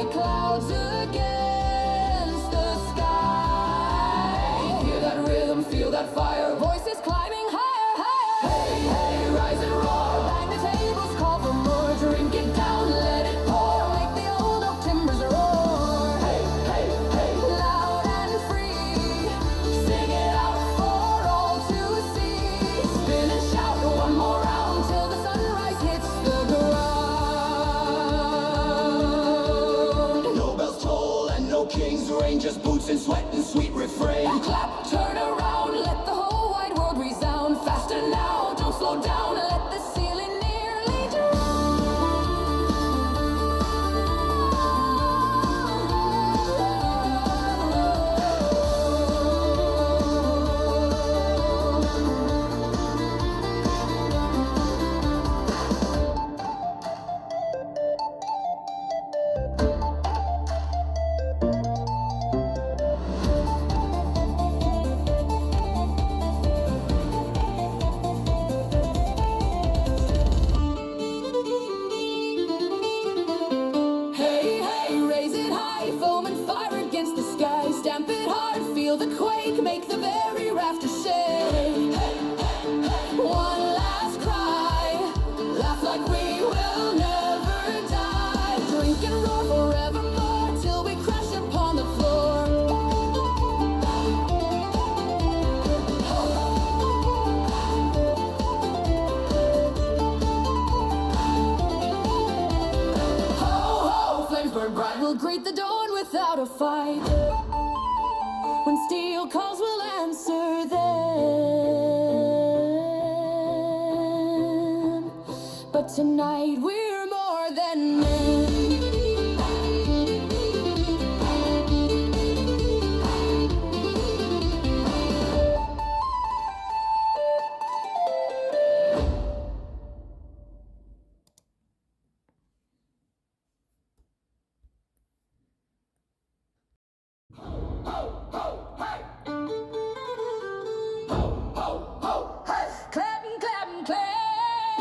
like clouds against the sky. Hear that rhythm, feel that fire, voices climbing higher, higher. Hey, hey, rise and roar, bang the tables, call for more, drink it down, let it pour, make the old oak timbers roar. Hey, hey, hey, loud and free, sing it out for all to see. Spin and shout one more round till the sunrise hits the ground. No bells toll and no kings reign, just boots and sweat and sweet refrain. Clap, turn around, let the whole wide world resound. Faster now, don't slow down, let the ceiling nearly Hey, hey, raise it high, foam and fire against the sky. Stamp it hard, feel the quake, make the very rafters shake. One last cry, laugh like we will never die. Drink and roar forevermore till we crash upon the floor. Ho, ho, flames burn bright, we'll greet the dawn without a fight. When steel calls, we'll answer them. But tonight we're more than men. Clap and clap and clap.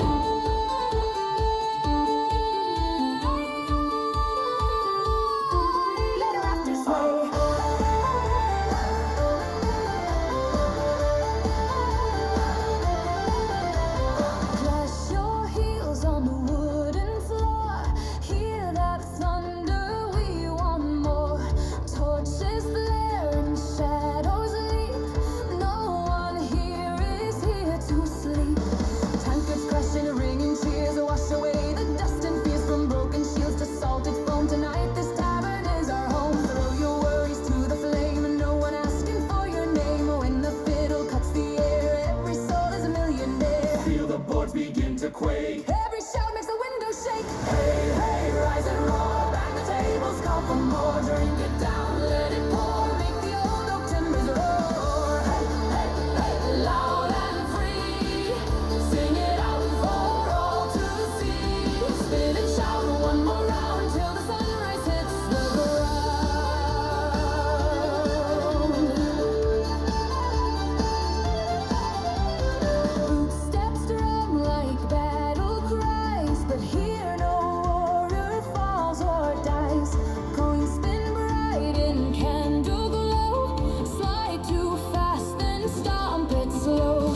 Let her after sway. Clash your heels on the wooden floor. Hear that thunder, we want more. Torches flare and shadows leap. No one here is here to sleep. Tankards crashing, ringing cheers wash away the dust and fears from broken shields to salted foam. Tonight this tavern is our home. Throw your worries to the flame, and no one asking for your name. When the fiddle cuts the air, every soul is a millionaire. Feel the boards begin to quake. Every shout makes the windows shake. Hey, hey, rise and roar, bang the tables, call for more. Drink it down, let it pour, make the old oak timbers roar. Hey, hey, hey, loud and free, sing it out for all to see. Spin and shout one more round till the sunrise hits the ground. Footsteps drum like battle cries, but here no warrior falls or dies. Coins spin bright in candle glow, slide too fast then stomp it slow.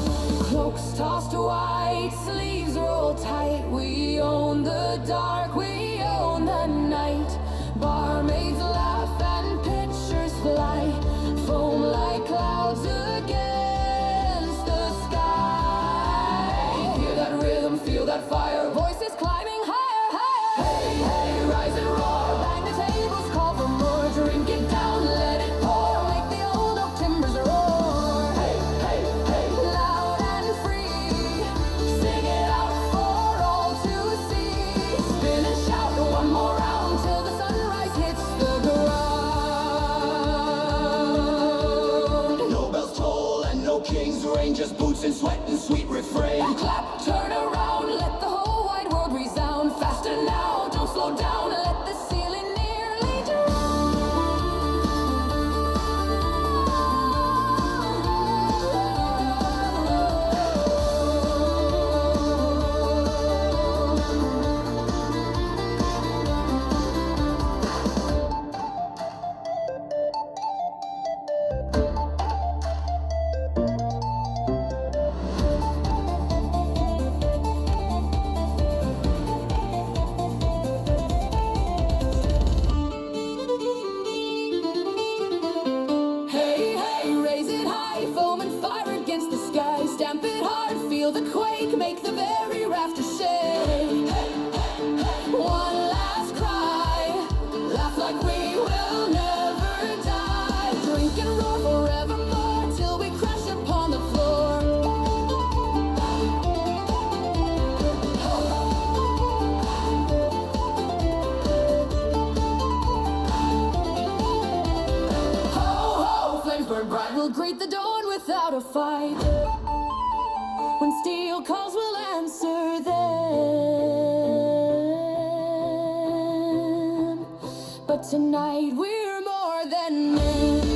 Cloaks tossed white, sleeves roll tight. We own the dark, we own the night. Barmaids laugh and pitchers fly, foam like clouds against the sky. Hear that rhythm, feel that fire, voices climbing higher, higher. Hey, hey, rise and roar, bang the tables, call for more. Drink it down, let it pour, make the old oak timbers roar. Hey, hey, hey, loud and free, sing it out for all to see. Spin and shout one more round till the sunrise hits the ground. No bells toll and no kings reign, just boots and sweat and sweet refrain. Clap, turn around, let the whole wide world resound. Faster now, don't slow down, let the ceiling nearly drown. will greet the dawn without a fight. When steel calls, we'll answer them. But tonight we're more than men.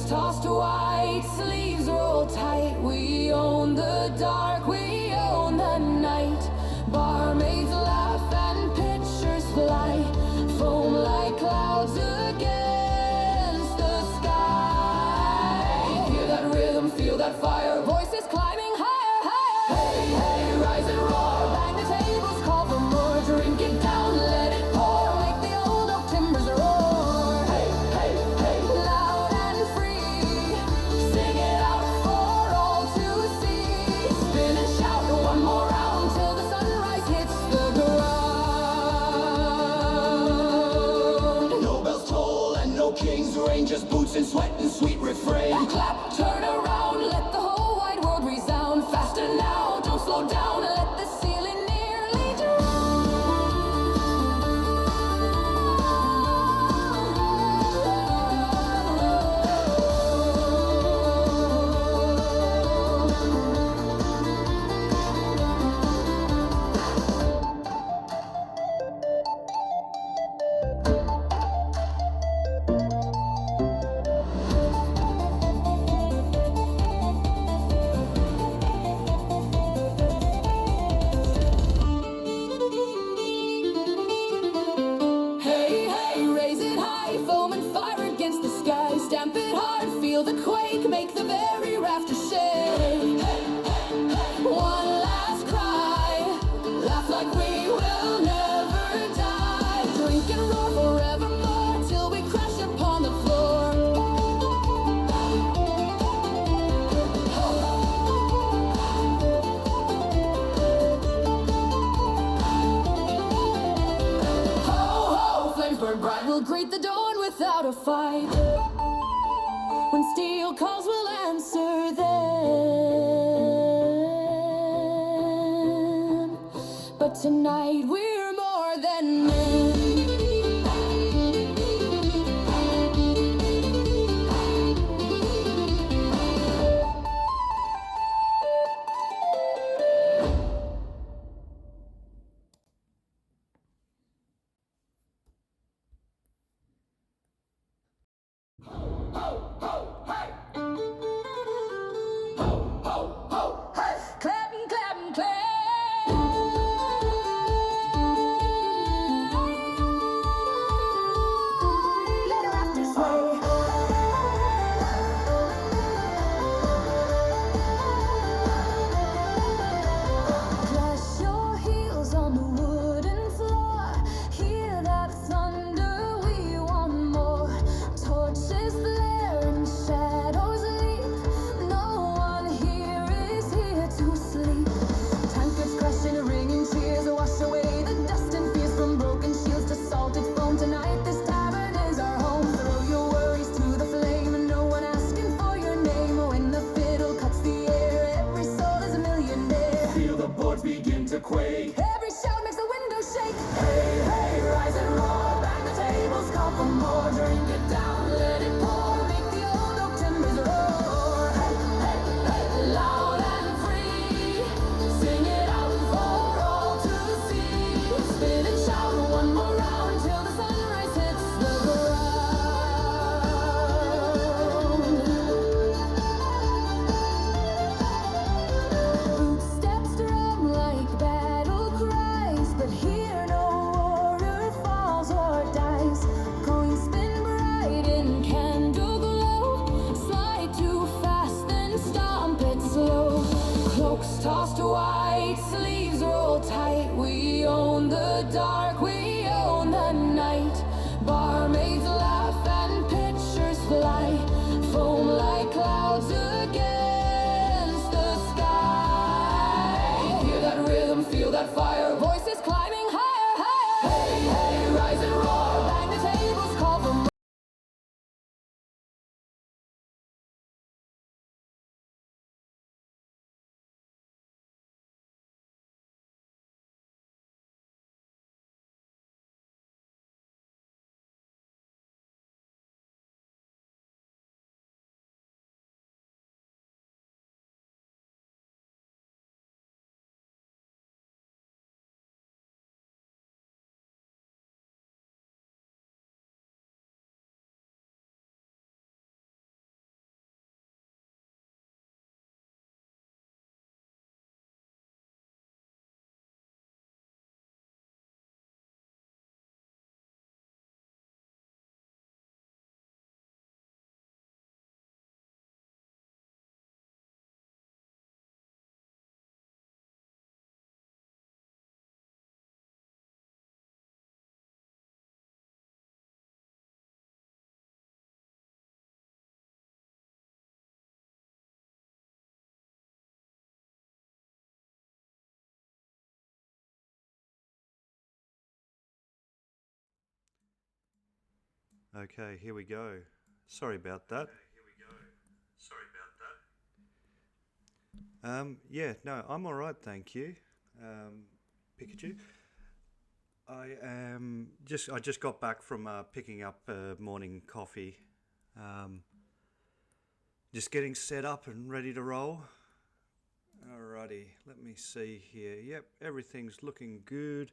Tossed white, sleeves roll tight. We own the dark, we own the night. Barmaids laugh and pitchers fly. Foam like clouds against the sky. Hear that rhythm, feel that fire. Voices climbing higher, higher. Hey, hey, rise and roar. Bang the tables, call for more. Drink it down, let it pour. Make the old oak timbers roar. Hey, hey, hey, loud and free. Sing it out for all to see. Spin and shout one more round till the sunrise hits the ground. No bells toll and no kings reign, just boots and sweat and sweet refrain. Clap, turn around, let the whole wide world resound. Faster now, don't slow down, let the ceiling nearly Hey, hey, raise it high, foam and fire against the sky. Stamp it hard, feel the quake, make the very rafters shake. One last cry, laugh like we will never die. Drink and roar forevermore till we crash upon the floor. Ho, ho, flames burn bright, we'll greet the dawn without a fight. When steel calls, we'll answer them. But tonight we're more than men. Clap and clap and clap. quake. Every shout makes the windows shake. Hey, hey, rise and roar, bang the tables, call for more. Drink it down, let it pour, Make the old oak timbers roar. hey, hey, hey, loud and free. Sing it out for all to see. Spin and shout one more round till the sunrise hits the ground. Footsteps drum like battle cries, but here no warrior falls or dies. Coins spin bright in candle glow. Slide too fast, then stomp it slow. Cloaks tossed white, sleeves roll tight. We own the dark, we own the night. Barmaids laugh and pitchers fly. Foam like clouds against the sky. Hear that rhythm, feel that fire. Voices climbing higher, higher. hey, hey, rise and roar. Bang the tables, call for more. Okay, here we go. Sorry about that. Yeah, no, I'm all right, thank you. Pikachu. I just got back from picking up morning coffee. Just getting set up and ready to roll. Alrighty, let me see here. Yep, everything's looking good.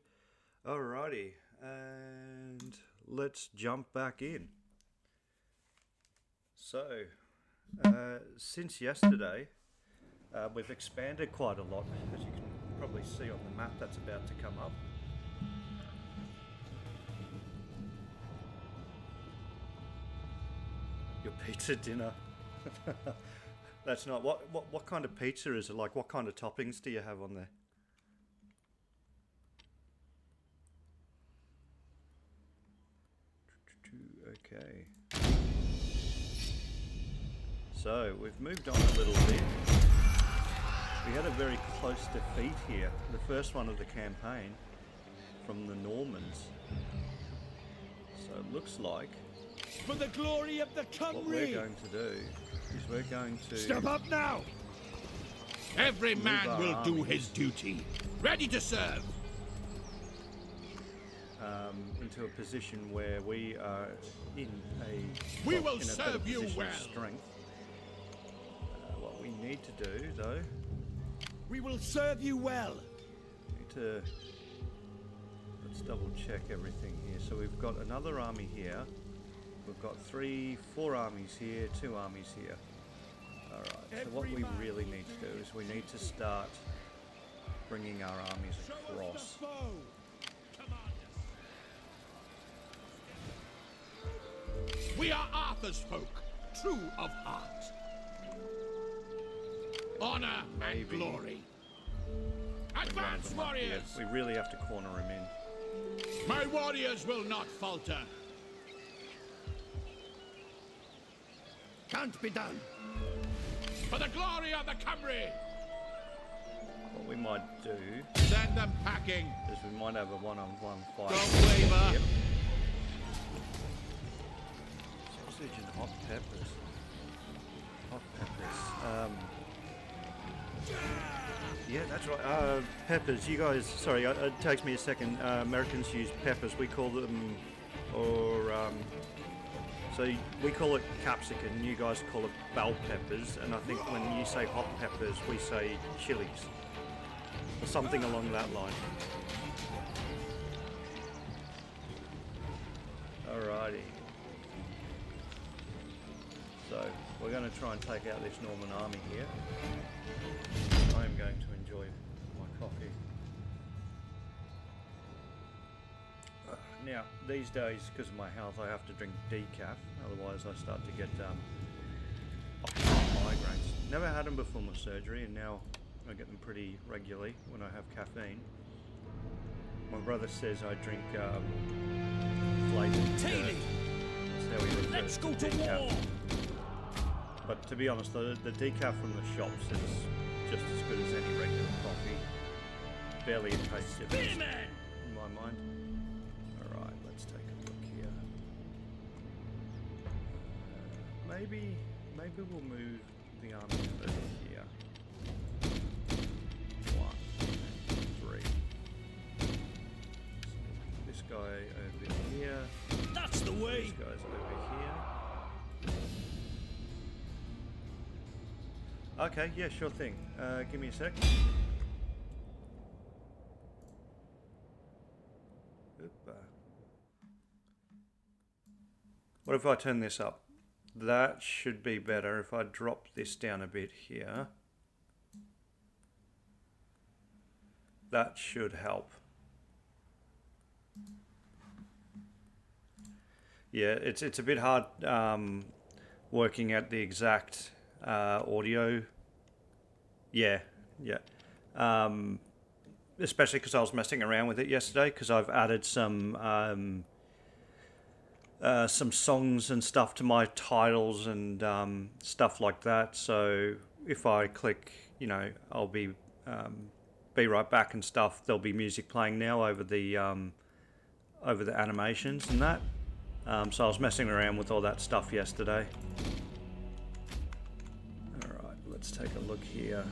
Alrighty, and let's jump back in. So, since yesterday, we've expanded quite a lot, as you can probably see on the map that's about to come up. Your pizza dinner. That's not what kind of pizza is it? Like, what kind of toppings do you have on there? Okay. So we've moved on a little bit. We had a very close defeat here, the first one of the campaign from the Normans. So it looks like For the glory of the what we're Cymru! going to do is we're going to Step up now! Every Move man our will do armies. his duty. Ready to serve! into a position where we are in a We will in a better serve you position of well. strength. What we need to do, though, We will serve you well. let's double check everything here. So we've got another army here. We've got 4 armies here, 2 armies here. All right. So what we really need to do is we need to start bringing our armies across. We are Arthur's folk, true of heart. Honor Maybe. and glory. Round Advance, them up here. warriors! We really have to corner him in. My warriors will not falter. Can't be done. For the glory of the Cymru! What we might do Send them packing. is we might have a one-on-one fight. Don't waver. Yep. Sausage and hot peppers. Hot peppers. Yeah, that's right. Peppers. You guys, sorry, it takes me a second. Americans use peppers. We call them, so we call it capsicum. You guys call it bell peppers. And I think when you say hot peppers, we say chilies. Or something along that line. Alrighty. So, we're going to try and take out this Norman army here. I am going to enjoy my coffee. Now, these days, because of my health, I have to drink decaf, otherwise I start to get migraines. Never had them before my surgery, and now I get them pretty regularly when I have caffeine. My brother says I drink flavoured tea. That's how he refers to decaf. But to be honest, the decaf from the shops is just as good as any regular coffee. Barely a taste difference in my mind. Alright, let's take a look here. Maybe we'll move the army over here. 1 and 3. This guy over here. That's the way. This guy's over here. Okay, yeah, sure thing. Give me a sec. What if I turn this up? That should be better if I drop this down a bit here. That should help. Yeah, it's a bit hard working at the exact audio. Yeah. Especially because I was messing around with it yesterday, because I've added some songs and stuff to my titles and stuff like that. So if I click, I'll be right back and stuff. There'll be music playing now over the animations and that. So I was messing around with all that stuff yesterday. Alright, let's take a look here.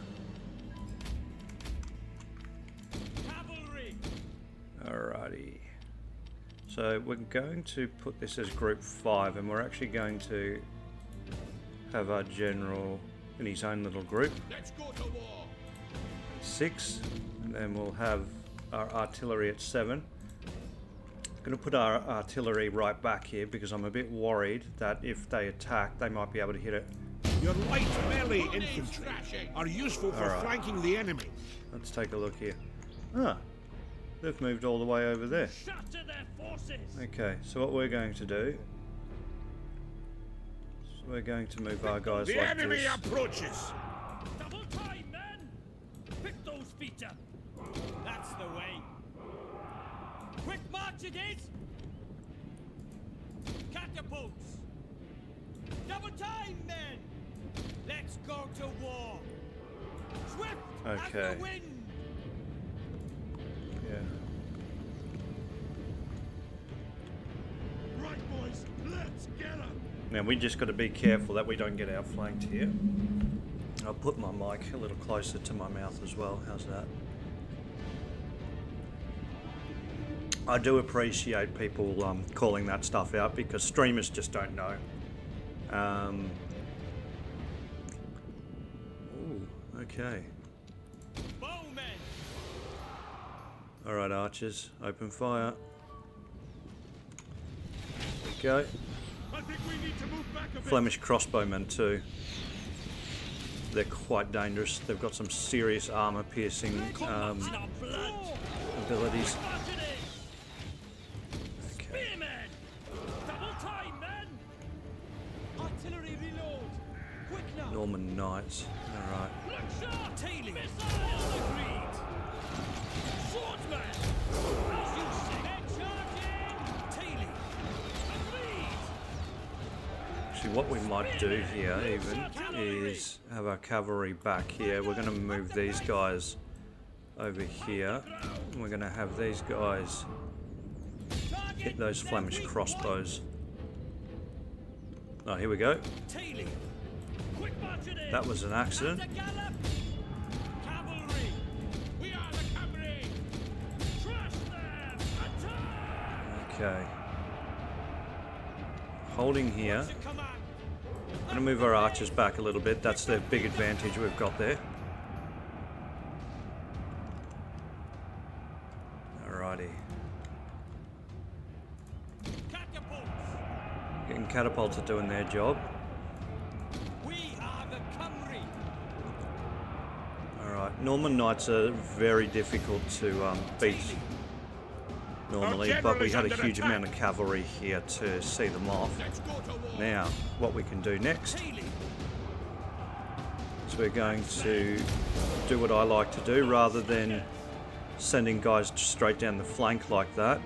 Cavalry. Alrighty. So we're going to put this as group 5, and we're actually going to have our general in his own little group. Let's go to war. 6, and then we'll have our artillery at 7. Going to put our artillery right back here because I'm a bit worried that if they attack, they might be able to hit it. Your light melee infantry are useful for flanking the enemy. Let's take a look here. Ah, they've moved all the way over there. Shatter their forces. Okay, so what we're going to do is we're going to move our guys The like enemy this. approaches. Double time, men. Pick those feet up. That's the way. Quick march it is. Catapults. Double time, men. Let's go to war. Swift as Okay. the wind. Yeah. Right, boys, let's get them. Now we just got to be careful that we don't get outflanked here. I'll put my mic a little closer to my mouth as well. How's that? I do appreciate people calling that stuff out because streamers just don't know. Ooh, okay. Bowmen. All right, archers, open fire. There we go. I think we need to move back a bit. Flemish crossbowmen too. They're quite dangerous. They've got some serious armor-piercing Our blood. abilities. March it is. Okay. Spearmen. Double time, men. Artillery reload. Quick now. Norman knights. All right. Look Tailey. Missiles agreed. Swordsman. As you say. Men charging. Tailey. Agreed. Actually, what we might do here even is have our cavalry back here. We're going to move these guys over here. And we're going to have these guys hit those Flemish crossbows. Oh, here we go. Tailey. Quick march it is. That was an accident. Gallop. Cavalry. Okay. Holding here. What's your command? I'm going to move our archers back a little bit. That's the big advantage we've got there. Alrighty. Catapults. Getting catapults are doing their job. We are the Cymry. Alright, Norman Knights are very difficult to beat normally, but we had a huge amount of cavalry here to see them off. Let's go to war. Now, what we can do next is we're going to do what I like to do rather than sending guys straight down the flank like that.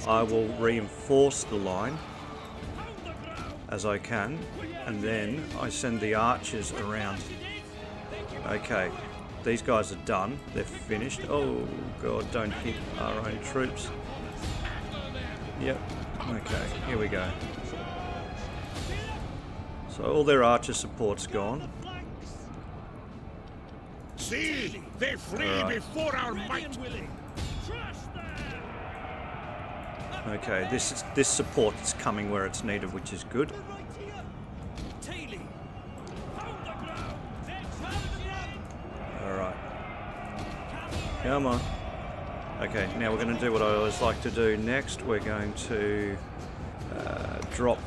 I will reinforce the line as I can, and then I send the archers around. Okay, these guys are done. They're finished. Oh god, don't hit our own troops. Yep. Okay, here we go. So all their archer support's gone. See, they flee Alright. before our might. Okay, this support is coming where it's needed, which is good. Alright. Come on. Okay, now we're going to do what I always like to do next. We're going to drop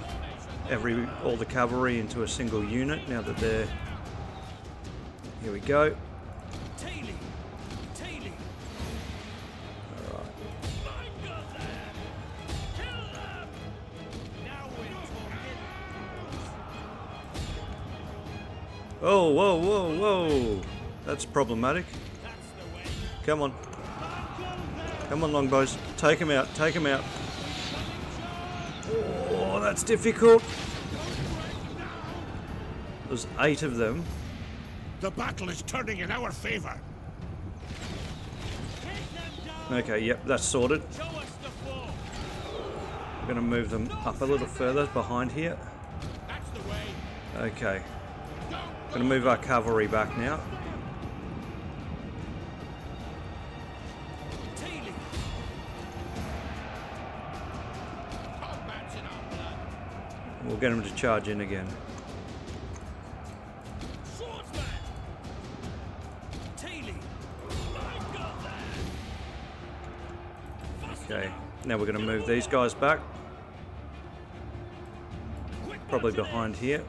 all the cavalry into a single unit now that they're... Here we go. Oh, whoa, whoa, whoa. That's problematic. Come on. Come on, longbows. Take him out, take him out. Oh, that's difficult. There's 8 of them. The battle is turning in our favor. Okay, yep, that's sorted. I'm going to move them up a little further behind here. That's the way. Okay. Going to move our cavalry back now. Combat's in our blood. We'll get them to charge in again. Okay, now we're going to move these guys back. Probably behind here.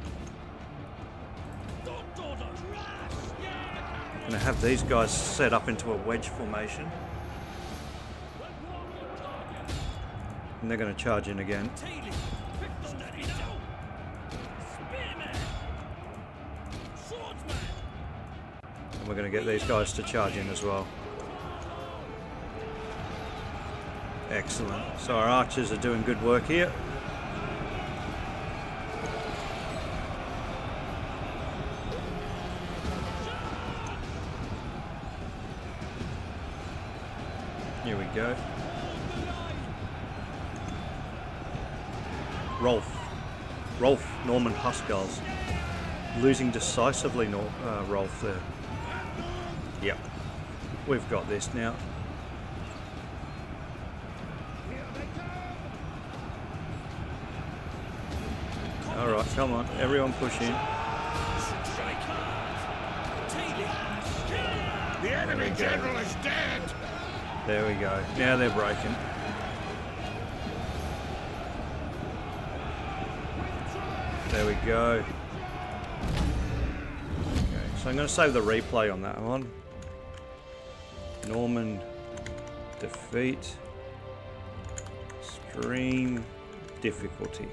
Going to have these guys set up into a wedge formation. And they're going to charge in again. And we're going to get these guys to charge in as well. Excellent. So our archers are doing good work here. Here we go. Rolf, Norman Hussgulls. Losing decisively, Rolf there. Yep. We've got this now. Alright, come on. Everyone push in. The enemy general is dead. There we go. Now they're breaking. There we go. Okay, so I'm going to save the replay on that one. Norman defeat. Stream difficulty.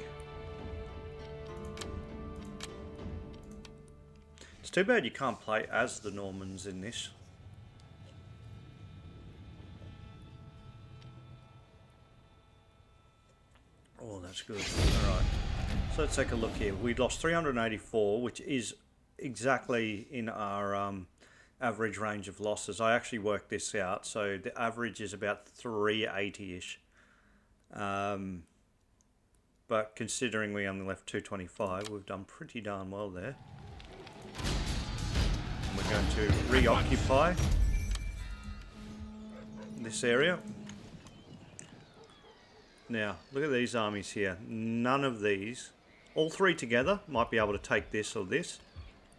It's too bad you can't play as the Normans in this. Oh, that's good. Alright. So let's take a look here. We lost 384, which is exactly in our average range of losses. I actually worked this out, so the average is about 380-ish. But considering we only left 225, we've done pretty darn well there. And we're going to reoccupy this area. Now, look at these armies here. None of these, all three together, might be able to take this or this,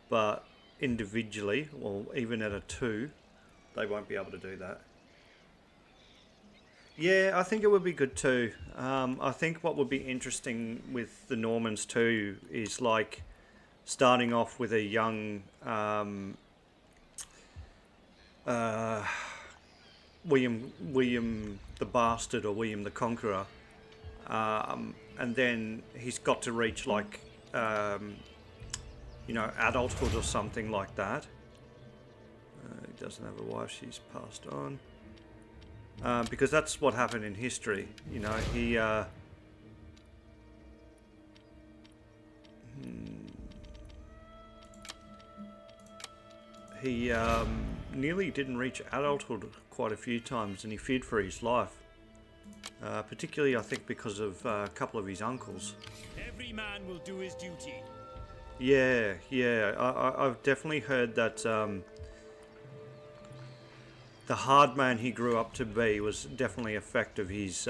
but individually, or even at a 2, they won't be able to do that. Yeah, I think it would be good too. I think what would be interesting with the Normans too is like starting off with a young William the Bastard or William the Conqueror, and then he's got to reach like you know, adulthood or something like that. He doesn't have a wife; she's passed on. Because that's what happened in history, you know. He nearly didn't reach adulthood quite a few times, and he feared for his life. Particularly, I think, because of a couple of his uncles. Every man will do his duty. Yeah, I've definitely heard that. The hard man he grew up to be was definitely a fact of his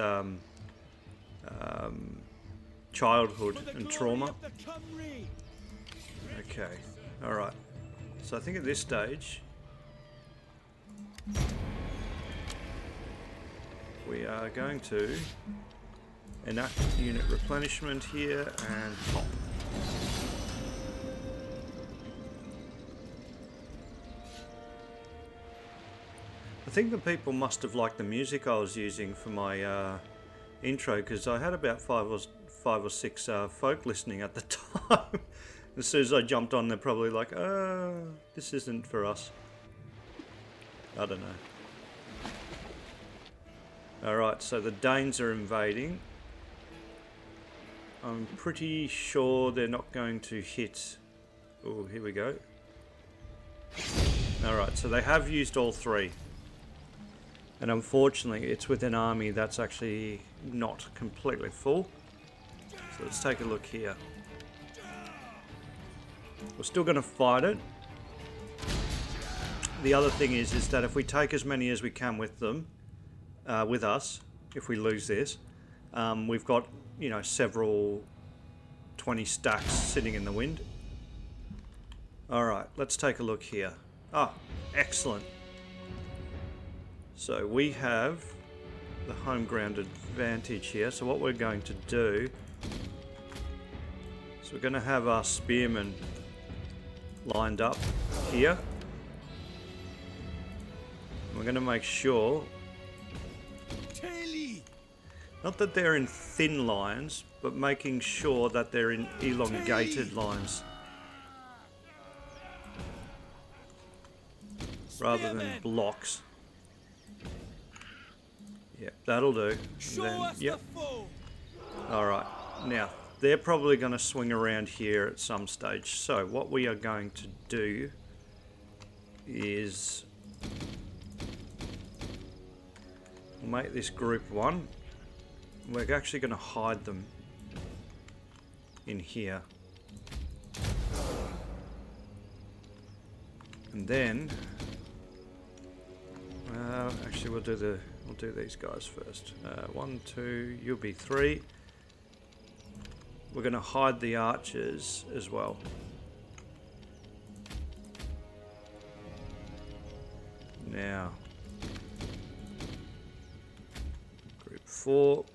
childhood and trauma. Okay, alright. So I think at this stage we are going to enact unit replenishment here and pop. I think the people must have liked the music I was using for my intro, because I had about five or six folk listening at the time. As soon as I jumped on, they're probably like, this isn't for us. I don't know. Alright, so the Danes are invading. I'm pretty sure they're not going to hit. Oh, here we go. Alright, so they have used all three. And unfortunately, it's with an army that's actually not completely full. So let's take a look here. We're still going to fight it. The other thing is that if we take as many as we can with them, with us, if we lose this, we've got, you know, several 20 stacks sitting in the wind. Alright, let's take a look here. Ah, excellent. So we have the home ground advantage here. So what we're going to do is we're going to have our spearmen lined up here. We're going to make sure, not that they're in thin lines, but making sure that they're in elongated lines rather than blocks. Yep, that'll do. And then, yep. Alright, now they're probably going to swing around here at some stage. So what we are going to do is make this group 1. We're actually going to hide them in here. And then actually we'll do these guys first. 1, 2, you'll be 3. We're going to hide the archers as well. Now, group 4.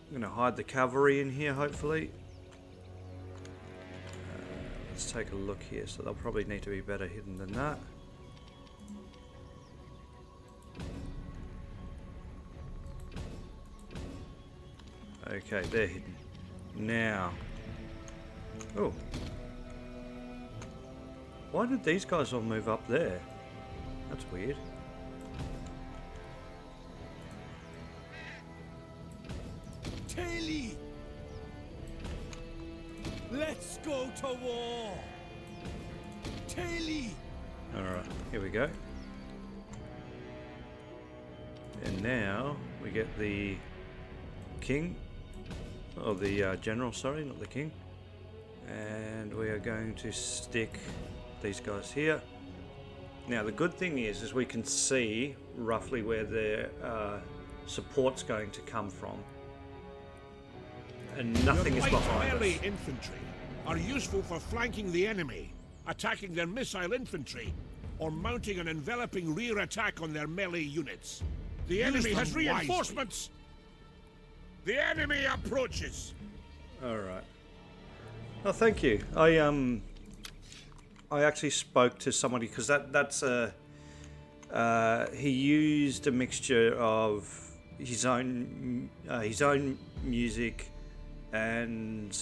I'm going to hide the cavalry in here, hopefully. Let's take a look here. So they'll probably need to be better hidden than that. Okay, they're hidden. Now. Oh. Why did these guys all move up there? That's weird. Taily! Let's go to war! Taily! Alright, here we go. And now we get the king. Oh, the general, sorry, not the king. And we are going to stick these guys here. Now the good thing is we can see roughly where their support's going to come from. And nothing is Your light behind melee us. infantry are useful for flanking the enemy, attacking their missile infantry, or mounting an enveloping rear attack on their melee units. The enemy has reinforcements! The enemy approaches! Alright. Oh, thank you. I actually spoke to somebody, because that's a... he used a mixture of his own music and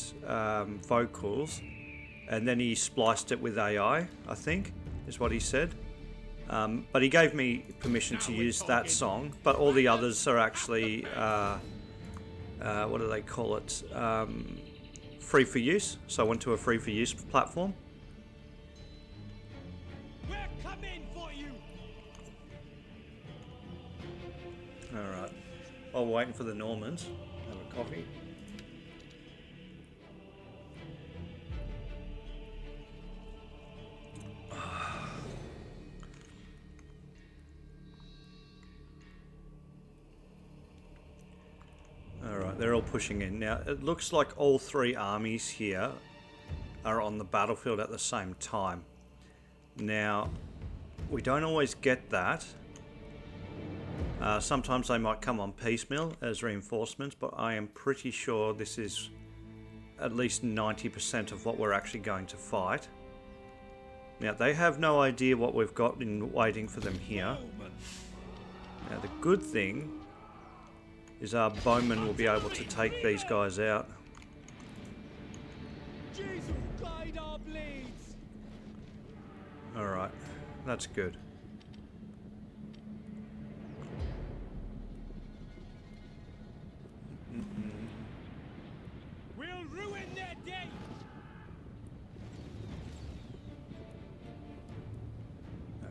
vocals, and then he spliced it with AI, I think, is what he said. But he gave me permission to use that song, but all the others are actually, what do they call it? Free for use. So I went to a free for use platform. We're coming for you. Alright. While we're waiting for the Normans, have a coffee. Alright, they're all pushing in. Now, it looks like all three armies here are on the battlefield at the same time. Now, we don't always get that. Sometimes they might come on piecemeal as reinforcements, but I am pretty sure this is at least 90% of what we're actually going to fight. Now, they have no idea what we've got in waiting for them here. Now, the good thing is our bowmen will be able to take these guys out. Jesus, guide our blades. Alright, that's good. We'll ruin their day.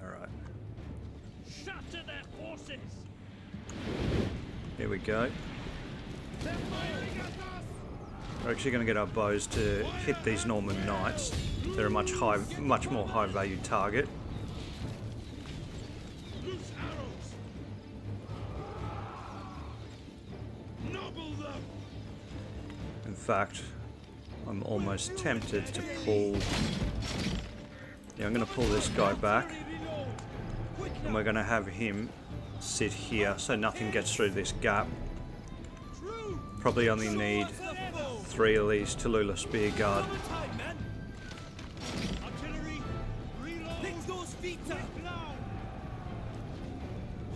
Alright, Shatter their forces. here we go. They're firing at us. We're actually going to get our bows to hit these Norman knights. They're a much more high value target. Loose arrows! Nobble them! In fact, I'm almost tempted to pull... Yeah, I'm going to pull this guy back. And we're going to have him sit here so nothing gets through this gap. Probably only need 3 of these Tallulah Spear Guard. Artillery, reload. Pick those feet up now.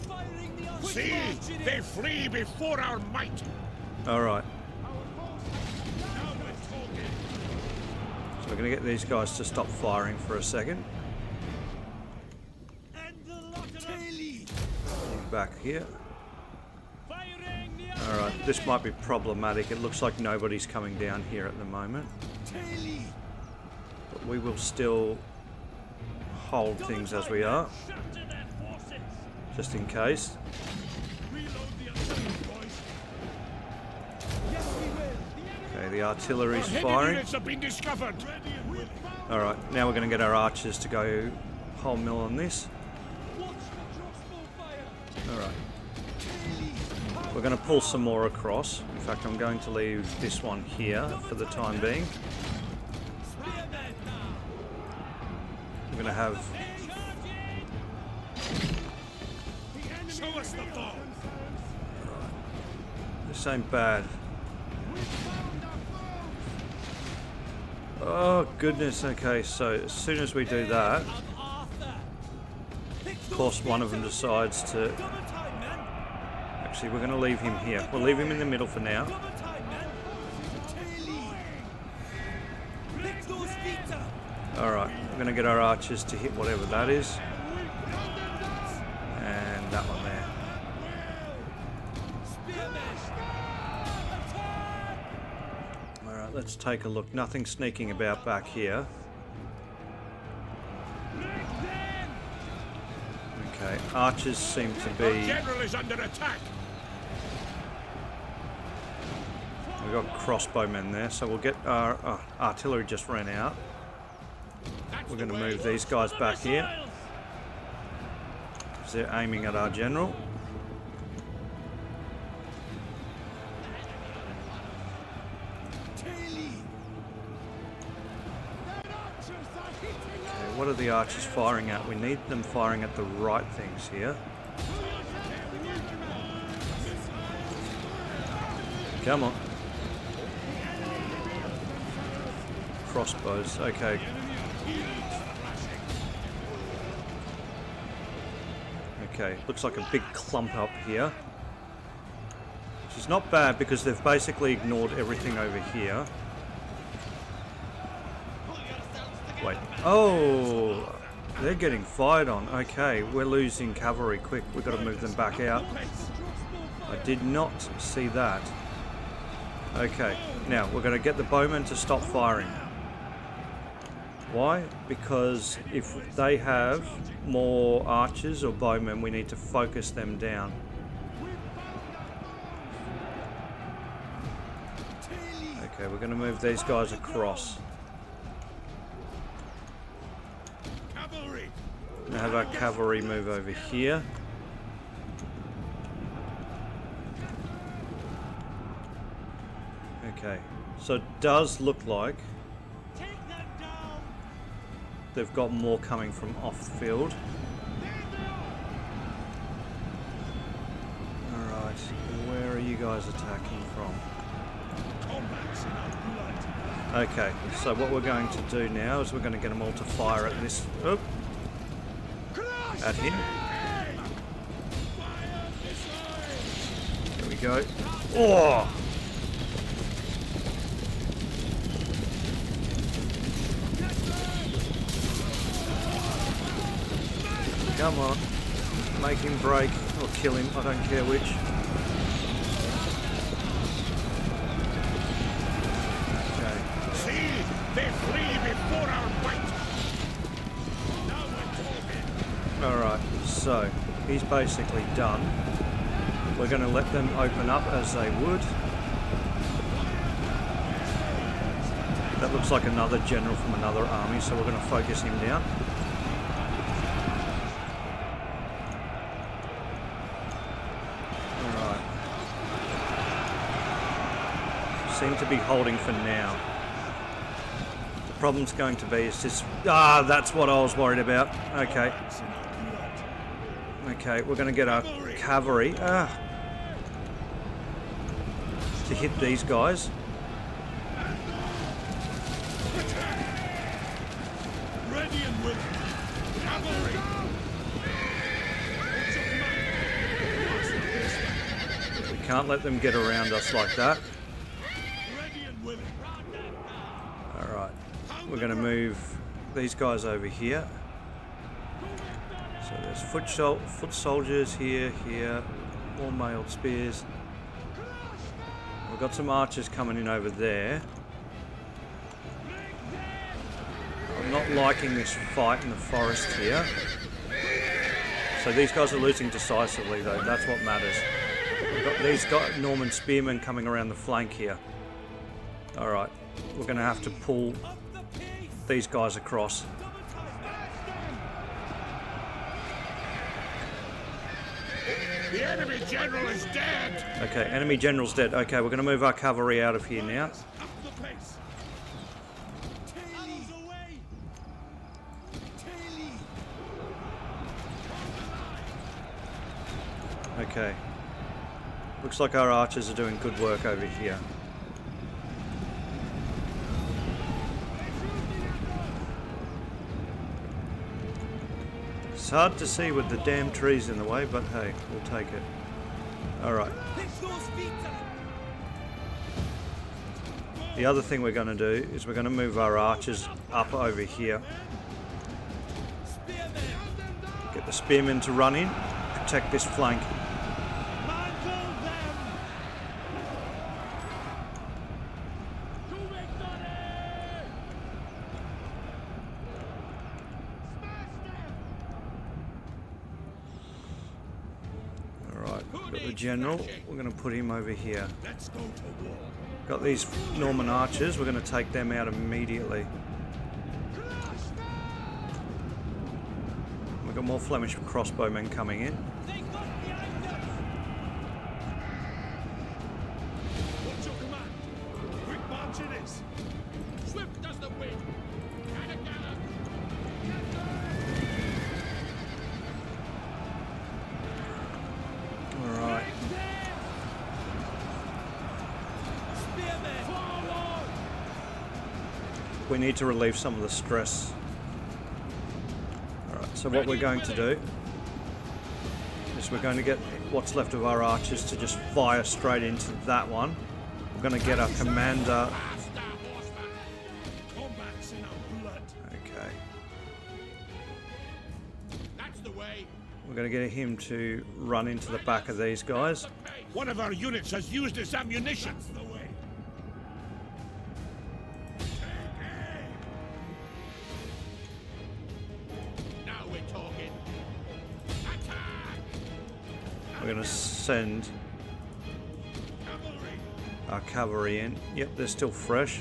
Firing the artillery. See! They flee before our might! Alright, Now we're talking! so we're going to get these guys to stop firing for a second. And the lot of them. Back here. Firing the Alright, this might be problematic. It looks like nobody's coming down here at the moment. But we will still hold things as we are, Shatter their forces. just in case. Reload the artillery, boys. Yes, we will. Okay, the artillery's Our heavy firing. units have been discovered! Alright, now we're going to get our archers to go whole mill on this. Watch the crossbow fire. Alright. We're going to pull some more across. In fact, I'm going to leave this one here for the time being. Spearmen now. We're going to have... Show us the ball! This ain't bad. Oh, goodness. Okay, so as soon as we do that, of course, one of them decides to... Actually, we're going to leave him here. We'll leave him in the middle for now. Alright, we're going to get our archers to hit whatever that is. And that one there. Alright, let's take a look. Nothing sneaking about back here. Okay, archers seem to Our be... general is under attack! We've got crossbowmen there, so we'll get our artillery just ran out. That's We're the going to way. move these guys back here. Because they're aiming at our general. what are the archers firing at? We need them firing at the right things here. Come on. Crossbows, okay. Okay, looks like a big clump up here. Which is not bad because they've basically ignored everything over here. Wait. Oh! They're getting fired on. Okay, we're losing cavalry. Quick, we've got to move them back out. I did not see that. Okay, now we're going to get the bowmen to stop firing. Why? Because if they have more archers or bowmen, we need to focus them down. Okay, we're going to move these guys across. Now have our cavalry move over here. Okay, so it does look like they've got more coming from off the field. Alright, where are you guys attacking from? Okay, so what we're going to do now is we're going to get them all to fire at this... Oop, at him. There we go. Oh! Come on. Make him break or kill him, I don't care which. Okay. See, they flee before our bite. Alright, so he's basically done. We're going to let them open up as they would. That looks like another general from another army, so we're going to focus him down. Alright. Seem to be holding for now. The problem's going to be is just... Ah, that's what I was worried about. Okay. Okay, we're going to get our cavalry to hit these guys. Ready and willing. Cavalry. We can't let them get around us like that. Ready and willing. Alright, we're going to move these guys over here. So there's foot soldiers here, more mailed spears. We've got some archers coming in over there. I'm not liking this fight in the forest here. So these guys are losing decisively though, that's what matters. We've got these Norman spearmen coming around the flank here. Alright, we're going to have to pull these guys across. The enemy general is dead. Okay, enemy general's dead. Okay, we're going to move our cavalry out of here now. Up the pace. Okay. Looks like our archers are doing good work over here. It's hard to see with the damn trees in the way, but hey, we'll take it. Alright. The other thing we're going to do is we're going to move our archers up over here. Get the spearmen to run in, protect this flank. General, we're going to put him over here. Let's go to war. Got these Norman archers, we're going to take them out immediately. We've got more Flemish crossbowmen coming in. What's your command? Quick march it is. Swift does the wind. At a gallop. we need to relieve some of the stress. Alright, so what we're going to do is we're going to get what's left of our archers to just fire straight into that one. We're going to get our commander. Okay. We're going to get him to run into the back of these guys. One of our units has used its ammunition. Now we're talking. We're going to send our cavalry in. Yep, they're still fresh.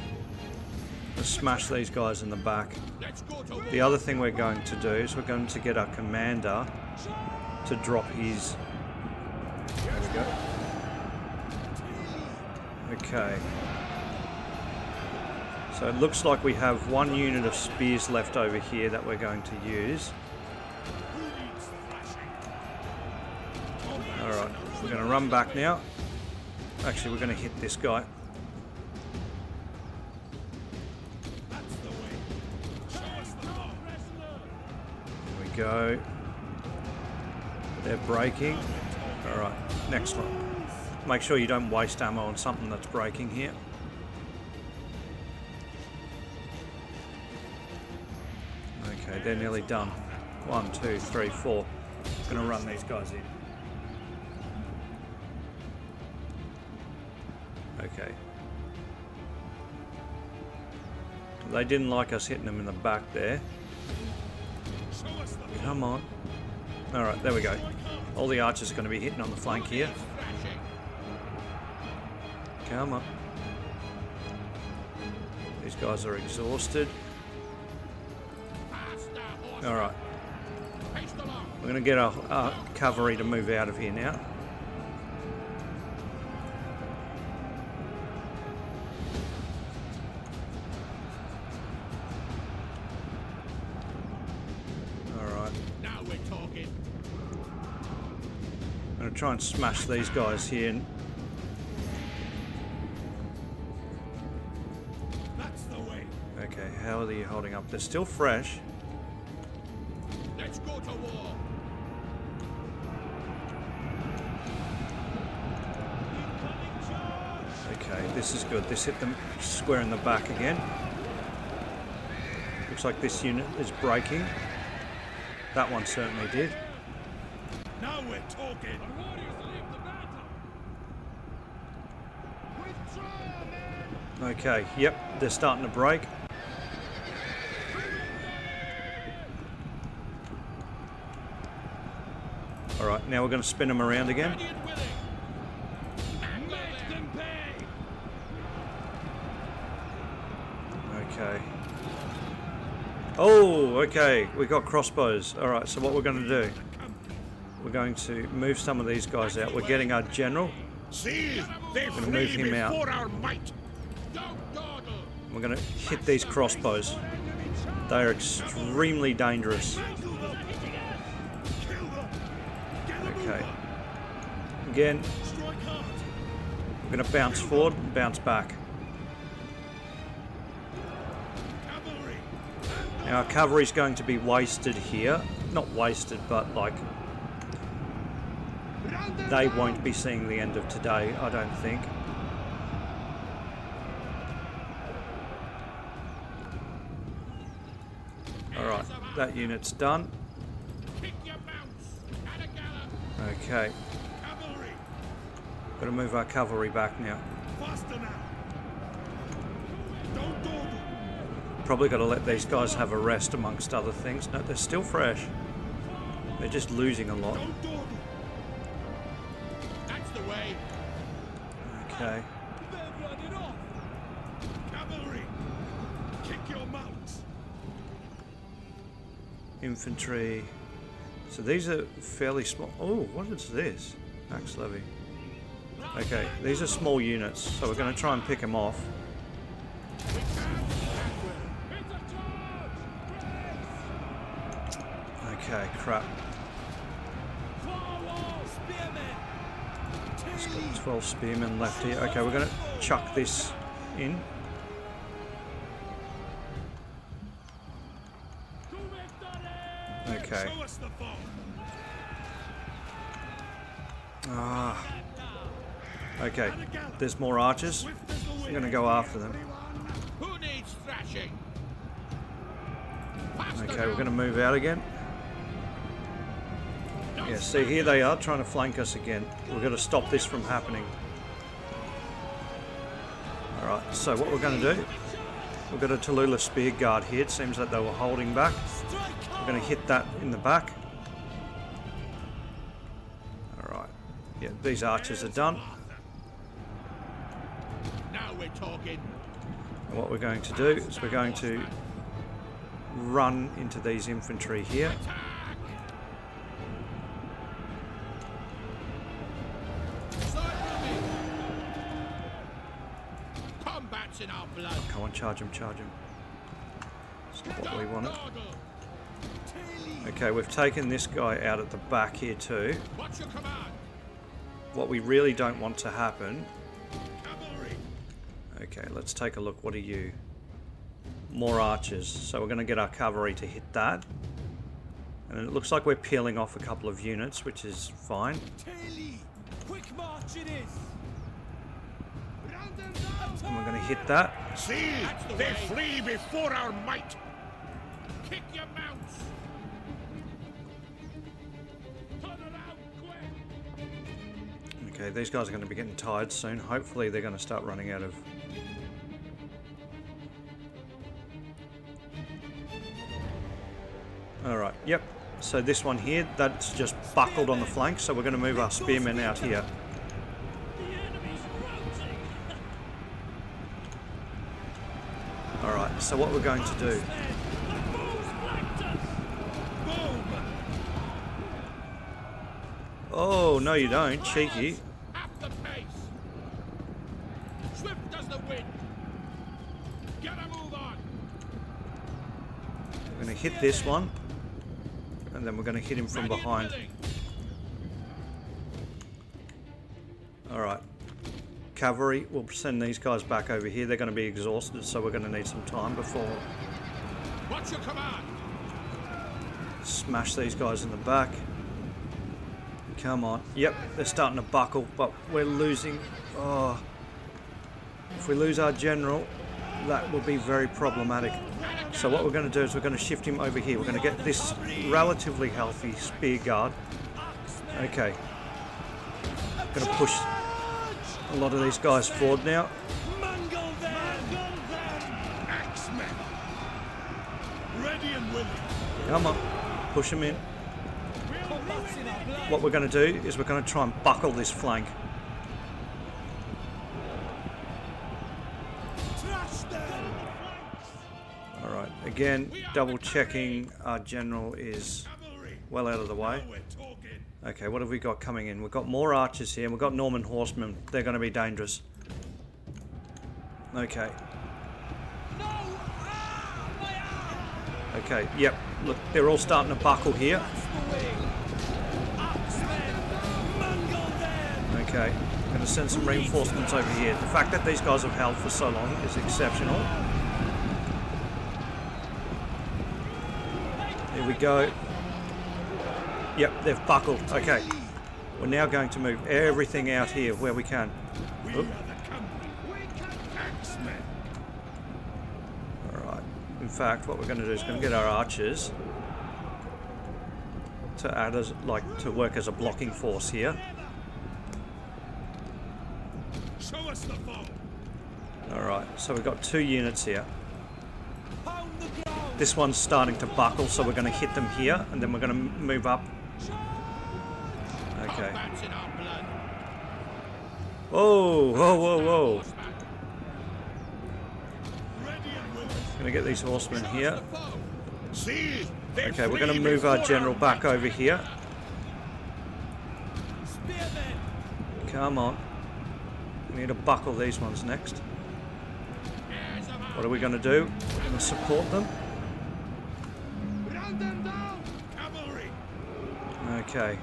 Let's smash these guys in the back. The other thing we're going to do is we're going to get our commander to drop his... There we go. Okay. So it looks like we have one unit of spears left over here that we're going to use. Alright, we're going to run back now. Actually, we're going to hit this guy. There we go. They're breaking. Alright, next one. Make sure you don't waste ammo on something that's breaking here. Okay, they're nearly done. 1, 2, 3, 4. I'm going to run these guys in. Okay. They didn't like us hitting them in the back there. Come on. Alright, there we go. All the archers are going to be hitting on the flank here. Come on. These guys are exhausted. Alright. We're going to get our cavalry to move out of here now. Alright. Now we're talking. I'm going to try and smash these guys here. That's the way. Okay, how are they holding up? They're still fresh. Let's go to war. Okay, this is good. This hit them square in the back again. Looks like this unit is breaking. That one certainly did. Now we're talking. Okay, yep, they're starting to break. Alright, now we're going to spin them around again. Okay. Oh, okay, we got crossbows. Alright, so what we're going to do, we're going to move some of these guys out. We're getting our general. See, they We're going to move him out. before our might. We're going to hit these crossbows. They are extremely dangerous. Okay. Again, we're going to bounce forward and bounce back. Now our cavalry's going to be wasted here. Not wasted, but like... they won't be seeing the end of today, I don't think. Alright, that unit's done. Okay. Got to move our cavalry back now. Probably got to let these guys have a rest amongst other things. No, they're still fresh. They're just losing a lot. That's the way. Okay. Cavalry, kick your mounts. Infantry. So these are fairly small. Oh, what is this? Max levy. Okay, these are small units, so we're going to try and pick them off. Okay, crap. It's got 12 spearmen left here. Okay, we're going to chuck this in. Okay. Show us the foe. Okay. There's more archers. I'm going to go after them. Who needs thrashing? Okay, we're going to move out again. Yeah, see, here they are trying to flank us again. We've got to stop this from happening. Alright, so what we're going to do, we've got a Tallulah spear guard here. It seems that they were holding back. We're going to hit that in the back. Alright, yeah, these archers are done. Now we're talking. And what we're going to do is we're going to run into these infantry here. Combat's in our blood. Come on, charge him, charge him. That's not what we wanted. Okay, we've taken this guy out at the back here too. What's your command? What we really don't want to happen... Cavalry. Okay, let's take a look. What are you? More archers. So we're going to get our cavalry to hit that. And it looks like we're peeling off a couple of units, which is fine. Quick march it is. And we're going to hit that. See, they flee before our might. Kick your mounts. Turn around quick. Okay, these guys are going to be getting tired soon. Hopefully they're going to start running out of... Alright, yep. So this one here, that's just buckled on the flank, so we're going to move our spearmen out here. The enemy's routing. Alright, so what we're going to do... The foes flanked us. Boom. Oh, no you don't, cheeky. Half the pace. Swift as the wind. Get a move on. We're going to hit this one. And then we're going to hit him from behind. Alright. Cavalry, we'll send these guys back over here. They're going to be exhausted, so we're going to need some time before... What's your command? Smash these guys in the back. Come on. Yep, they're starting to buckle, but we're losing... Oh. If we lose our general, that will be very problematic. So what we're going to do is we're going to shift him over here. We're going to get this relatively healthy spear guard. Okay. Going to push a lot of these guys forward now. Mangle them. Axemen. Ready and willing. Come on. Push them in. Combat's in our blood. What we're going to do is we're going to try and buckle this flank. Trash them. Alright, again, double checking our general is Cavalry. well out of the way. Now we're talking. Okay, what have we got coming in? We've got more archers here, and we've got Norman horsemen. They're going to be dangerous. Okay. Okay, yep, look, they're all starting to buckle here. Okay, I'm going to send some reinforcements over here. The fact that these guys have held for so long is exceptional. Here we go. Yep, they've buckled. Okay. We're now going to move everything out here where we can. We Oop. are the company. Axemen. Alright. In fact, what we're going to do is going to get our archers to add as to work as a blocking force here. Show us the foe. Alright, so we've got 2 units here. Pound the ground. This one's starting to buckle, so we're going to hit them here, and then we're going to move up. Okay. Combat's in our blood. Whoa, whoa, whoa, whoa. Ready and willing. Going to get these horsemen here. See, they Okay, we're flee going to move our before general back might. over here. Spearmen. Come on. We need to buckle these ones next. Heirs of our- What are we going to do? We're going to support them. Round them down. Cavalry. Okay.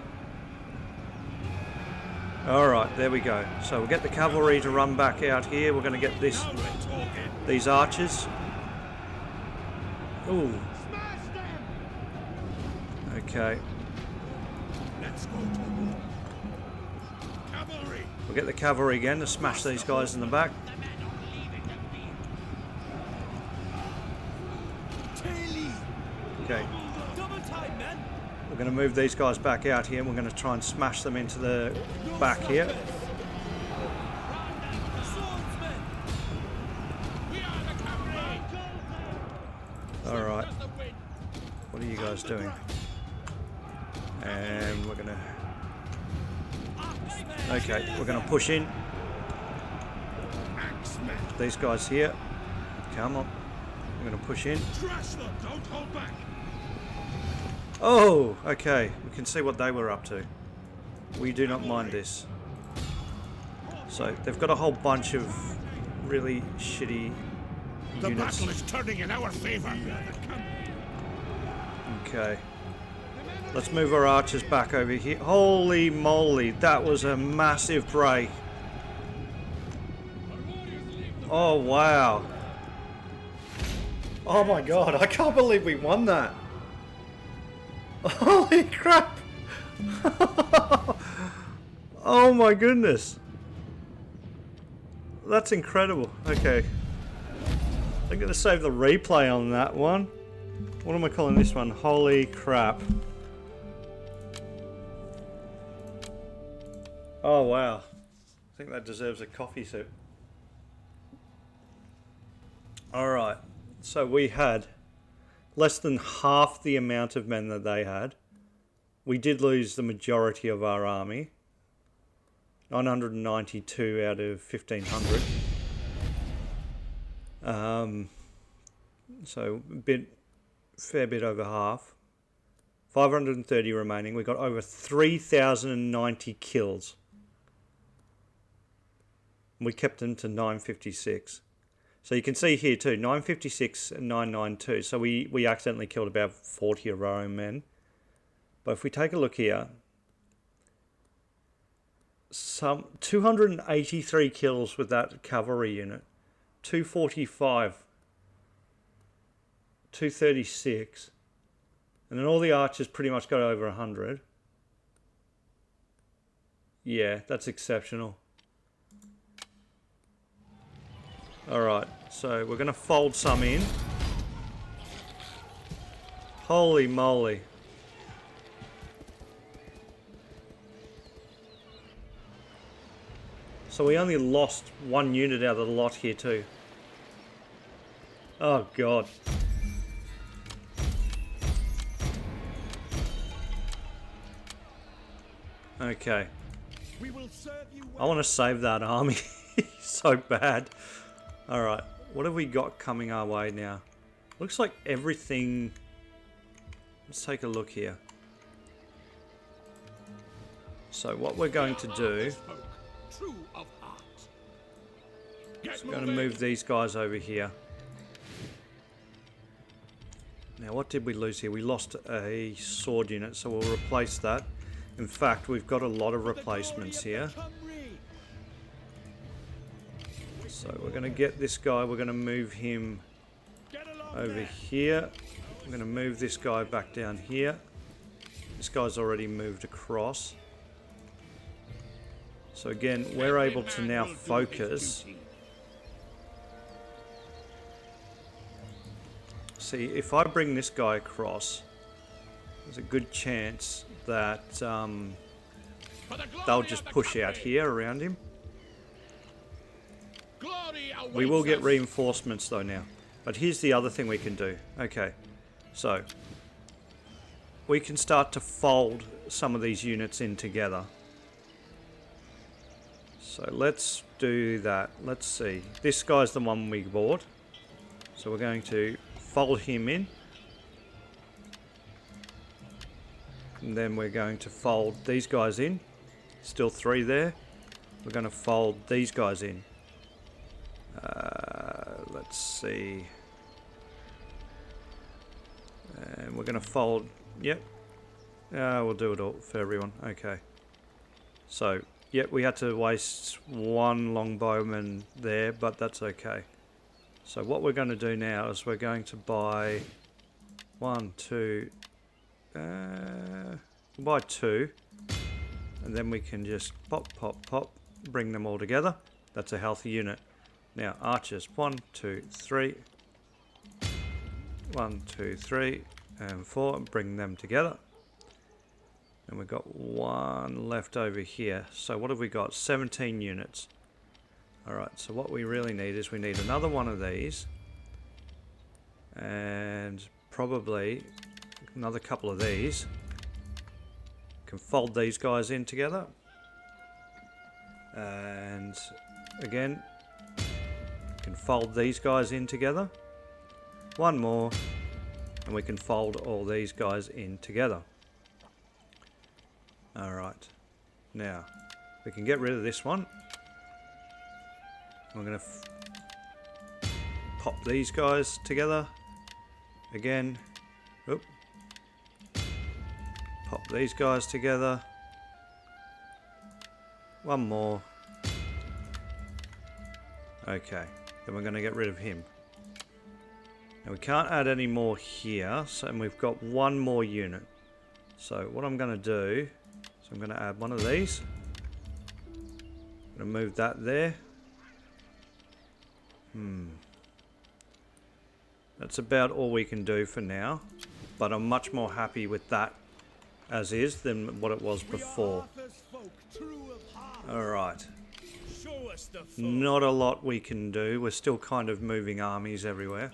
Alright, there we go. So we'll get the cavalry to run back out here. We're going to get Now we're talking. these archers. Ooh. Smash them. Okay. Let's go to war. Cavalry. We'll get the cavalry again to smash these guys in the back. Okay. Double time, men. We're going to move these guys back out here and we're going to try and smash them into the back here. Swordsmen. We are the cavalry. Alright. What are you guys doing? And we're going to... Okay, we're going to push in. Axemen. These guys here. Come on. We're going to push in. Trash them. Don't hold back. Oh, okay. We can see what they were up to. We do not mind this. So, they've got a whole bunch of really shitty The units. battle is turning in our favor. Okay. Let's move our archers back over here. Holy moly, that was a massive break. Oh, wow. Oh my god, I can't believe we won that. Holy crap. Oh my goodness. That's incredible. Okay. I'm going to save the replay on that one. What am I calling this one? Holy crap. Oh wow. I think that deserves a coffee sip. Alright. So we had less than half the amount of men that they had. We did lose the majority of our army. 992 out of 1500. So fair bit over half. 530 remaining. We got over 3,090 kills. We kept them to 956. So you can see here too, 956 and 992. So we accidentally killed about 40 of our own men. But if we take a look here, some 283 kills with that cavalry unit, 245, 236, and then all the archers pretty much got over 100. Yeah, that's exceptional. Alright, so we're going to fold some in. Holy moly. So we only lost one unit out of the lot here too. Oh god. Okay. We will serve you I want to save that army so bad. Alright, what have we got coming our way now? Looks like everything... Let's take a look here. So what we're going to do... True of heart. We're going to move these guys over here. Now what did we lose here? We lost a sword unit, so we'll replace that. In fact, we've got a lot of replacements here. So we're going to get this guy, we're going to move him over here. We're going to move this guy back down here. This guy's already moved across. So again, we're able to now focus. See, if I bring this guy across, there's a good chance that they'll just push out here around him. We will get reinforcements though now. But here's the other thing we can do. Okay, so we can start to fold some of these units in together. So let's do that. Let's see. This guy's the one we bought. So we're going to fold him in. And then we're going to fold these guys in. Still 3 there. We're going to fold these guys in. Let's see. And we're going to fold... Yep. We'll do it all for everyone. Okay. So, yep, we had to waste one longbowman there, but that's okay. So what we're going to do now is we're going to buy 1, 2, buy 2. And then we can just pop, pop, pop, bring them all together. That's a healthy unit. Now, archers, 1, 2, 3. 1, 2, 3, and 4, and bring them together. And we've got 1 left over here. So what have we got? 17 units. Alright, so what we really need is we need another one of these. And probably another couple of these. Can fold these guys in together. And again, can fold these guys in together. 1 more, and we can fold all these guys in together. Alright, now we can get rid of this one. We're going to pop these guys together again. Oop. Pop these guys together. 1 more. Okay, then we're going to get rid of him. Now we can't add any more here, so and we've got 1 more unit. So what I'm going to do is I'm going to add one of these. I'm going to move that there. That's about all we can do for now, but I'm much more happy with that as is than what it was before. Alright. Not a lot we can do. We're still kind of moving armies everywhere.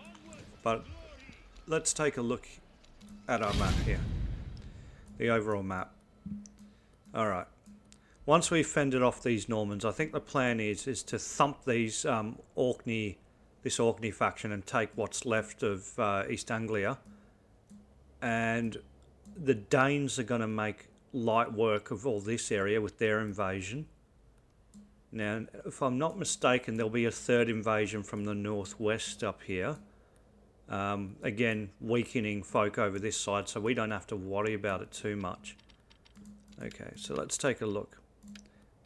But let's take a look at our map here. The overall map. Alright. Once we've fended off these Normans, I think the plan is to thump these this Orkney faction and take what's left of East Anglia. And the Danes are going to make light work of all this area with their invasion. Now, if I'm not mistaken, there'll be a 3rd invasion from the northwest up here. Again, weakening folk over this side, so we don't have to worry about it too much. Okay, so let's take a look.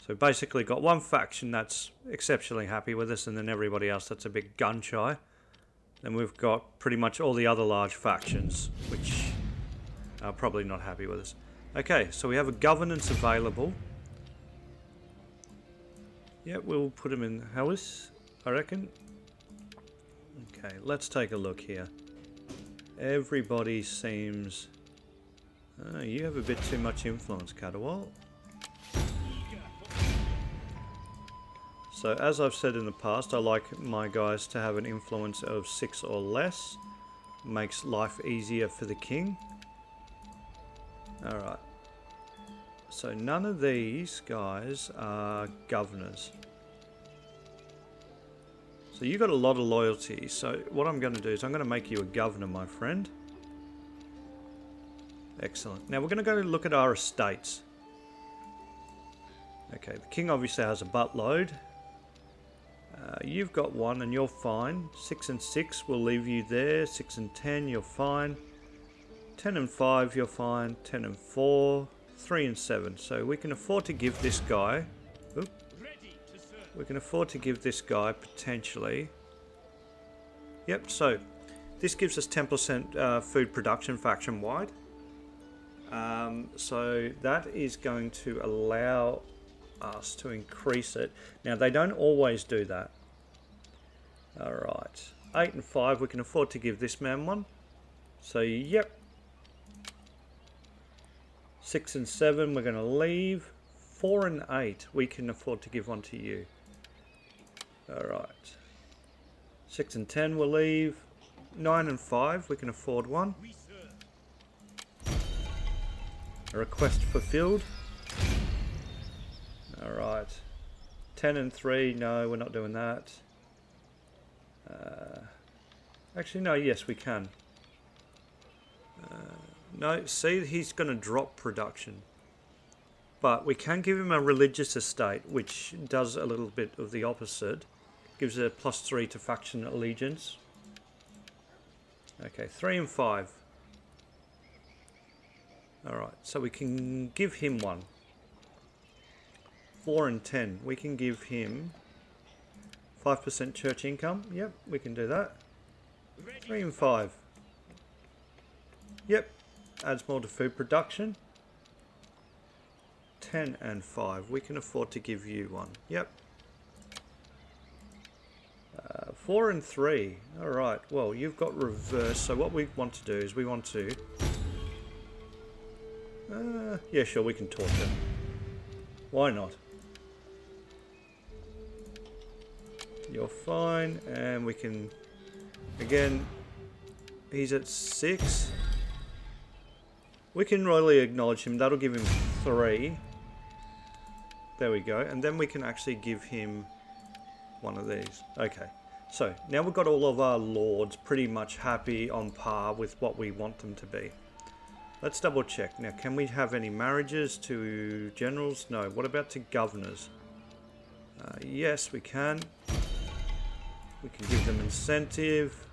So basically got one faction that's exceptionally happy with us, and then everybody else that's a bit gun shy. Then we've got pretty much all the other large factions, which are probably not happy with us. Okay, so we have a governance available. Yeah, we'll put them in Hellas, I reckon. Okay, let's take a look here. Everybody seems... you have a bit too much influence, Cadwal. So as I've said in the past, I like my guys to have an influence of 6 or less. Makes life easier for the king. Alright. So none of these guys are governors. So you've got a lot of loyalty. So what I'm going to do is I'm going to make you a governor, my friend. Excellent. Now we're going to go look at our estates. Okay, the king obviously has a buttload. You've got 1 and you're fine. 6 and 6 will leave you there. 6 and 10 you're fine. 10 and 5 you're fine. 10 and 4. 3 and 7. So we can afford to give this guy... Oop, we can afford to give this guy potentially... Yep, so this gives us 10% food production faction wide. So that is going to allow us to increase it. Now they don't always do that. Alright. 8 and 5 we can afford to give this man one. So yep. 6 and 7 we're going to leave. 4 and 8 we can afford to give one to you. Alright. 6 and 10 we'll leave. 9 and 5 we can afford one. A request fulfilled. Alright. 10 and 3, no, we're not doing that. Actually, no, yes, we can. No, see, he's going to drop production. But we can give him a religious estate, which does a little bit of the opposite. Gives a +3 to faction allegiance. Okay, 3 and 5. Alright, so we can give him one. 4 and 10. We can give him 5% church income. Yep, we can do that. 3 and 5. Yep. adds more to food production. 10 and 5. We can afford to give you one. Yep. 4 and 3. Alright, well, you've got reverse. So what we want to do is we want to... yeah, sure, we can torture. Why not? You're fine, and we can... Again, he's at 6. We can royally acknowledge him. That'll give him 3. There we go. And then we can actually give him one of these. Okay. So, now we've got all of our lords pretty much happy on par with what we want them to be. Let's double check. Now, can we have any marriages to generals? No. What about to governors? Yes, we can. We can give them incentive.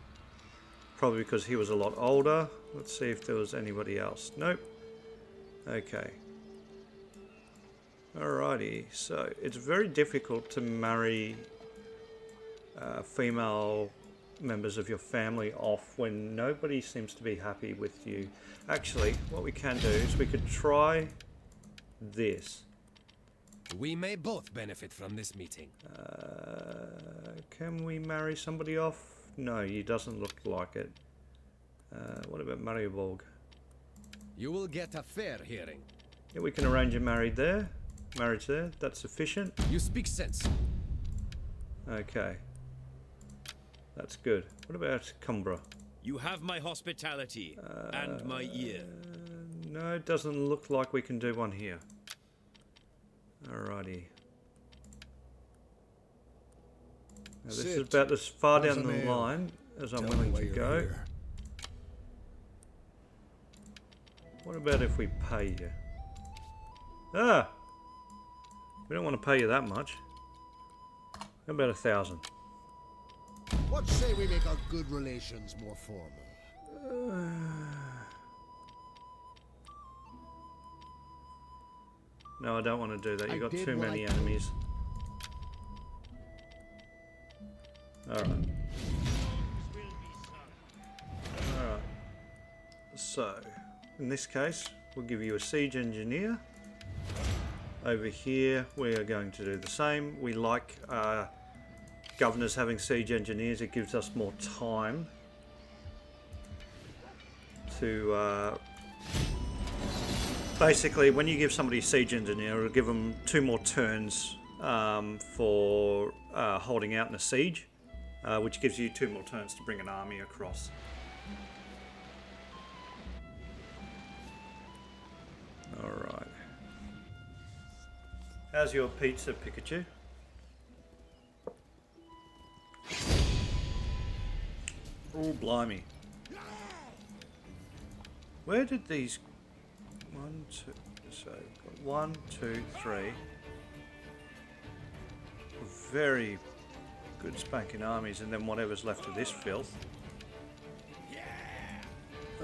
Probably because he was a lot older. Let's see if there was anybody else. Nope. Okay. Alrighty. So, it's very difficult to marry female members of your family off when nobody seems to be happy with you. Actually, what we can do is we could try this. We may both benefit from this meeting. Can we marry somebody off? No, he doesn't look like it. What about Marienborg? You will get a fair hearing. Yeah, we can arrange a marriage there. That's sufficient. You speak sense. Okay. That's good. What about Cumbra? You have my hospitality and my ear. No, it doesn't look like we can do one here. Alrighty. Now, this is about as far down the line as I'm willing to go. What about if we pay you? Ah! We don't want to pay you that much. How about 1,000? What say we make our good relations more formal? No, I don't want to do that. You've got too many enemies. Alright. Alright. So, in this case, we'll give you a siege engineer. Over here, we are going to do the same. We like governors having siege engineers. It gives us more time to... basically, when you give somebody a siege engineer, it'll give them 2 more turns for holding out in a siege, which gives you 2 more turns to bring an army across. Alright. How's your pizza, Pikachu? Oh, blimey. Where did these... 1, 2... So, 1, 2, 3... Very good spanking armies, and then whatever's left of this filth.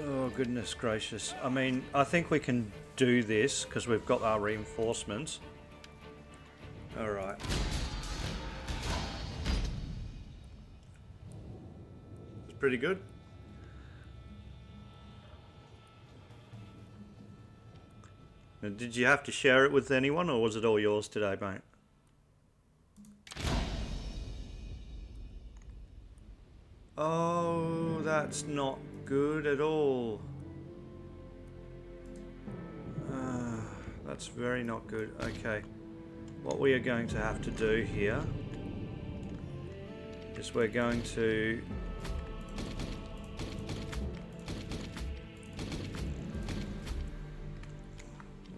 Oh, goodness gracious. I mean, I think we can do this, because we've got our reinforcements. Alright. It's pretty good. Now, did you have to share it with anyone, or was it all yours today, mate? Oh, that's not good at all. That's very not good. Okay. What we are going to have to do here is we're going to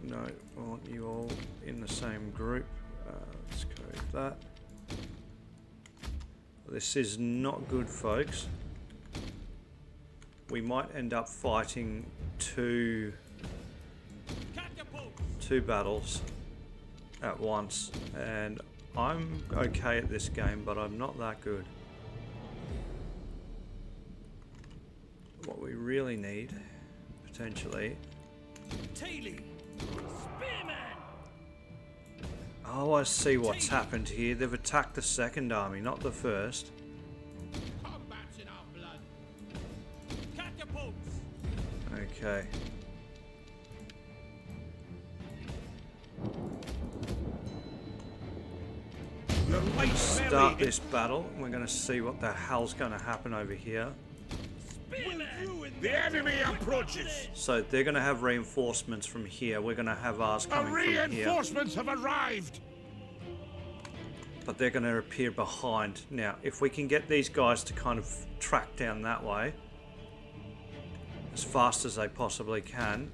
no, I want you all in the same group. Let's go with that. This is not good, folks. We might end up fighting two battles at once, and I'm okay at this game, but I'm not that good. What we really need, potentially... Taily, Spearman! Oh, I see what's happened here. They've attacked the second army, not the first. Combat's in our blood. Catapults! Okay. fight start melee. this battle. We're going to see what the hell's going to happen over here. The enemy approaches. So they're going to have reinforcements from here. We're going to have ours The coming from here. reinforcements have arrived. But they're going to appear behind. Now, if we can get these guys to kind of track down that way as fast as they possibly can.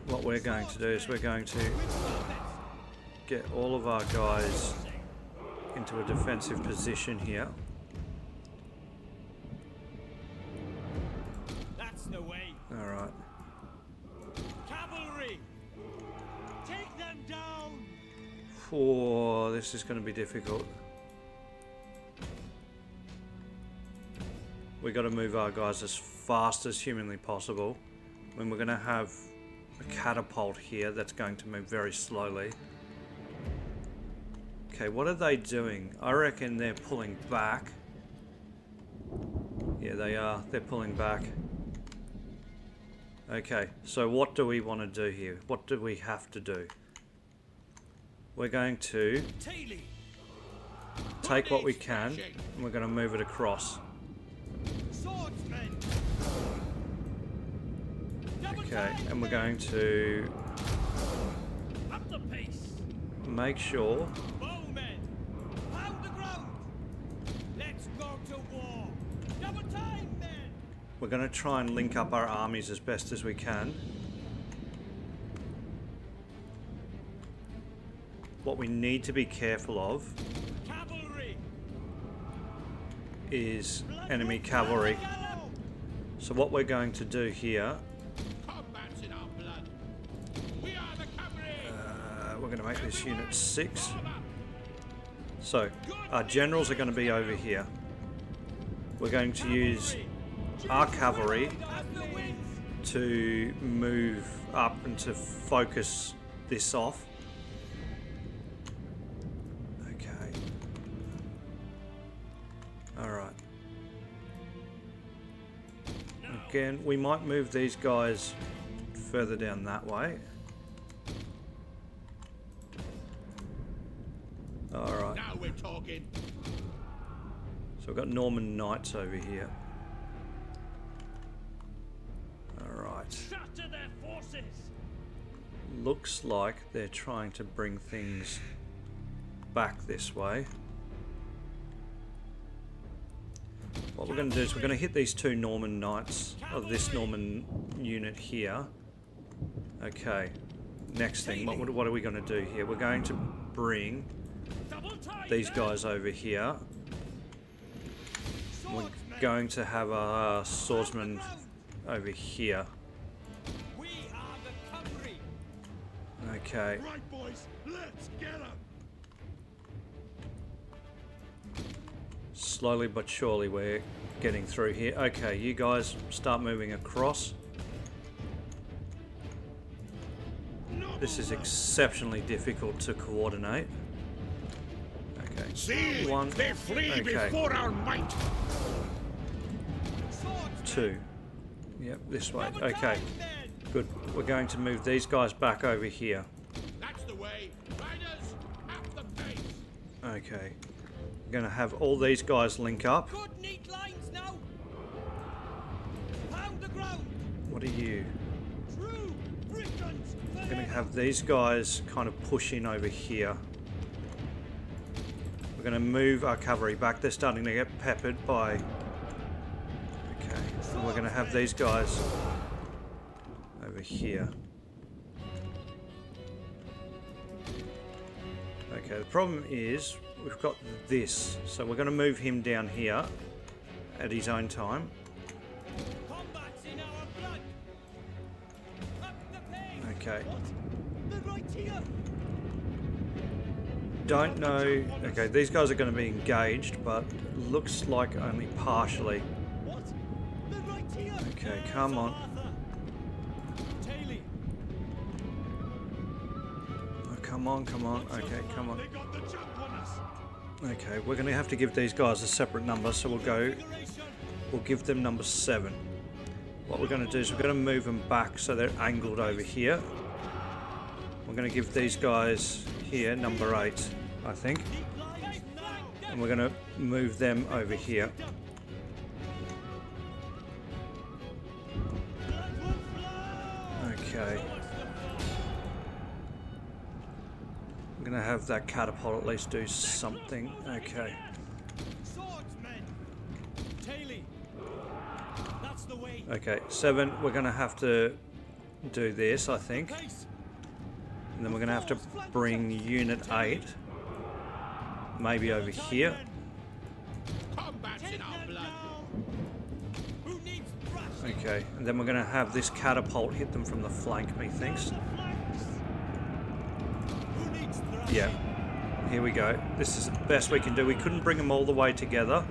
What we're going to do is we're going to get all of our guys into a defensive position here. That's the way. All right. Cavalry! Take them down! Oh, this is going to be difficult. We got to move our guys as fast as humanly possible. I mean, we're going to have a catapult here that's going to move very slowly. Okay, what are they doing? I reckon they're pulling back. Yeah, they are. They're pulling back. Okay, so what do we want to do here? What do we have to do? We're going to take what we can and we're going to move it across. Swordsmen! Okay, and we're going to Up the pace! make sure Bowmen! Pound the ground! Let's go to war! Double time, men! we're going to try and link up our armies as best as we can. What we need to be careful of Cavalry! is enemy cavalry. So what we're going to do here, Combat's in our blood. We are the cavalry. we're going to make this unit 6. So our generals are going to be over here. We're going to use our cavalry to move up and to focus this off. Okay. Alright. Again, we might move these guys further down that way. Alright. Now we're talking. So we've got Norman Knights over here. Alright. Shatter their forces! Looks like they're trying to bring things back this way. What we're going to do is we're going to hit these 2 Norman Knights of this Norman unit here. Okay. Next thing, what are we going to do here? We're going to bring Double time, these men! guys over here. We're Swordsmen! going to have our swordsman over here. We are the cavalry! Okay. Right, boys, let's get them. Slowly but surely we're getting through here. Okay, you guys start moving across. This is exceptionally difficult to coordinate. Okay. See, 1, they flee okay. before our might. 2. Yep, this way. Double Okay, time, men! good. We're going to move these guys back over here. That's the way. Riders, at the pace. Okay. We're going to have all these guys link up. Good neat lines now! Pound the ground! What are you? True Britons! We're going to have these guys kind of push in over here. We're going to move our cavalry back. They're starting to get peppered by... Okay. And we're going to have these guys over here. Okay, the problem is we've got this. So we're going to move him down here at his own time. Combat's in our blood! Up the pace! Okay. They're right here! Don't know. Okay, these guys are going to be engaged, but looks like only partially. What? They're right here! Okay, come on. Taylor! Oh, come on, come on. Okay, come on. They got the jump on us. Okay, we're going to have to give these guys a separate number, so we'll give them number 7. What we're going to do is we're going to move them back so they're angled over here. We're going to give these guys here number 8, I think. And we're going to move them over here. Okay. I'm going to have that catapult at least do something. Okay. Okay, 7, we're going to have to do this, I think. And then we're going to have to bring Unit 8 maybe over here. Okay, and then we're going to have this catapult hit them from the flank, methinks. Yeah, here we go. This is the best we can do. We couldn't bring them all the way together.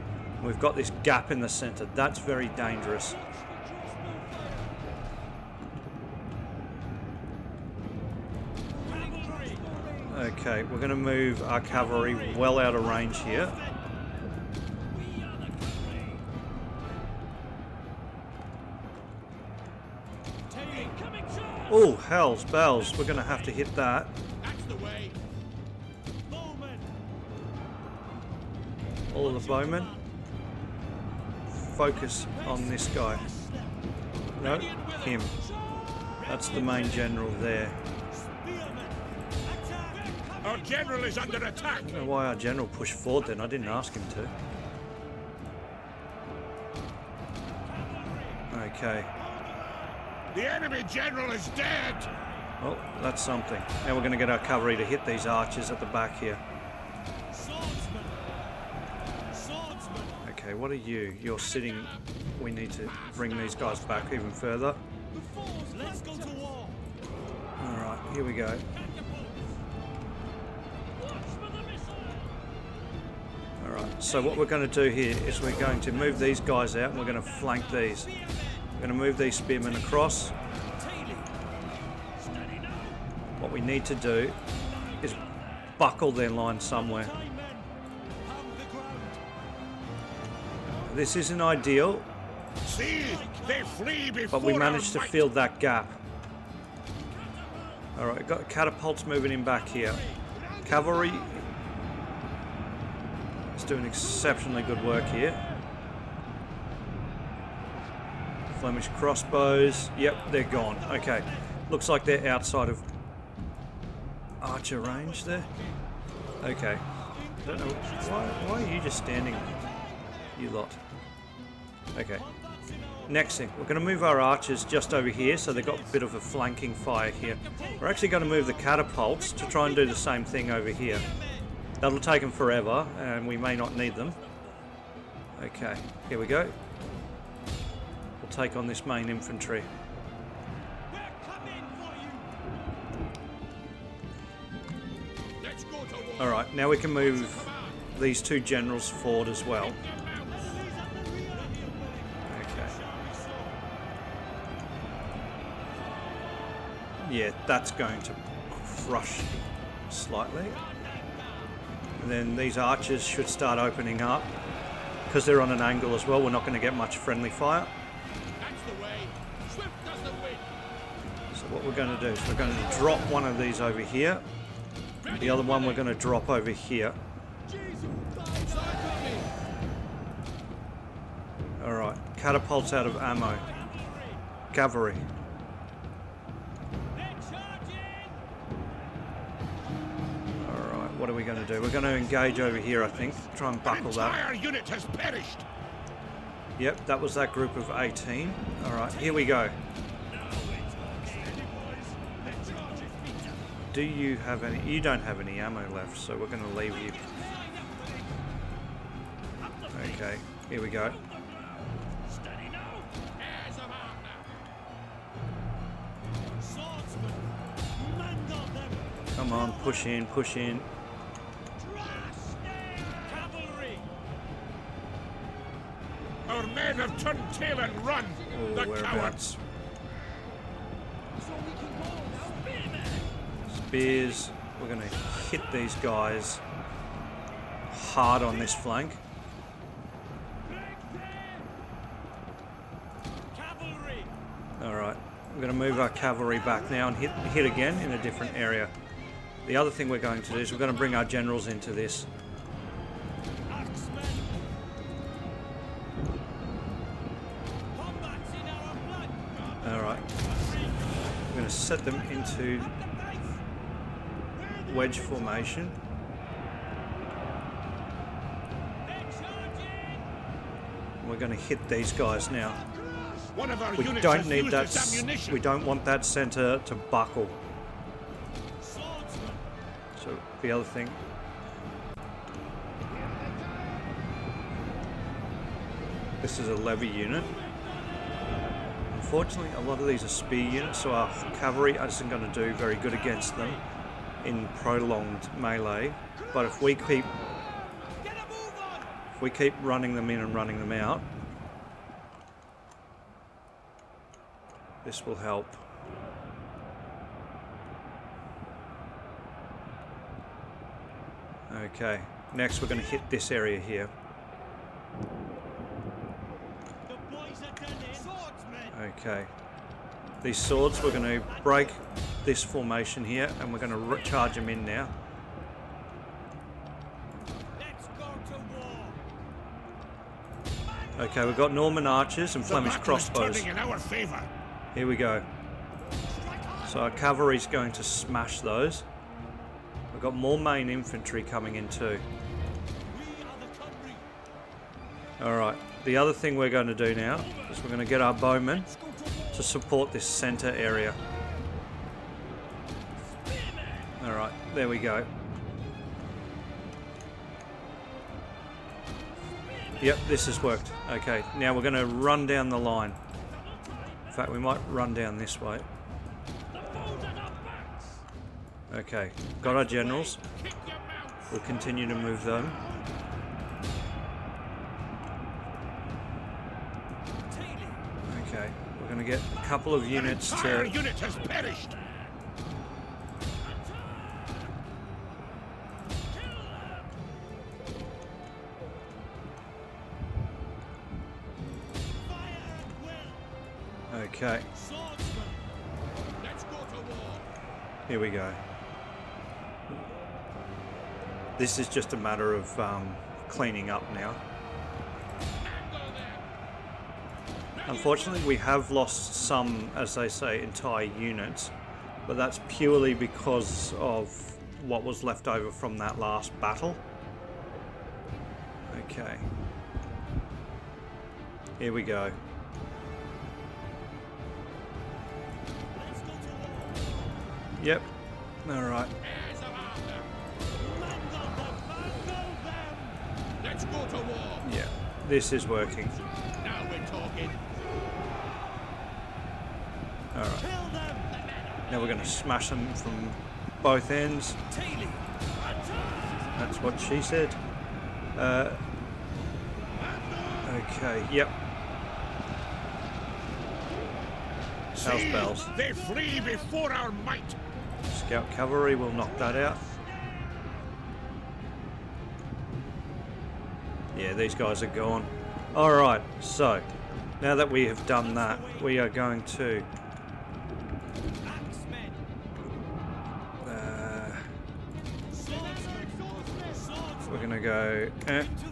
We've got this gap in the center. That's very dangerous. Okay, we're going to move our cavalry well out of range here. Oh, hells bells. We're going to have to hit that. All of the bowmen. Focus on this guy. No, him. That's the main general there. Our general is under attack. I don't know why our general pushed forward then. I didn't ask him to. Okay. The enemy general is dead. Well, that's something. Now we're going to get our cavalry to hit these archers at the back here. Okay, what are you? You're sitting. We need to bring these guys back even further. Alright, here we go. Alright, so what we're going to do here is we're going to move these guys out and we're going to flank these. We're going to move these spearmen across. What we need to do is buckle their line somewhere. This isn't ideal, See, they flee before but we managed to our might. fill that gap. Alright, got catapults moving in back here. Cavalry is doing exceptionally good work here. Flemish crossbows, yep, they're gone. Okay, looks like they're outside of archer range there. Okay, don't know, why are you just standing, you lot? Okay, next thing, we're going to move our archers just over here so they've got a bit of a flanking fire here. We're actually going to move the catapults to try and do the same thing over here. That'll take them forever and we may not need them. Okay, here we go. We'll take on this main infantry. Alright, now we can move these two generals forward as well. Yeah, that's going to crush slightly. And then these archers should start opening up. Because they're on an angle as well, we're not going to get much friendly fire. So what we're going to do is we're going to drop one of these over here. The other one we're going to drop over here. Alright, catapults out of ammo. Cavalry. What are we going to do? We're going to engage over here, I think. Try and buckle that. Entire unit has perished. Yep, that was that group of 18. Alright, here we go. Do you have any? You don't have any ammo left, so we're going to leave you. Okay, here we go. Come on, push in, push in. Our men have turned tail and run. Oh, The whereabouts? cowards. Spears. We're going to hit these guys hard on this flank. Alright, we're going to move our cavalry back now and hit again in a different area. The other thing we're going to do is we're going to bring our generals into this. Axemen! Combat's in our blood! Alright. We're going to set them into wedge formation. We're going to hit these guys now. One of our We units don't has need used that. its ammunition. We don't want that center to buckle. Swordsman! So the other thing. This is a levy unit. Unfortunately, a lot of these are spear units, so our cavalry isn't going to do very good against them in prolonged melee. But if we keep running them in and running them out, this will help. Okay, next we're going to hit this area here. The boys are done in! Swordsman! Okay. These swords, we're going to break this formation here and we're going to charge them in now. Let's go to war! Okay, we've got Norman archers and The Flemish battle is crossbows. turning in our favor. Here we go. So our cavalry's going to smash those. We've got more main infantry coming in too. We are the country! Alright, the other thing we're going to do now is we're going to get our bowmen to support this center area. Alright, there we go. Yep, this has worked. Okay, now we're going to run down the line. In fact, we might run down this way. Okay, got our generals. We'll continue to move them. Okay, we're going to get a couple of units An entire to... unit has perished. Okay, Swordsman! Let's go to war. here we go. This is just a matter of cleaning up now. Unfortunately, we have lost some, as they say, entire units, but that's purely because of what was left over from that last battle. Okay. Here we go. Yep. Alright. Let's go to war. Yeah. This is working. Now we're talking. Alright. Kill them! Now we're going to smash them from both ends. Taily! That's what she said. Okay, yep. House See, bells. they flee before our might. Scout cavalry will knock that out. Yeah, these guys are gone. Alright, so now that we have done that, we are going to Axemen! Swordsman! we're gonna go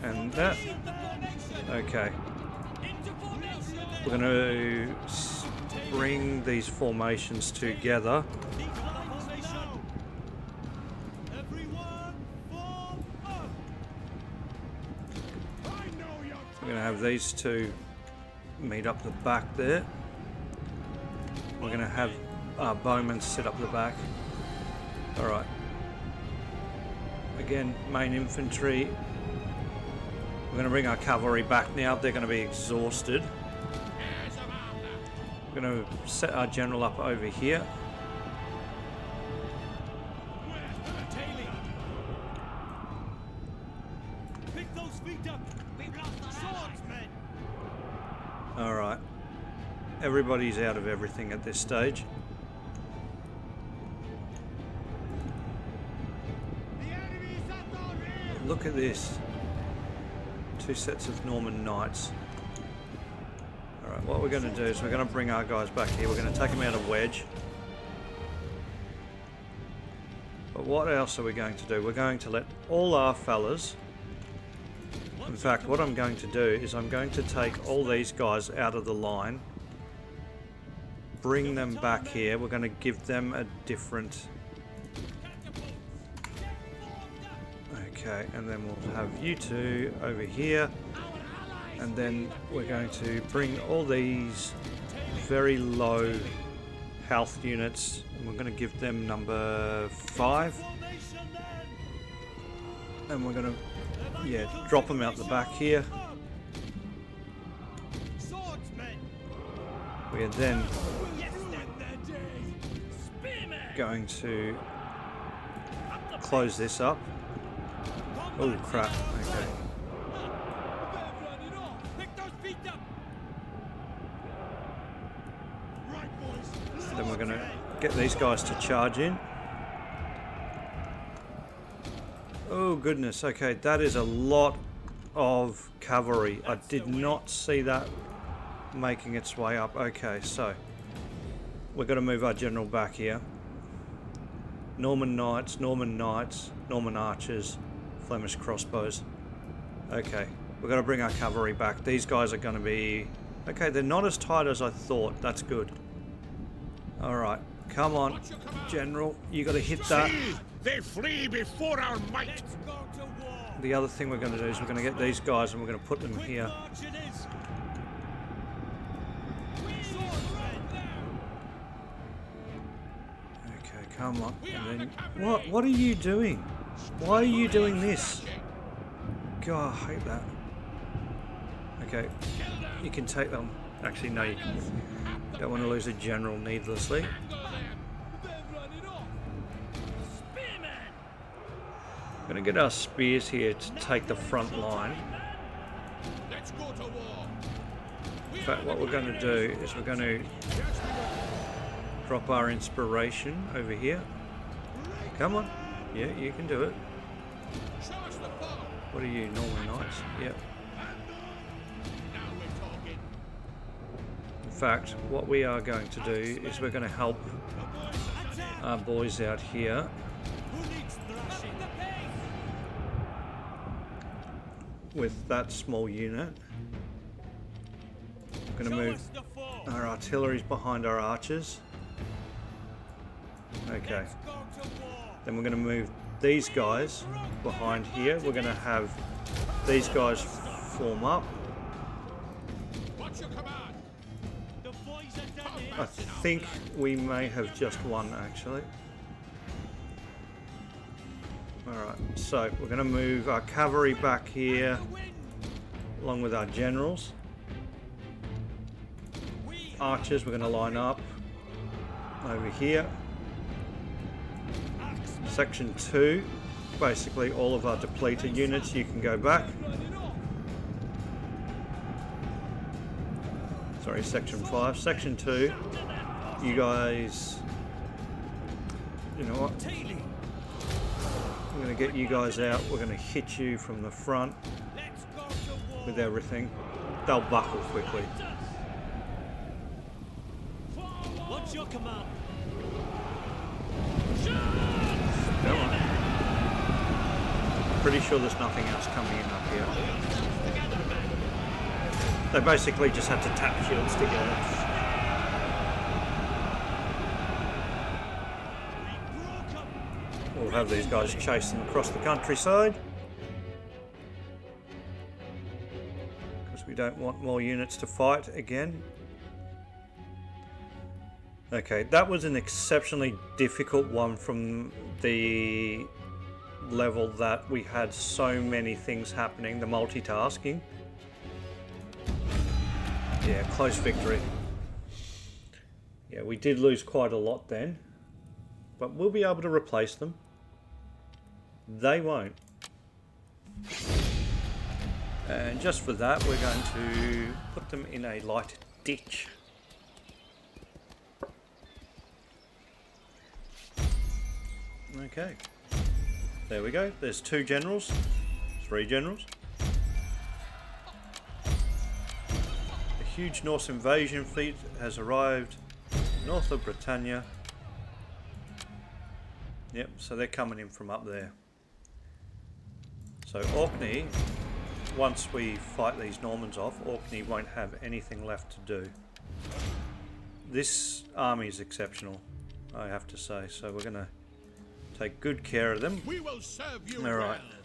and that. Okay. Into formation! We're gonna bring these formations together. Everyone, form up! We're gonna have these two meet up the back there. We're gonna have our bowmen sit up the back. Alright. Again, main infantry. We're gonna bring our cavalry back now. They're gonna be exhausted. We're gonna set our general up over here. Taily! Pick those feet up! We've lost our swordsmen! Alright. Everybody's out of everything at this stage. Look at this. Two sets of Norman knights. Alright, Alright, what we're going to do is we're going to bring our guys back here. We're going to take them out of wedge. But what else are we going to do? We're going to let all our fellas... In fact, what I'm going to do is I'm going to take all these guys out of the line. Bring them back here. We're going to give them a different... Okay, and then we'll have you two over here. And then we're going to bring all these very low health units, and we're going to give them number 5. And we're going to, yeah, drop them out the back here. We are then going to close this up. Oh crap, okay. Then we're going to get these guys to charge in. Oh goodness, okay, that is a lot of cavalry. I did not see that making its way up. Okay, so we're going to move our general back here. Norman knights, Norman archers, Flemish crossbows. Okay, we're going to bring our cavalry back. These guys are going to be... Okay, they're not as tight as I thought. That's good. Alright, come on, General. You got to hit that. See, they flee before our might. The other thing we're going to do is we're going to get these guys and we're going to put them here. Okay, come on. And then, what are you doing? Why are you doing this? God, I hate that. Okay, you can take them. Actually, no, you can. Don't want to lose a general needlessly. I'm going to get our spears here to take the front line. In fact, what we're going to do is we're going to drop our inspiration over here. Come on. Yeah, you can do it. What are you, Norman Knights? Yep. In fact, what we are going to do is we're going to help our boys out here. With that small unit. We're going to move our artilleries behind our archers. Okay. Then we're going to move these guys behind here. We're going to have these guys form up. I think we may have just won actually. Alright, so we're going to move our cavalry back here along with our generals. Archers, we're going to line up over here. Section 2, basically all of our depleted units, you can go back. Sorry, Section 5. Section 2, you guys, you know what? I'm going to get you guys out. We're going to hit you from the front with everything. They'll buckle quickly. What's your command? Come on. Pretty sure there's nothing else coming in up here. They basically just had to tap shields together. We'll have these guys chase them across the countryside. Because we don't want more units to fight again. Okay, that was an exceptionally difficult one from the level that we had so many things happening, the multitasking. Yeah, close victory. Yeah, we did lose quite a lot then, but we'll be able to replace them. They won't. And just for that, we're going to put them in a light ditch. Okay, there we go. There's 2 generals, 3 generals. A huge Norse invasion fleet has arrived north of Britannia. Yep, so they're coming in from up there. So Orkney, once we fight these Normans off, Orkney won't have anything left to do. This army is exceptional, I have to say, so we're going to take good care of them. We will serve you Alright. well.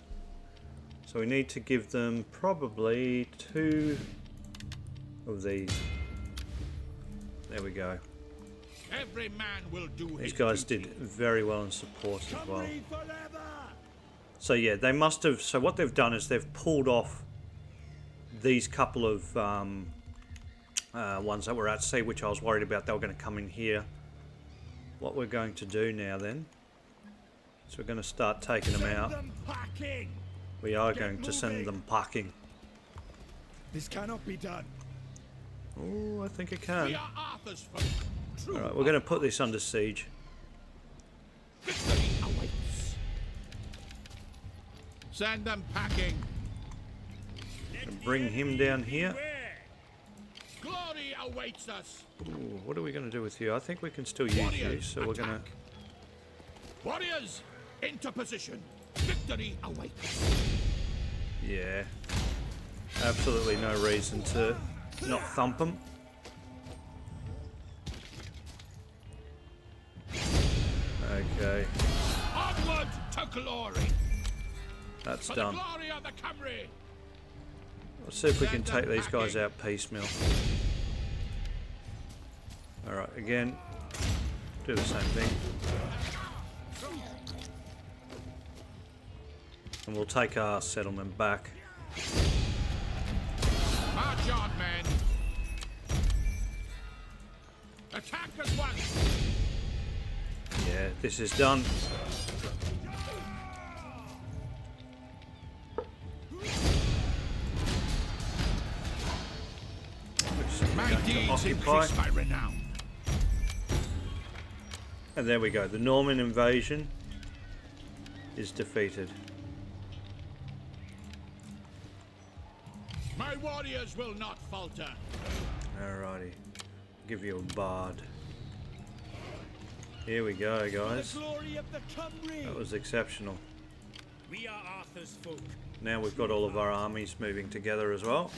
So we need to give them probably 2 of these. There we go. Every man will do These his guys duty. did very well in support as well. Cymru forever! So yeah, they must have. So what they've done is they've pulled off these couple of ones that were at sea, which I was worried about. They were going to come in here. What we're going to do now then, so we're going to start taking them out. Send them packing! We are Get going to send moving. them packing. This cannot be done. Oh, I think it We can. are Arthur's folk. True All right, we're going to put this under siege. victory awaits. Send them packing. And bring him down here. Glory awaits us. Ooh, what are we going to do with you? I think we can still use you, Warriors, so we're going to... attack. Warriors, into position. Victory awaits. Yeah. Absolutely no reason to not thump them. Okay, Onward to glory. that's For done. the glory of the Cymru. Let's see if we can take these guys out piecemeal. Alright, again, do the same thing. And we'll take our settlement back. March on, men. Attack as one. Yeah, this is done. My deeds Occupy. increase my renown. And there we go, the Norman invasion is defeated. My warriors will not falter. Alrighty, give you a bard. Here we go, The guys. glory of the Cymru! That was exceptional. We are Arthur's folk. Now we've got all of our armies moving together as well.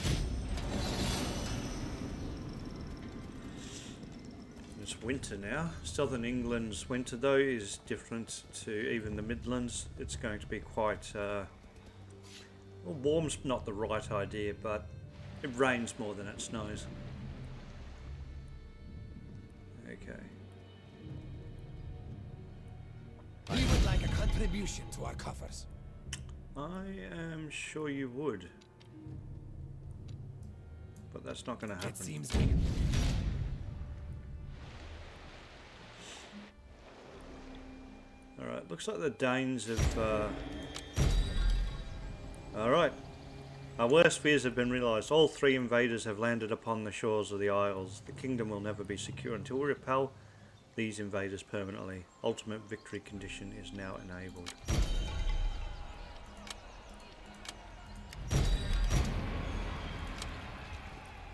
It's winter now. Southern England's winter though is different to even the Midlands. It's going to be quite... well, warm's not the right idea, but it rains more than it snows. Okay. We would like a contribution to our coffers. I am sure you would. But that's not going to happen. It seems Alright, looks like the Danes have... Alright. Our worst fears have been realised. All 3 invaders have landed upon the shores of the Isles. The kingdom will never be secure until we repel these invaders permanently. Ultimate victory condition is now enabled.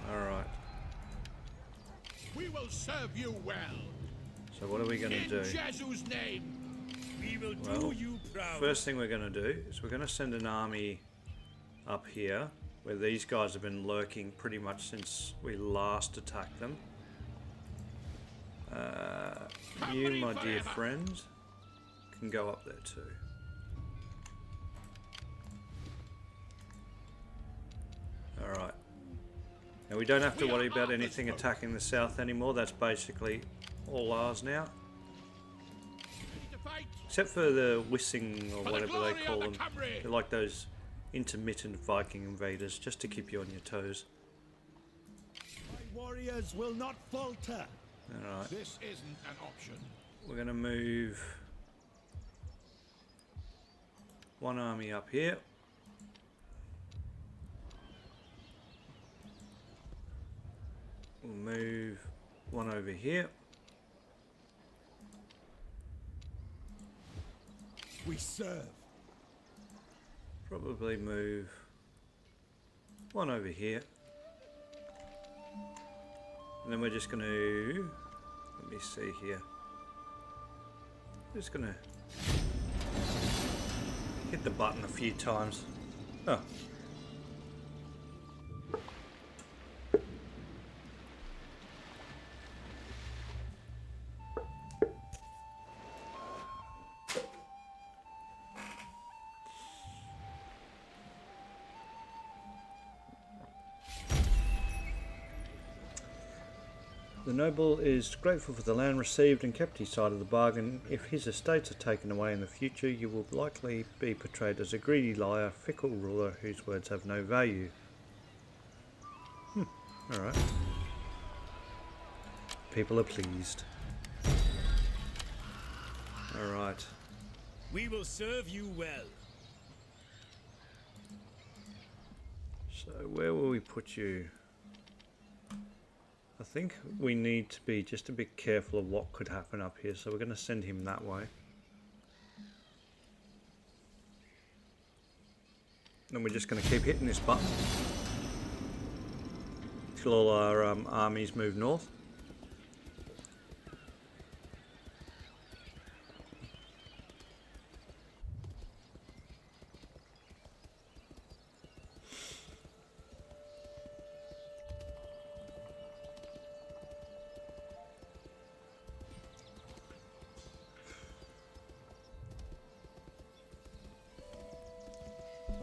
Alright, We will serve you well. so what are we going to In do? Jesus' name. We will Well, do you proud. first thing we're going to do is we're going to send an army up here where these guys have been lurking pretty much since we last attacked them. You, my dear friend, can go up there too. Alright. Now we don't have to worry about anything attacking the south anymore. That's basically all ours now. To fight. Except for the Wissing or For the whatever they glory of call the them. Cymru. They're like those intermittent Viking invaders, just to keep you on your toes. My warriors will not falter. Alright, This isn't an option. we're going to move one army up here. We'll move one over here. We serve. Probably move one over here. And then we're just going to, let me see here. Just going to hit the button a few times. Oh. The noble is grateful for the land received and kept his side of the bargain. If his estates are taken away in the future, you will likely be portrayed as a greedy liar, fickle ruler whose words have no value. Alright. People are pleased. Alright. We will serve you well. So where will we put you? I think we need to be just a bit careful of what could happen up here, so we're going to send him that way. And we're just going to keep hitting this button till all our armies move north.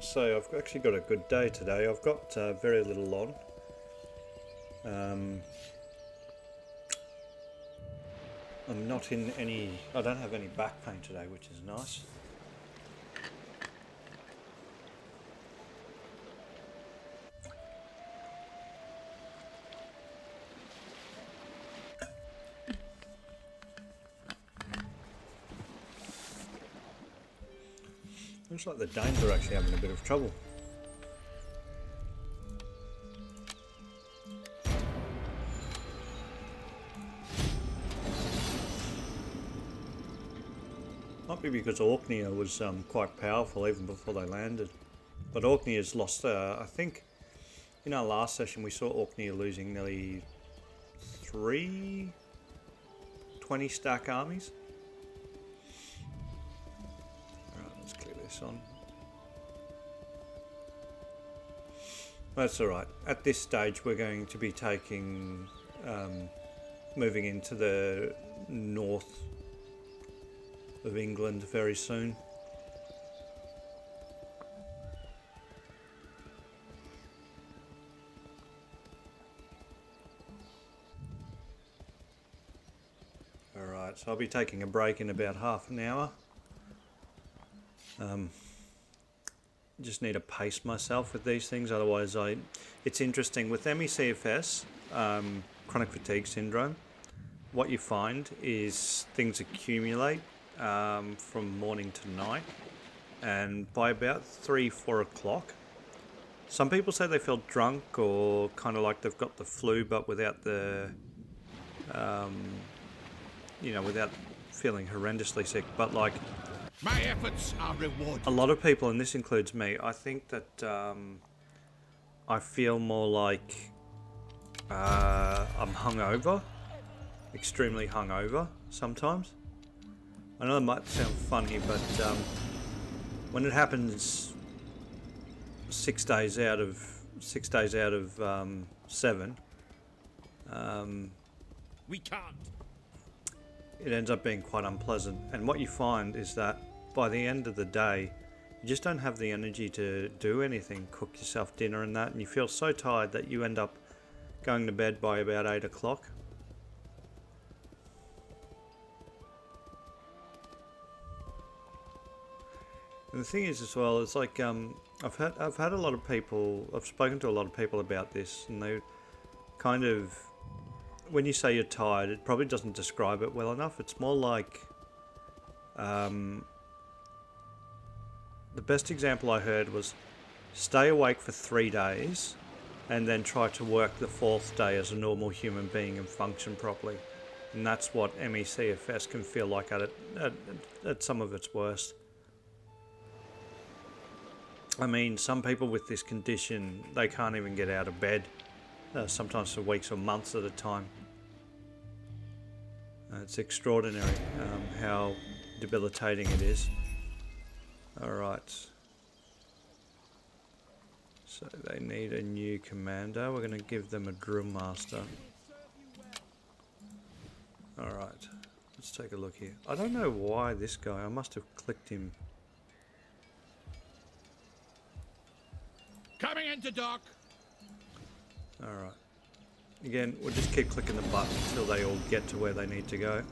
So I've actually got a good day today. I've got very little on. I'm not in any, I don't have any back pain today, which is nice. Looks like the Danes are actually having a bit of trouble. Might be because Orkney was quite powerful even before they landed. But Orkney has lost, I think, in our last session we saw Orkney losing nearly 3 20 stack armies. On. That's alright. At this stage we're going to be taking moving into the north of England very soon. Alright, so I'll be taking a break in about half an hour. Just need to pace myself with these things, otherwise it's interesting with MECFS, chronic fatigue syndrome. What you find is things accumulate from morning to night, and by about 3-4 o'clock, some people say they feel drunk or kind of like they've got the flu, but without the without feeling horrendously sick. But like, my efforts are rewarded. a lot of people, and this includes me, I think that I feel more like I'm hungover, extremely hungover sometimes. I know it might sound funny, but when it happens 6 days out of 7, We can't. it ends up being quite unpleasant. And what you find is that by the end of the day, you just don't have the energy to do anything, cook yourself dinner and that, and you feel so tired that you end up going to bed by about 8 o'clock. And the thing is as well, it's like I've had a lot of people, I've spoken to a lot of people about this, and they kind of, when you say you're tired, it probably doesn't describe it well enough. It's more like the best example I heard was stay awake for 3 days and then try to work the 4th day as a normal human being and function properly. And that's what MECFS can feel like at some of its worst. I mean, some people with this condition, they can't even get out of bed. sometimes for weeks or months at a time. It's extraordinary how debilitating it is. Alright. So they need a new commander. We're going to give them a drill master. Alright. Let's take a look here. I don't know why this guy, I must have clicked him. Coming into dock. Alright. Again, we'll just keep clicking the button until they all get to where they need to go.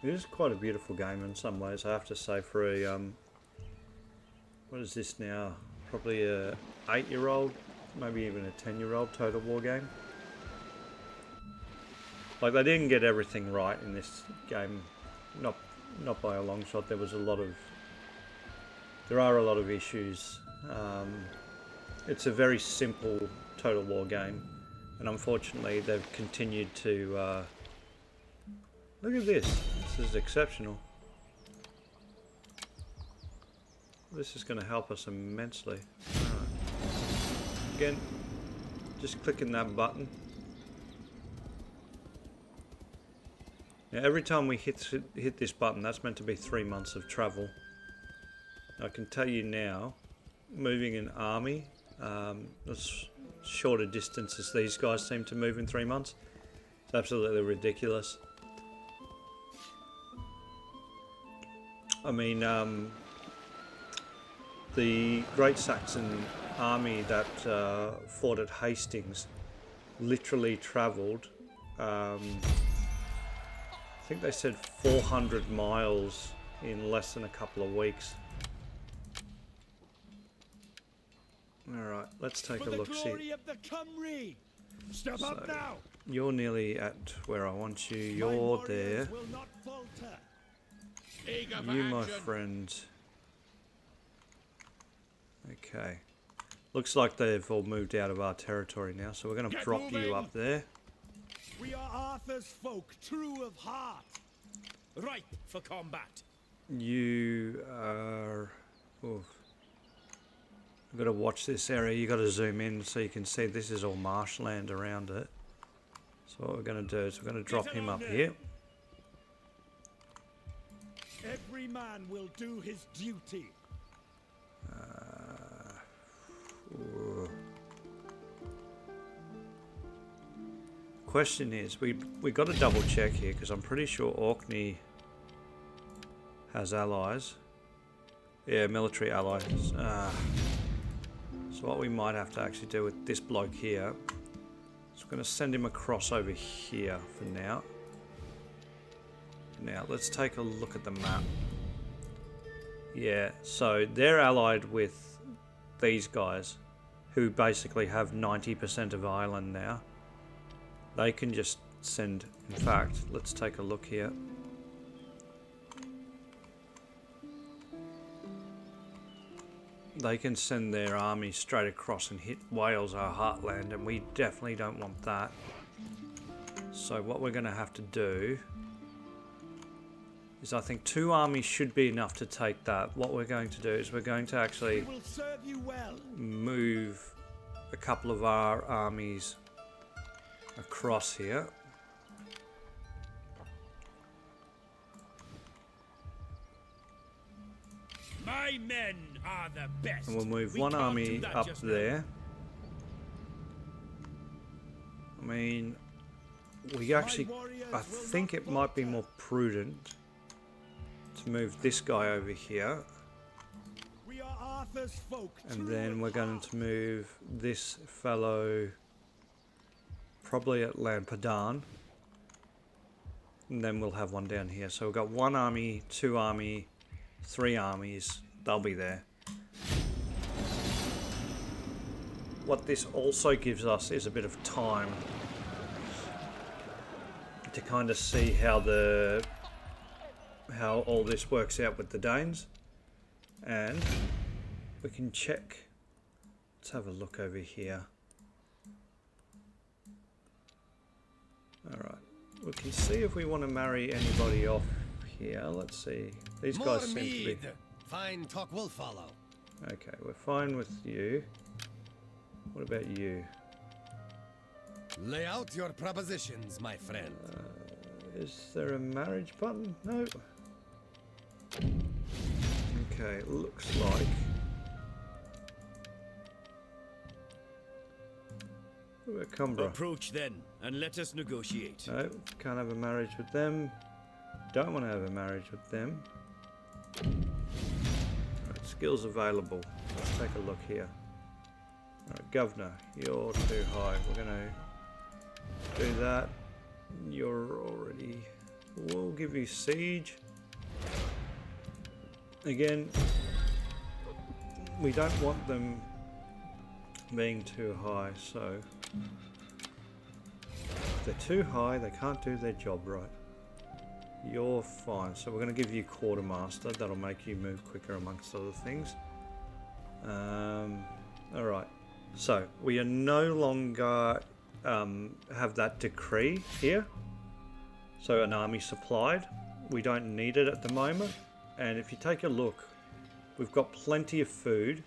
It is quite a beautiful game in some ways, I have to say, for a, what is this now? Probably a 8-year-old, maybe even a 10-year-old Total War game. Like, they didn't get everything right in this game, not by a long shot. There are a lot of issues. It's a very simple Total War game, and unfortunately they've continued to, look at this. This is exceptional. This is going to help us immensely. Right. Again, just clicking that button. Now, every time we hit this button, that's meant to be 3 months of travel. I can tell you now, moving an army as shorter distances these guys seem to move in 3 months, it's absolutely ridiculous. I mean, the Great Saxon army that fought at Hastings literally travelled, I think they said 400 miles in less than a couple of weeks. Alright, let's take a look. See, Step up now. you're nearly at where I want you. You're there. You, my friend. Okay. Looks like they've all moved out of our territory now, so we're going to drop you up there. We are Arthur's folk, true of heart, ripe for combat. You are... Oof. I've got to watch this area. You've got to zoom in so you can see this is all marshland around it. So what we're going to do is we're going to drop him up here. Every man will do his duty. Question is, we got to double check here because I'm pretty sure Orkney has allies. Yeah, military allies. So what we might have to actually do with this bloke here is we're going to send him across over here for now. Now, let's take a look at the map. Yeah, so they're allied with these guys, who basically have 90% of Ireland now. They can just send... In fact, let's take a look here. They can send their army straight across and hit Wales, our heartland, and we definitely don't want that. So what we're going to have to do is, I think 2 armies should be enough to take that. What we're going to do is we're going to actually move a couple of our armies across here. My men are the best. And we'll move one army up there. I mean, we actually... I think it might be more prudent to move this guy over here. We are Arthur's folk, and then we're going to move this fellow probably at Lampedan. And then we'll have one down here. So we've got 1 army, 2 army, 3 armies. They'll be there. what this also gives us is a bit of time to kind of see how all this works out with the Danes, and we can check. Let's have a look over here. Alright, we can see if we want to marry anybody off here. Let's see. These guys seem to be... Fine talk will follow. Okay, we're fine with you. What about you? Lay out your propositions, my friend. Is there a marriage button? No. Okay, looks like... What about Cumbria? Approach then, and let us negotiate. No, can't have a marriage with them. Don't want to have a marriage with them. Right, skills available. Let's take a look here. Alright, Governor, you're too high. We're going to do that. You're already... We'll give you Siege. Again, we don't want them being too high, so... If they're too high, they can't do their job right. You're fine. So we're going to give you Quartermaster. That'll make you move quicker amongst other things. Alright. So we are no longer have that decree here. So an army supplied. We don't need it at the moment. And if you take a look, we've got plenty of food.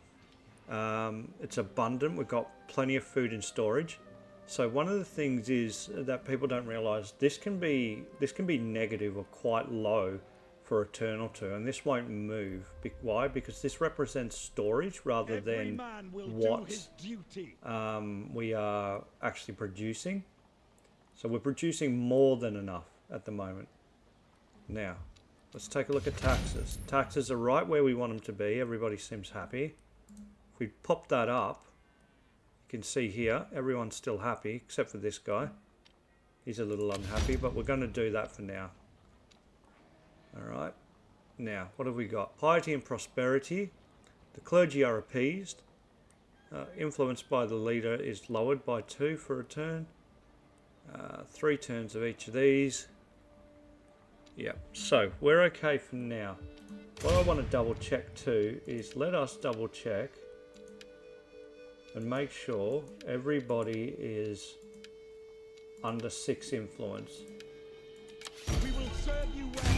It's abundant. We've got plenty of food in storage. So one of the things is that people don't realise this can be negative or quite low for a turn or two, and this won't move. Why? Because this represents storage rather than what we are actually producing. So we're producing more than enough at the moment. Now, let's take a look at taxes. Taxes are right where we want them to be. Everybody seems happy. If we pop that up, you can see here, everyone's still happy, except for this guy. He's a little unhappy, but we're going to do that for now. Alright. Now, what have we got? Piety and prosperity. The clergy are appeased. Influence by the leader is lowered by 2 for a turn. 3 turns of each of these. Yep, so we're okay for now. What I want to double check too is let us double check and make sure everybody is under 6 influence. We will serve you well.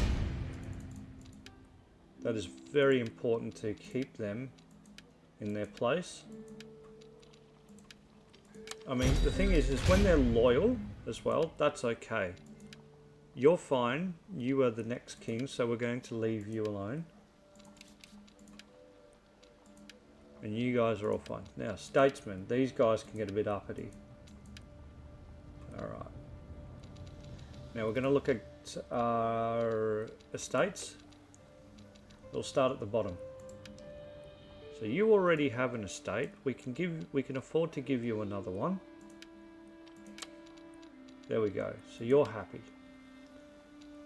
That is very important to keep them in their place. I mean, the thing is when they're loyal as well, that's okay. You're fine. You are the next king, so we're going to leave you alone. And you guys are all fine. Now, statesmen. These guys can get a bit uppity. Alright. Now, we're going to look at our estates. We'll start at the bottom. So you already have an estate. We can afford to give you another one. There we go. So you're happy.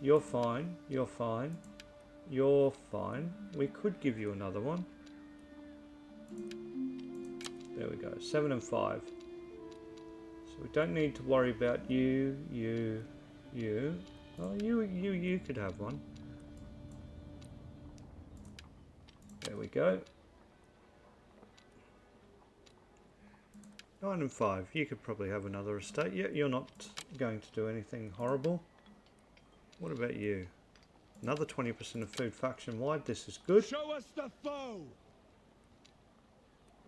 You're fine. You're fine. You're fine. We could give you another one. There we go. 7 and 5. So we don't need to worry about you. Oh, you could have one. There we go. 9 and 5. You could probably have another estate. Yeah, you're not going to do anything horrible. What about you? Another 20% of food faction wide. This is good. Show us the foe.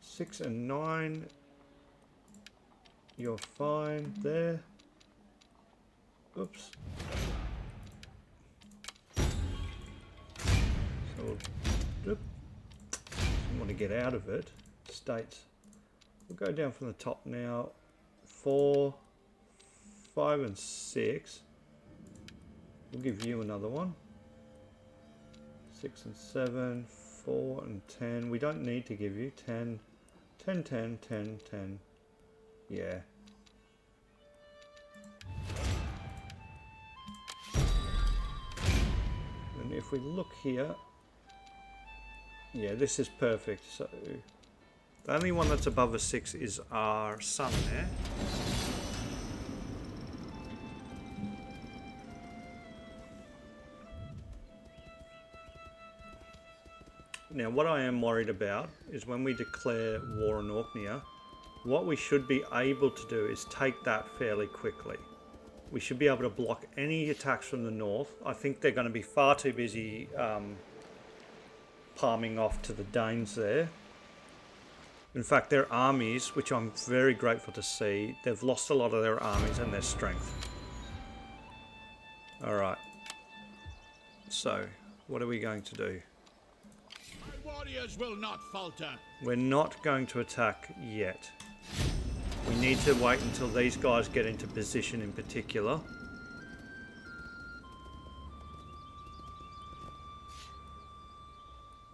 6 and 9. You're fine there. Oops. So we'll, I want to get out of it. States. We'll go down from the top now. 4, 5 and 6. We'll give you another one. 6 and 7, 4 and 10. We don't need to give you 10, 10, 10, 10, 10. Yeah. And if we look here, yeah, this is perfect. So The only one that's above a 6 is our sun there. Now, what I am worried about is when we declare war on Orkney, what we should be able to do is take that fairly quickly. We should be able to block any attacks from the north. I think they're going to be far too busy palming off to the Danes there. In fact, their armies, which I'm very grateful to see, they've lost a lot of their armies and their strength. Alright. So, what are we going to do? My warriors will not falter. We're not going to attack yet. We need to wait until these guys get into position in particular.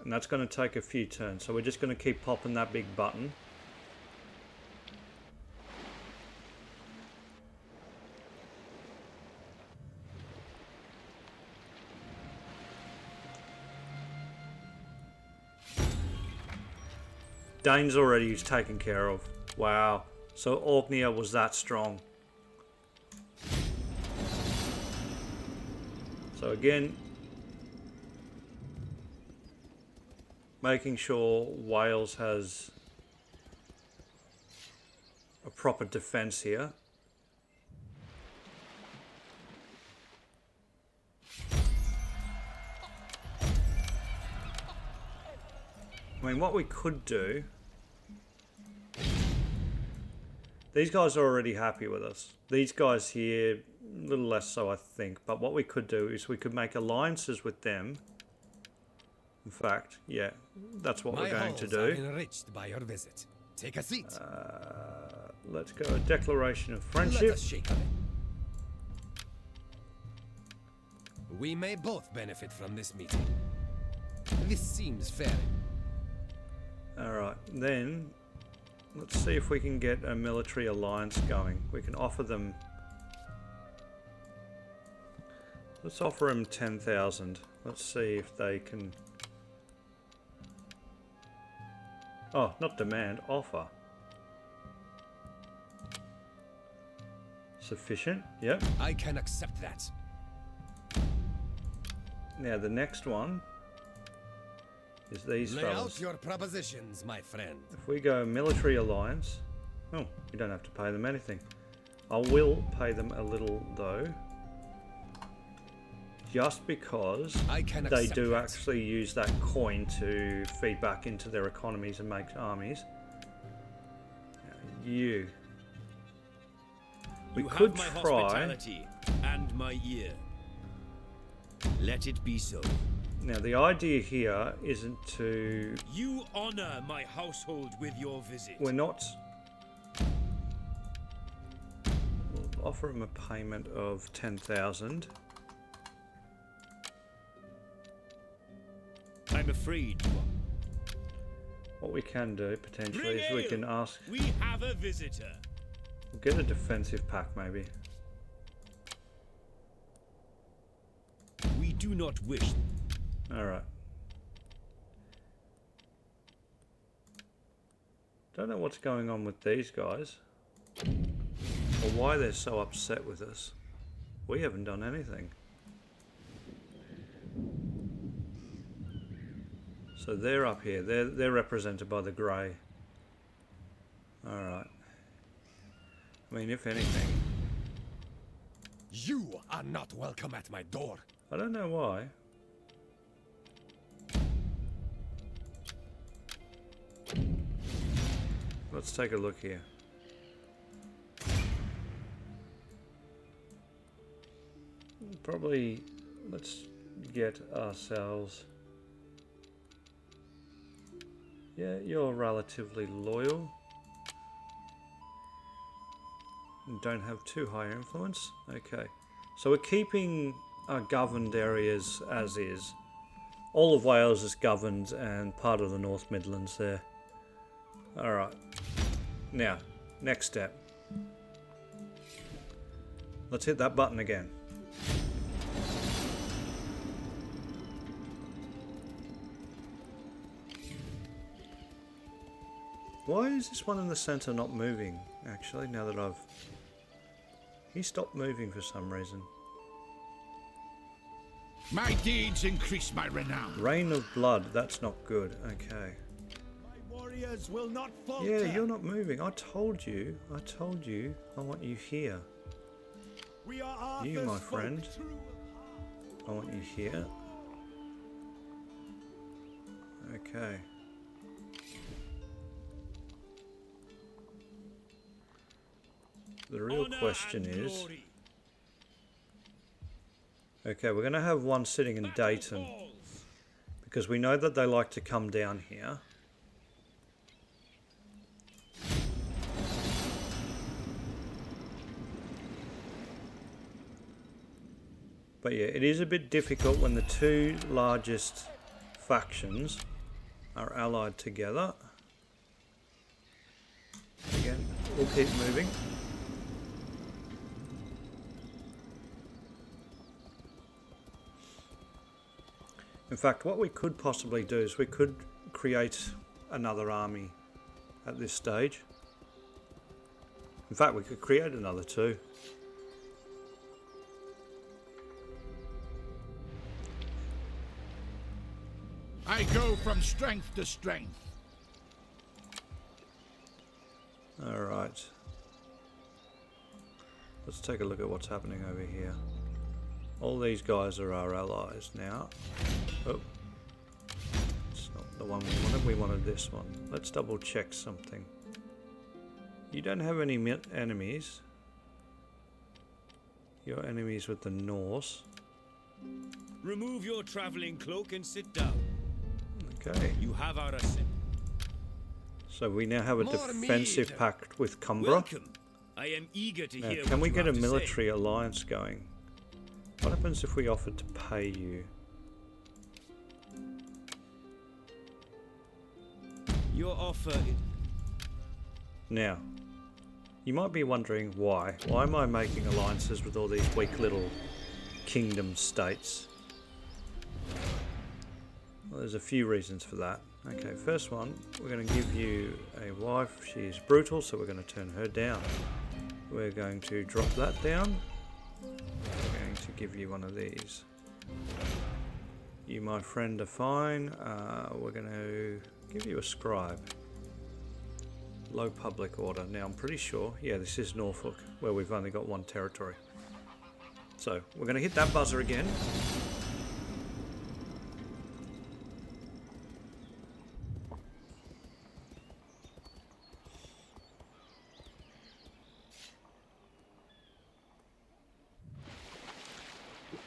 And that's going to take a few turns, so we're just going to keep popping that big button. Dane's already taken care of. Wow. So Orkney was that strong. So again, making sure Wales has a proper defense here. I mean, what we could do... These guys are already happy with us. These guys here, a little less so, I think. But what we could do is we could make alliances with them. In fact, yeah, that's what we're going to do. Are enriched by your visit. Take a seat. Let's go a declaration of Let friendship. us shake on it. We may both benefit from this meeting. This seems fair. Alright, then let's see if we can get a military alliance going. We can offer them... Let's offer them 10,000. Let's see if they can... Oh, not demand, offer. Sufficient, yep. I can accept that. Now the next one is these Lay fellas. out your propositions, my friend. If we go military alliance, oh, we don't have to pay them anything. I will pay them a little though, just because I can they accept do that. actually use that coin to feed back into their economies and make armies. Now, you. We You could have my try. hospitality and my ear. Let it be so. Now the idea here isn't to. You honor my household with your visit. We're not. We'll offer him a payment of 10,000. I'm afraid you are. What we can do potentially is we can ask. We have a visitor. We'll get a defensive pack maybe. We do not wish. Alright. Don't know what's going on with these guys. Or why they're so upset with us. We haven't done anything. So they're up here. They're represented by the grey. Alright. I mean, if anything... You are not welcome at my door. I don't know why. Let's take a look here. Probably let's get ourselves... Yeah, you're relatively loyal. And don't have too high influence. Okay. So we're keeping our governed areas as is. All of Wales is governed and part of the North Midlands there. Alright. Now, next step. Let's hit that button again. Why is this one in the center not moving? Actually, now that I've... He stopped moving for some reason. My deeds increase my renown. Rain of blood, that's not good. Okay. My warriors will not falter. Yeah, you're not moving. I told you I want you here. We are Arthur's You, my folk, friend. true. I want you here. Okay. The real Honor question and is... glory. Okay, we're going to have one sitting in Battle Dayton. falls. Because we know that they like to come down here. But yeah, it is a bit difficult when the two largest factions are allied together. Again, we'll keep moving. In fact, what we could possibly do is we could create another army at this stage. In fact, we could create another two. I go from strength to strength. Alright. Let's take a look at what's happening over here. All these guys are our allies now. Oh. It's not the one we wanted. We wanted this one. Let's double check something. You don't have any enemies. Your enemies with the Norse. Remove your traveling cloak and sit down. Okay. You have our assent. So we now have a More defensive mead. pact with Cumbra. Welcome. I am eager to Now, hear can what we you get a have to say. military alliance going? What happens if we offered to pay you? Your offer. Now, you might be wondering why. Why am I making alliances with all these weak little kingdom states? Well, there's a few reasons for that. Okay, first one, we're going to give you a wife. She is brutal, so we're going to turn her down. We're going to drop that down. We're going to give you one of these. You, my friend, are fine. We're going to give you a scribe. Low public order. Now, I'm pretty sure, yeah, this is Norfolk, where we've only got one territory. So, we're going to hit that buzzer again.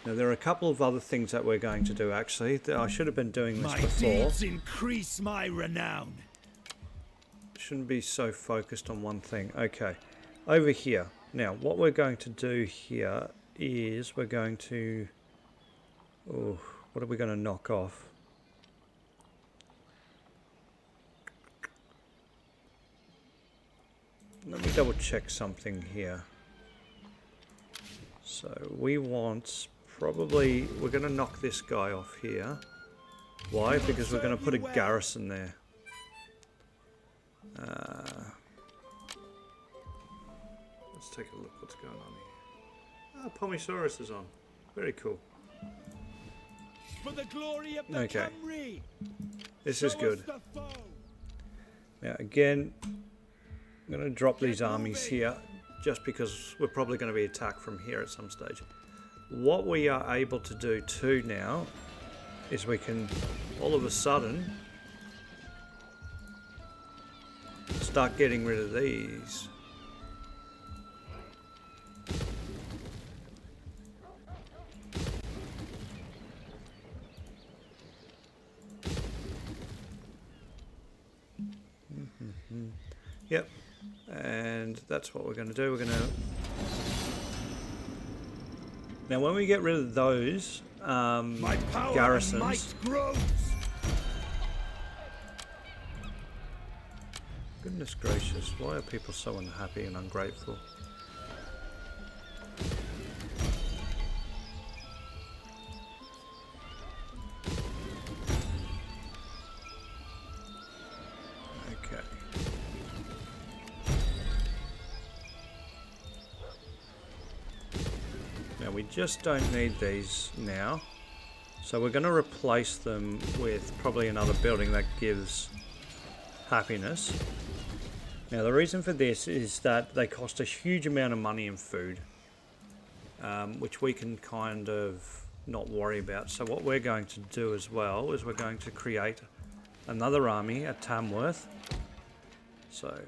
Now, there are a couple of other things that we're going to do, actually. I should have been doing this My before. deeds increase my renown. Shouldn't be so focused on one thing. Okay, over here. Now, what we're going to do here is we're going to... Oh, what are we going to knock off? Let me double check something here. So, we want... Probably, we're going to knock this guy off here. Why? Because we're going to put a garrison there. Let's take a look what's going on here. Ah, Pomisaurus is on. Very cool. For the glory of the Okay. Cymry. This is Show good. us the foe. Now again, I'm going to drop these armies here just because we're probably going to be attacked from here at some stage. What we are able to do too now is we can all of a sudden start getting rid of these. Yep, and that's what we're going to do. We're going to... Now when we get rid of those My power garrisons... and might grows. Goodness gracious, why are people so unhappy and ungrateful? Okay. Now we just don't need these now. So we're going to replace them with probably another building that gives happiness. Now the reason for this is that they cost a huge amount of money in food, which we can kind of not worry about. So what we're going to do as well is we're going to create another army at Tamworth. So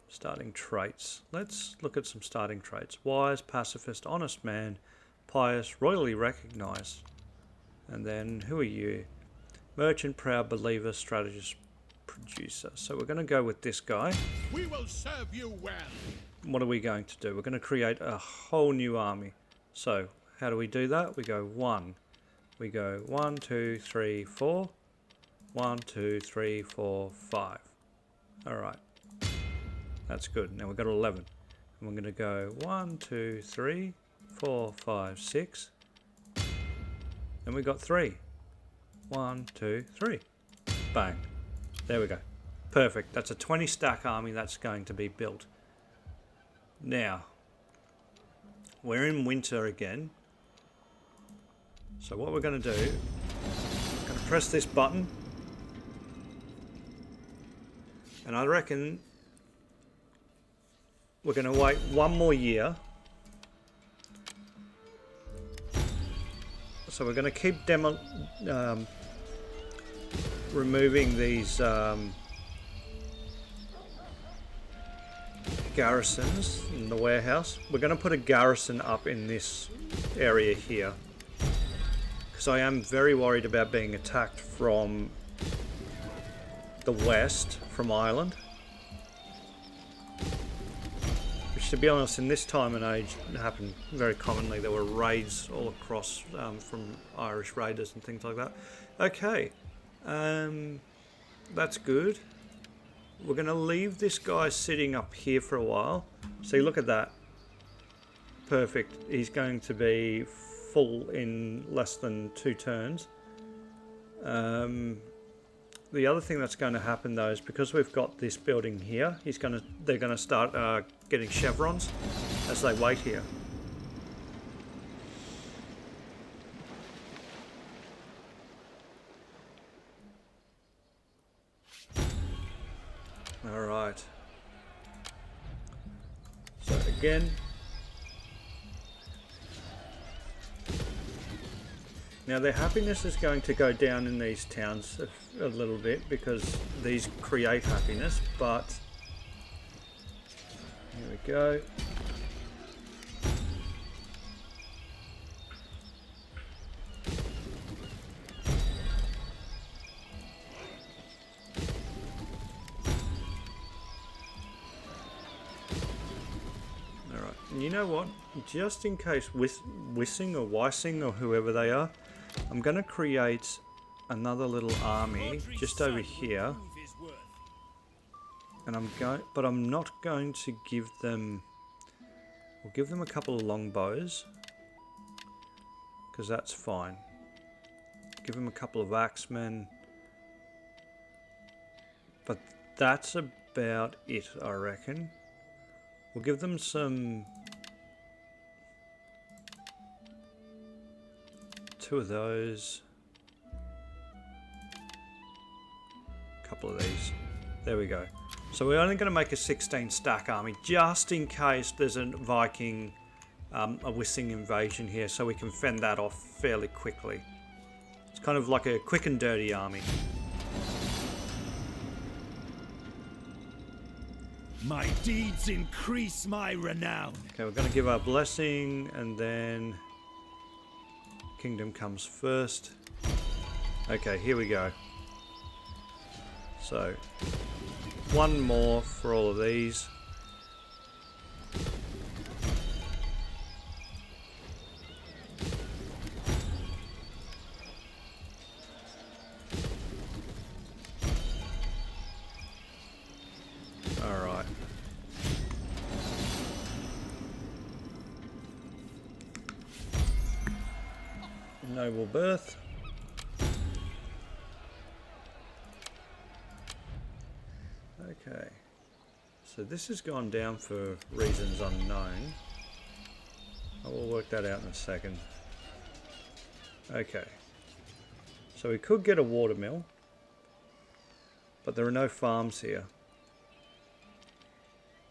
starting traits. Let's look at some starting traits. Wise, pacifist, honest man, pious, royally recognised. And then who are you? Merchant, proud, believer, strategist, producer. So we're going to go with this guy. We will serve you well. What are we going to do? We're going to create a whole new army. So how do we do that? We go 1. We go 1, 2, 3, 4. 1, 2, 3, 4, 5. Alright. That's good. Now we've got 11. And we're going to go 1, 2, 3, 4, 5, 6. And we got 3. 1, 2, 3. Bang. There we go. Perfect. That's a 20 stack army that's going to be built. Now, we're in winter again. So what we're going to do, I'm going to press this button. And I reckon we're going to wait one more year. So we're going to keep removing these garrisons in the warehouse. We're going to put a garrison up in this area here, because I am very worried about being attacked from the west, from Ireland. Which, to be honest, in this time and age happened very commonly. There were raids all across from Irish raiders and things like that. Okay, that's good. We're going to leave this guy sitting up here for a while. See, look at that. Perfect. He's going to be full in less than 2 turns. The other thing that's going to happen though is because we've got this building here, they're going to start getting chevrons as they wait here. All right. So again, now their happiness is going to go down in these towns a little bit because these create happiness, but here we go. Alright, and you know what? Just in case Wissing or Weissing or whoever they are, I'm going to create another little army just over here, and I'm not going to give them. We'll give them a couple of longbows because that's fine. Give them a couple of axemen, but that's about it, I reckon. We'll give them some. 2 of those. Couple of these. There we go. So we're only going to make a 16 stack army just in case there's a Viking, a Wissing invasion here, so we can fend that off fairly quickly. It's kind of like a quick and dirty army. My deeds increase my renown. Okay, we're going to give our blessing and then kingdom comes first. Okay, here we go. So, 1 more for all of these. Alright. Noble birth. Okay, so this has gone down for reasons unknown. I will work that out in a second. Okay. So we could get a watermill, but there are no farms here.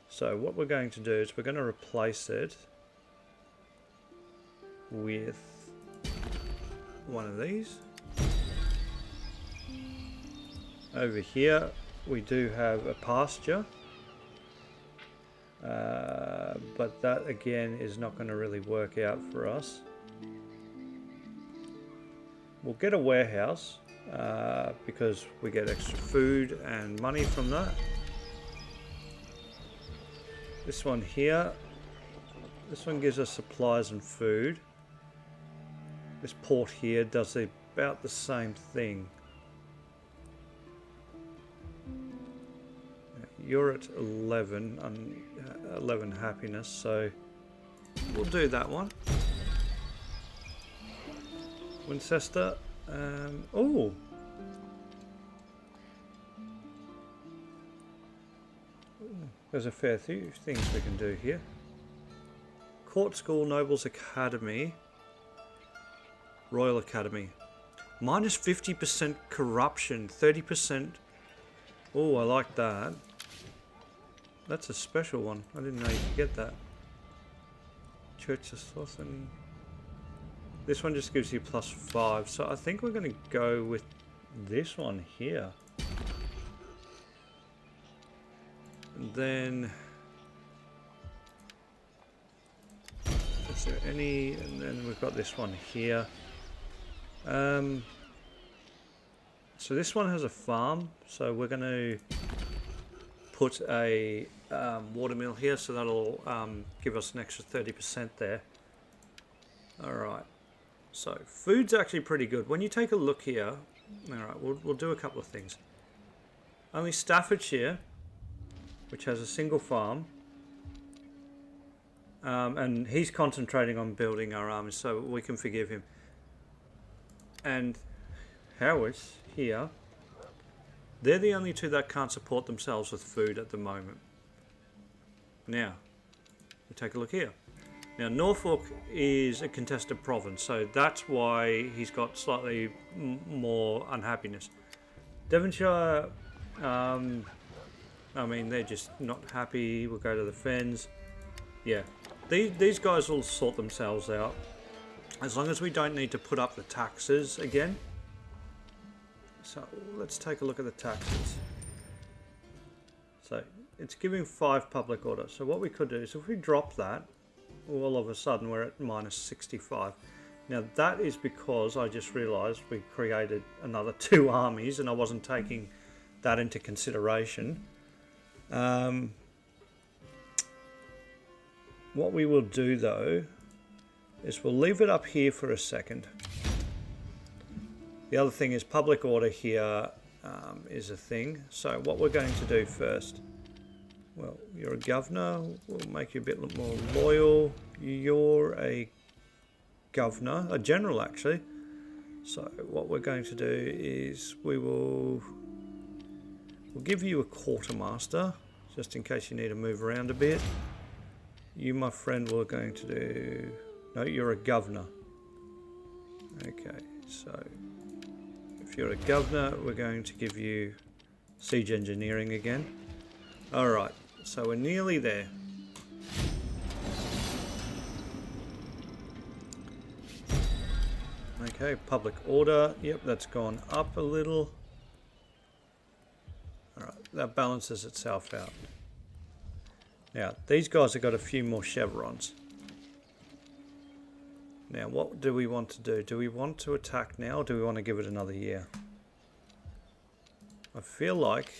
So what we're going to do is we're going to replace it with one of these. Over here we do have a pasture, but that again is not going to really work out for us. We'll get a warehouse because we get extra food and money from that. This one here, this one gives us supplies and food. This port here does about the same thing. You're at 11 happiness, so we'll do that one. Winchester, oh! There's a fair few things we can do here. Court School, Nobles Academy, Royal Academy. Minus 50% corruption, 30%. Oh, I like that. That's a special one. I didn't know you could get that. Church of Slothen. This one just gives you +5. So I think we're going to go with this one here. And then, is there any? And then we've got this one here. So this one has a farm, so we're going to put a watermill here, so that'll give us an extra 30% there. Alright, so food's actually pretty good. When you take a look here, alright, we'll do a couple of things. Only Staffordshire, which has a single farm, and he's concentrating on building our army, so we can forgive him. And Howes here, they're the only two that can't support themselves with food at the moment. Now, we take a look here. Now, Norfolk is a contested province, so that's why he's got slightly more unhappiness. Devonshire, I mean, they're just not happy. We'll go to the Fens. Yeah, these guys will sort themselves out. As long as we don't need to put up the taxes again. So let's take a look at the taxes. So it's giving 5 public order. So what we could do is if we drop that, all of a sudden we're at minus 65. Now that is because I just realized we created another 2 armies and I wasn't taking that into consideration. What we will do though is we'll leave it up here for a second. The other thing is public order here is a thing. So what we're going to do first, well, you're a governor, we'll make you a bit more loyal. You're a governor, a general actually. So what we're going to do is we'll give you a quartermaster, just in case you need to move around a bit. You, my friend, we're going to do... No, you're a governor. Okay, so if you're a governor, we're going to give you siege engineering again. Alright, so we're nearly there. Okay, public order. Yep, that's gone up a little. Alright, that balances itself out. Now, these guys have got a few more chevrons. Now, what do we want to do? Do we want to attack now, or do we want to give it another year? I feel like...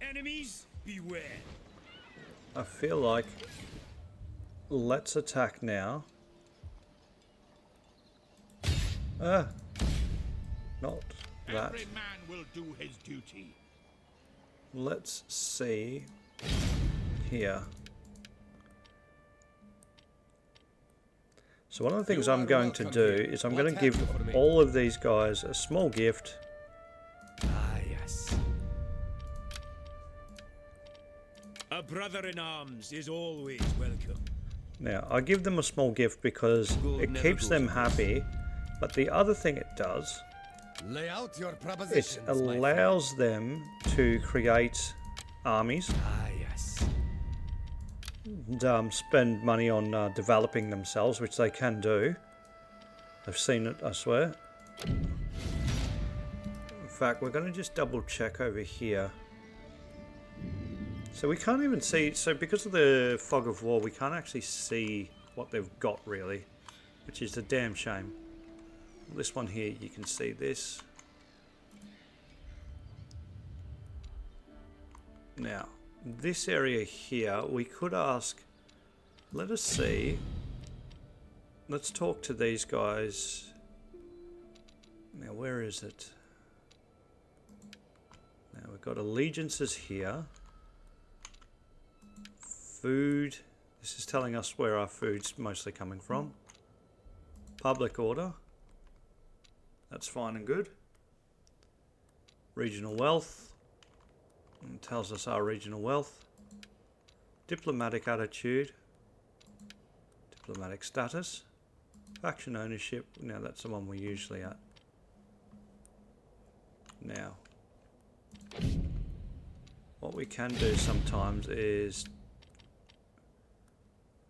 Enemies, beware. I feel like... Let's attack now. Not that. Every man will do his duty. Let's see here. So one of the things I'm going to do is I'm going to give all of these guys a small gift. Ah, yes. A brother in arms is always welcome. Now, I give them a small gift because it keeps them happy, but the other thing it does, Lay out your it propositions, allows them to create armies yes. and spend money on developing themselves, which they can do. I've seen it, I swear. In fact, we're going to just double check over here. So we can't even see, so because of the fog of war, we can't actually see what they've got really, which is a damn shame. This one here, you can see this. Now, this area here, we could ask, let us see, let's talk to these guys. Now, where is it? Now, we've got allegiances here. Food, this is telling us where our food's mostly coming from. Public order, that's fine and good. Regional wealth, it tells us our regional wealth. Diplomatic attitude, diplomatic status, faction ownership, now that's the one we're usually at. Now, what we can do sometimes is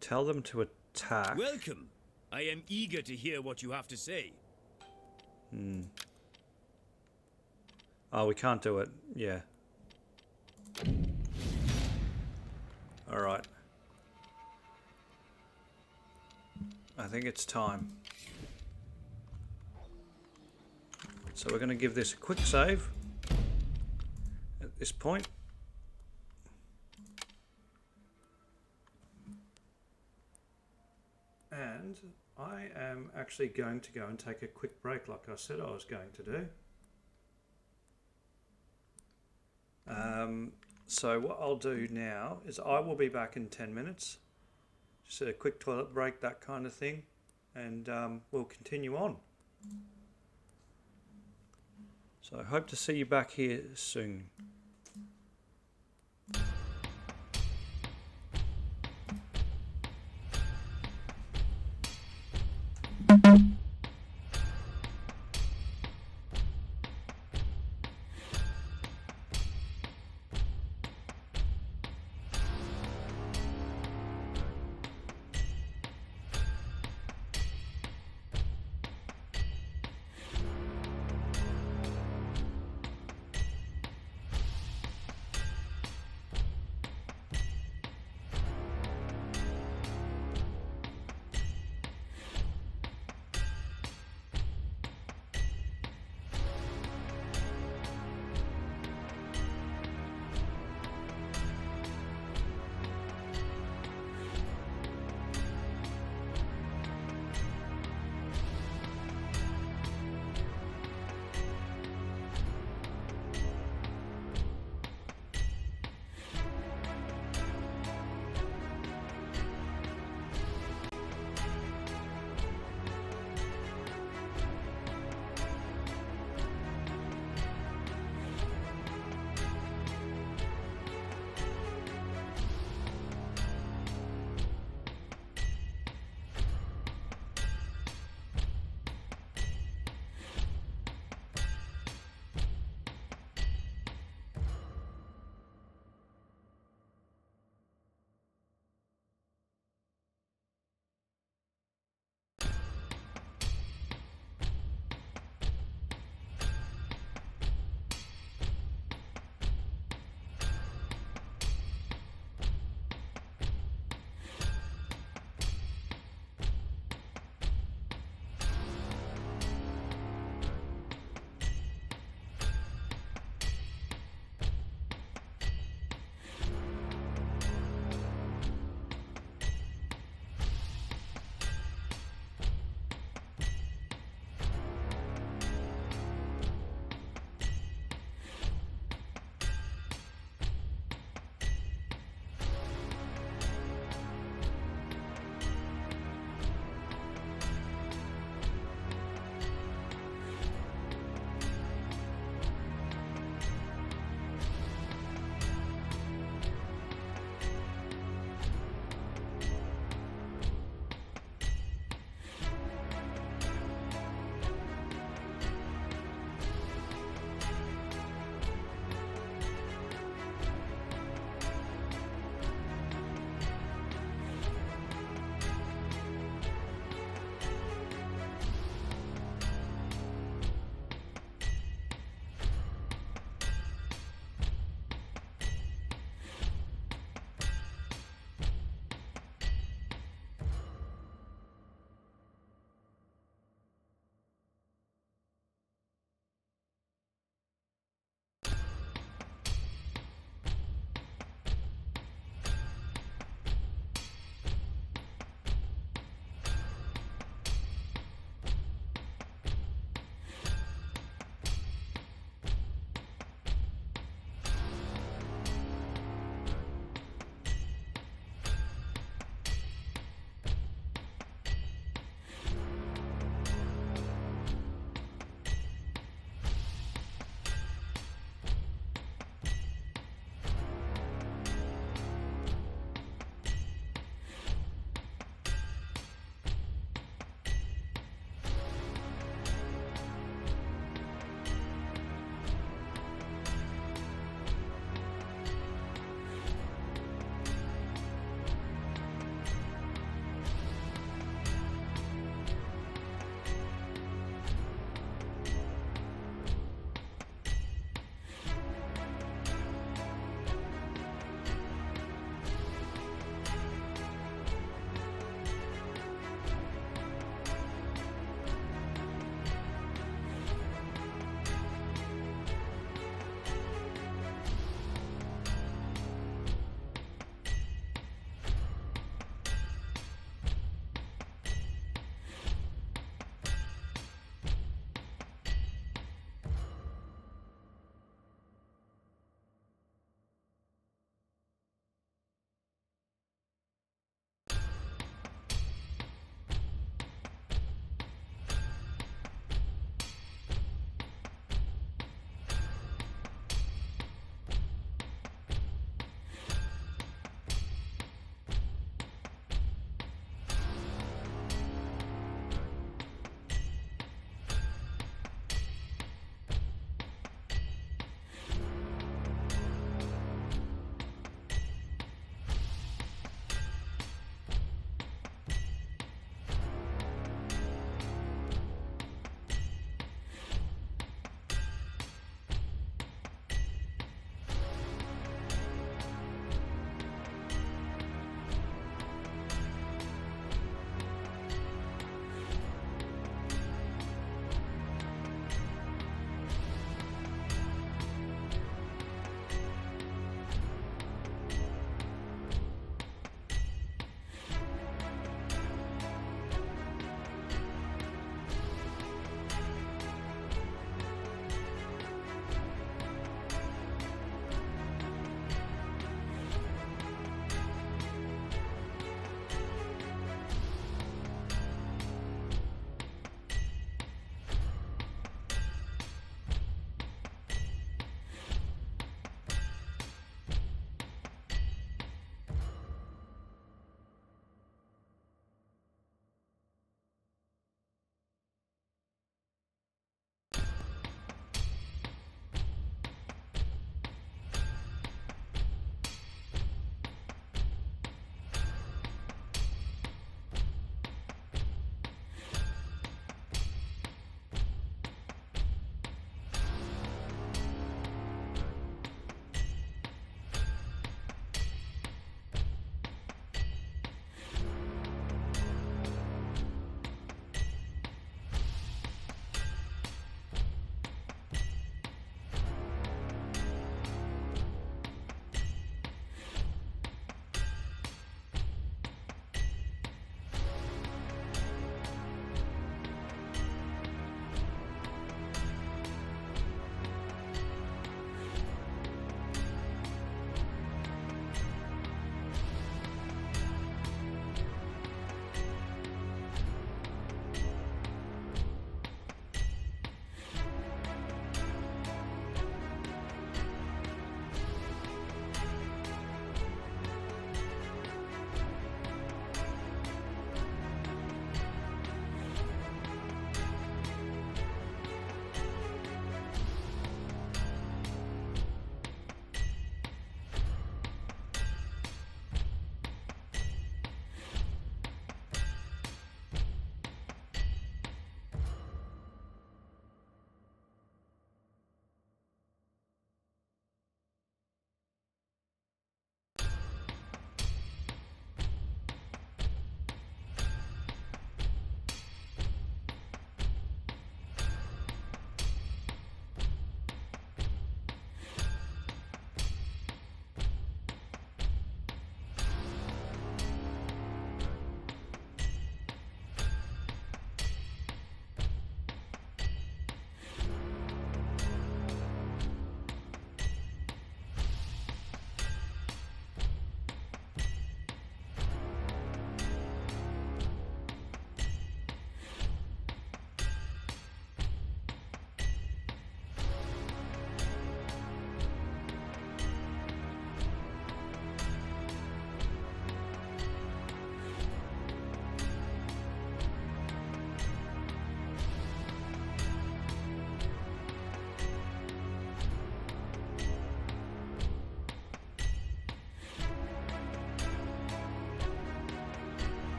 tell them to attack. Welcome. I am eager to hear what you have to say. Oh, we can't do it. Yeah. Alright. I think it's time. So we're going to give this a quick save at this point. And I am actually going to go and take a quick break like I said I was going to do. So what I'll do now is I will be back in 10 minutes. Just a quick toilet break, that kind of thing. And we'll continue on. So I hope to see you back here soon.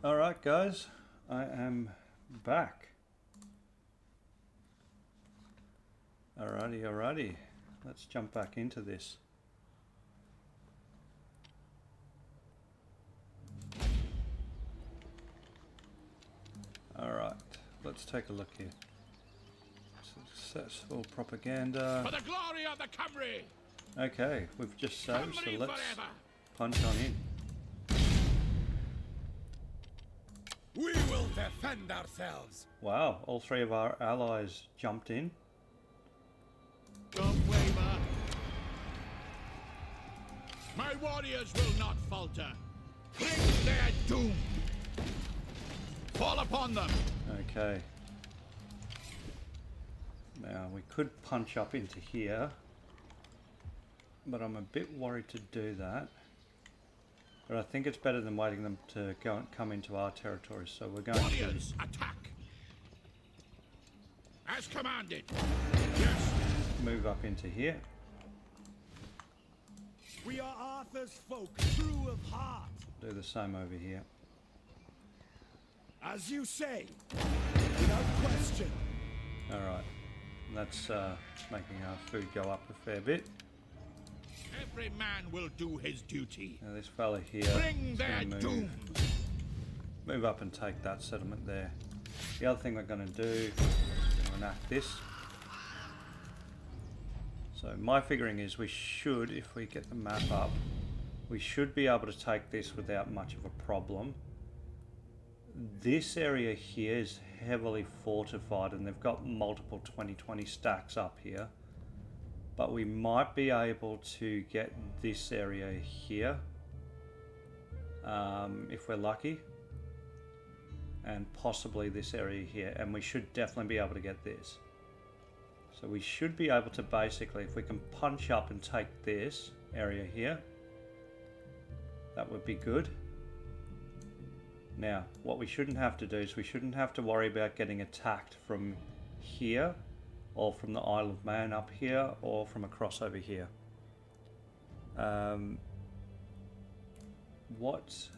Alright guys, I am back. Alrighty. Let's jump back into this. Alright, let's take a look here. Successful propaganda. For the glory of the Cymry! Okay, we've just saved, so Cymru let's forever! punch on in. We will defend ourselves. Wow, all three of our allies jumped in. Don't waver! My warriors will not falter. Bring their doom! Fall upon them! Okay. Now, we could punch up into here, but I'm a bit worried to do that. But I think it's better than waiting them to come into our territory, so we're going Warriors, attack! As commanded! Yes! to move up into here. We are Arthur's folk, true of heart. Do the same over here. As you say, without question. Alright, that's making our food go up a fair bit. Every man will do his duty. Now this fella here Bring is their going to doom! move up and take that settlement there. The other thing we're going to do is enact this. So my figuring is we should, if we get the map up, we should be able to take this without much of a problem. This area here is heavily fortified and they've got multiple 2020 stacks up here. But we might be able to get this area here if we're lucky. And possibly this area here. And we should definitely be able to get this. So we should be able to basically, if we can punch up and take this area here, that would be good. Now, what we shouldn't have to do is we shouldn't have to worry about getting attacked from here, or from the Isle of Man up here, or from across over here. What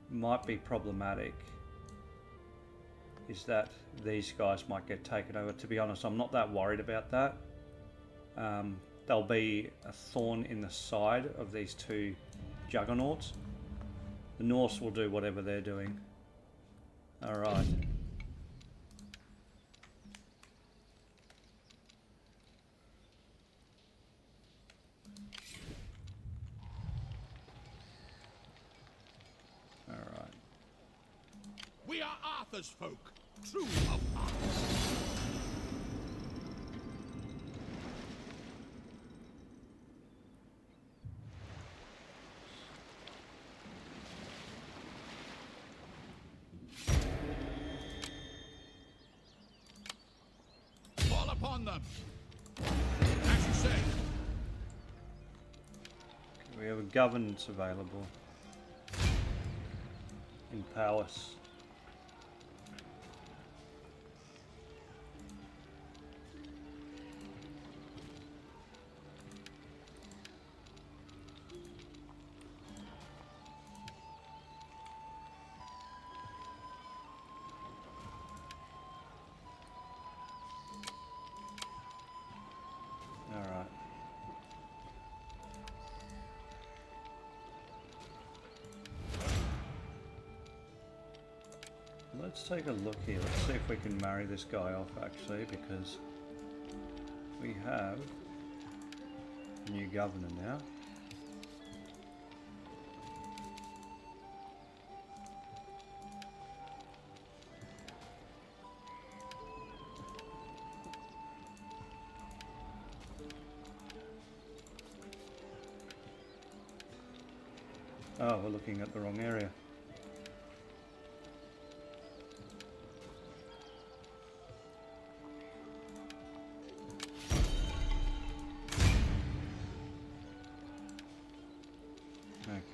might be problematic is that these guys might get taken over. To be honest, I'm not that worried about that. There'll be a thorn in the side of these two juggernauts. The Norse will do whatever they're doing. Alright. Alright. We are Arthur's folk, true of heart. Fall upon them, as you say. We have a governance available in Powys. Alright. Let's take a look here. Let's see if we can marry this guy off actually, because we have a new governor now. Oh, we're looking at the wrong area.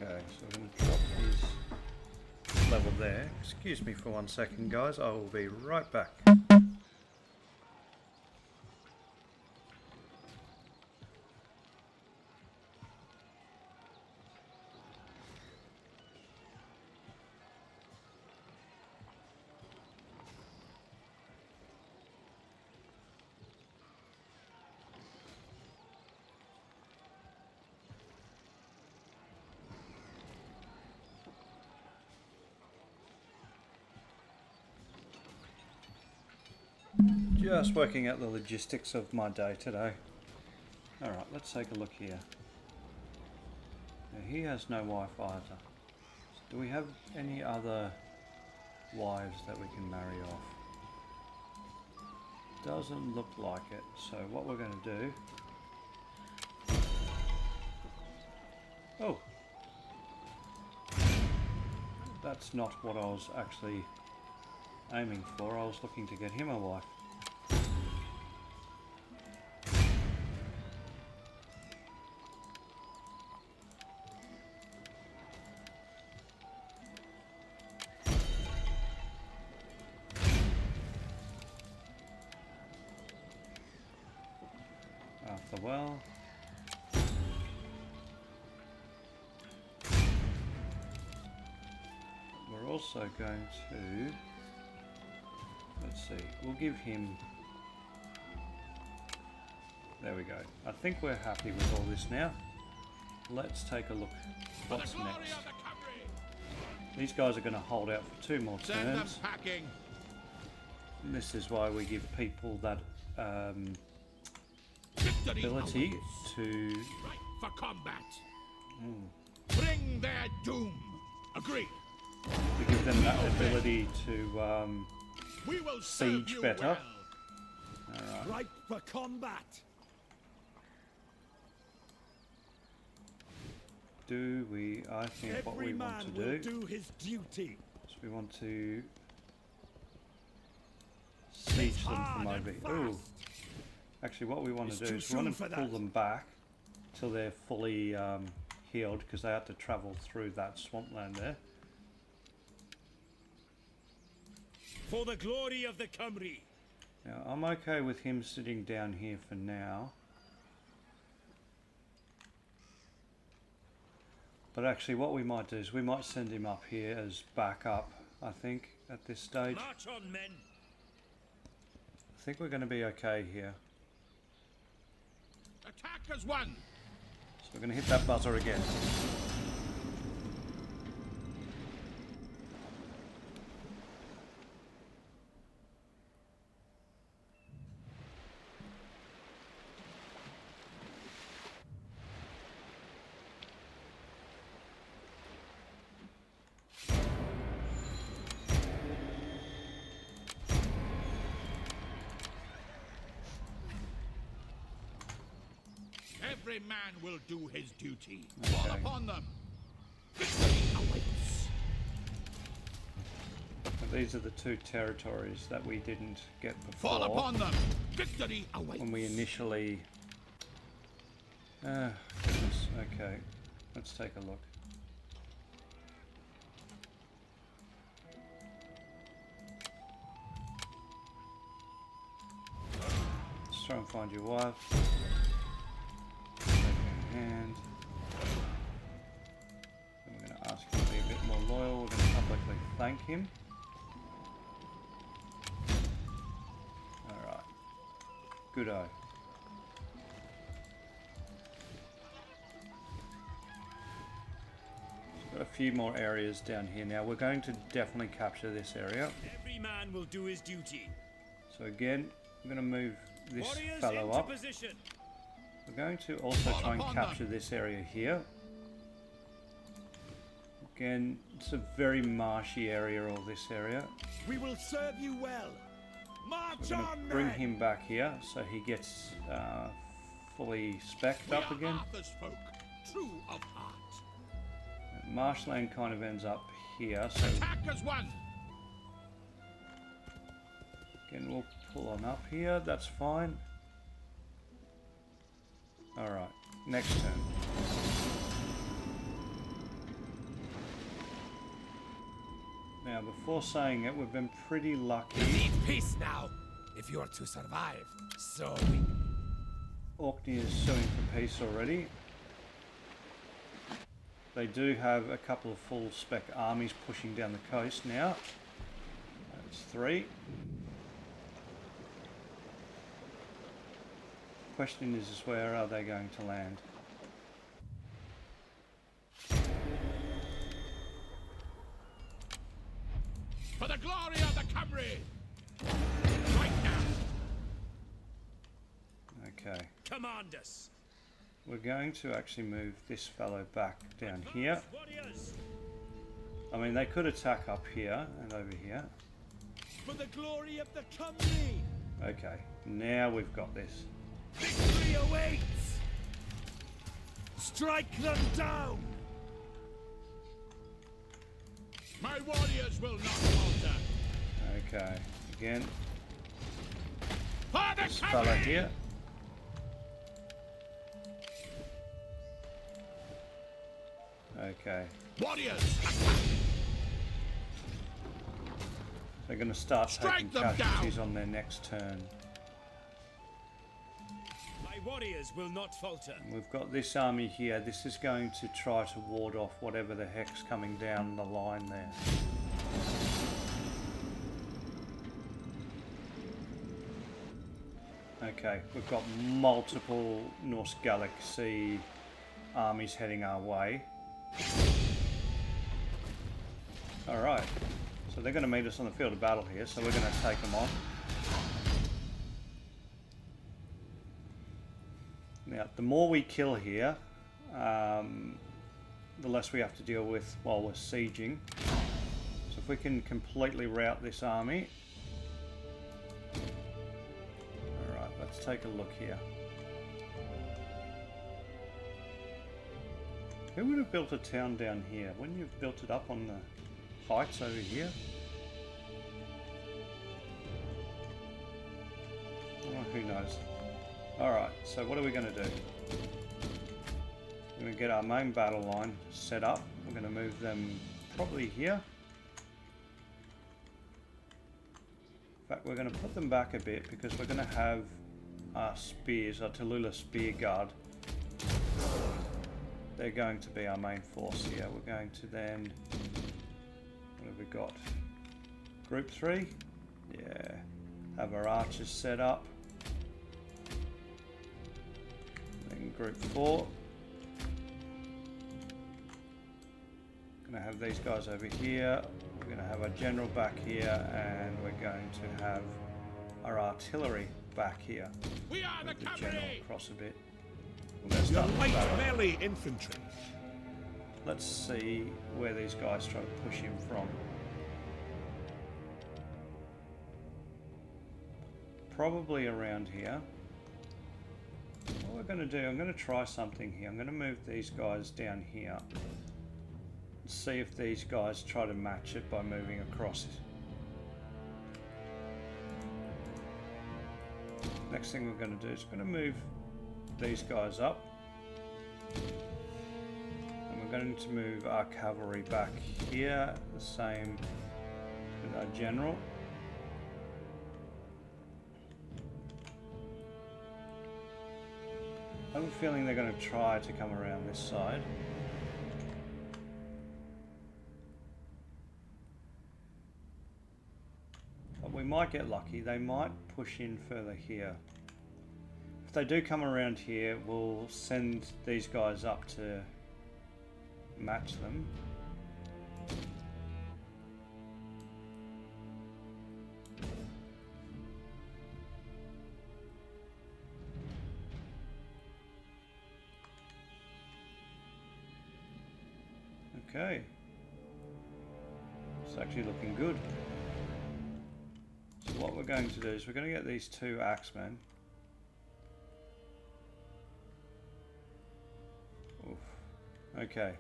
Okay, so we're going to drop his level there. Excuse me for 1 second, guys. I will be right back. Just working out the logistics of my day today. Alright, let's take a look here. Now, he has no wife either. So do we have any other wives that we can marry off? Doesn't look like it. So what we're going to do... Oh! That's not what I was actually aiming for. I was looking to get him a wife. After well. We're also going to, let's see, we'll give him, there we go. I think we're happy with all this now. Let's take a look what's next. These guys are going to hold out for 2 more turns. And this is why we give people that ability to... Right for combat. Bring their doom. Agreed. We give them that ability to We will siege better. Alright. Right for combat. Do we... I think what we want to Every man will do his duty. is we want to siege them from over here. Ooh. Actually, what we want to do is we want to pull them back till they're fully healed, because they have to travel through that swampland there. For the glory of the Cymry. Now, I'm okay with him sitting down here for now. But actually, what we might do is we might send him up here as backup, I think, at this stage. March on, men. I think we're going to be okay here. Attack as one. So we're going to hit that buzzer again. Every man will do his duty. Okay. Fall upon them. Victory awaits. These are the 2 territories that we didn't get Fall before upon them. Victory awaits. when we initially... goodness. Okay, let's take a look. Let's try and find your wife. Take her hand. And we're going to ask him to be a bit more loyal. We're going to publicly thank him. Alright. Good-o. Got a few more areas down here now. We're going to definitely capture this area. Every man will do his duty. So again, I'm going to move this Warriors fellow into up. position. We're going to also try and capture this area here. Again, it's a very marshy area, all this area. We will serve you well. March We're going on, to bring men. him back here so he gets fully specced up again. Arthur's folk, true of heart. Marshland kind of ends up here, so Attack as one. again we'll pull on up here, that's fine. Alright, next turn. Now before saying it, we've been pretty lucky. Need peace now, if you are to survive. So we... Orkney is suing for peace already. They do have a couple of full spec armies pushing down the coast now. That's 3. Question is where are they going to land? For the glory of the Cymry. Right now. command us. We're going to actually move this fellow back down here. Warriors, I mean, they could attack up here and over here. for the glory of the company. Okay, now we've got this. Victory awaits. Strike them down. My warriors will not falter. Okay, again, For the this fella company! here. Okay, Warriors, they're going to start taking Strike them casualties down! on their next turn. My warriors will not falter. We've got this army here. This is going to try to ward off whatever the heck's coming down the line there. Okay, we've got multiple Norse Galaxy armies heading our way. Alright, so they're going to meet us on the field of battle here, so we're going to take them on. Now, the more we kill here, the less we have to deal with while we're sieging. So if we can completely rout this army. Alright, let's take a look here. Who would have built a town down here? Wouldn't you have built it up on the heights over here? Oh, who knows? Alright, so what are we going to do? We're going to get our main battle line set up. We're going to move them probably here. In fact, we're going to put them back a bit because we're going to have our spears, our Tallulah spear guard. They're going to be our main force here. We're going to then... What have we got? Group 3? Yeah. Have our archers set up. Then group 4. Gonna have these guys over here. We're gonna have our general back here, and we're going to have our artillery back here. we are the Move the general company! across a bit. We're gonna Your start the light battle. melee infantry. Let's see where these guys try to push him from. Probably around here. What we're going to do, I'm going to try something here. I'm going to move these guys down here. See if these guys try to match it by moving across it. Next thing we're going to do is we're going to move these guys up. And we're going to move our cavalry back here, the same with our general. I have a feeling they're going to try to come around this side. But we might get lucky. They might push in further here. If they do come around here, we'll send these guys up to match them. Okay. It's actually looking good. So what we're going to do is we're going to get these two axemen. Oof. Okay.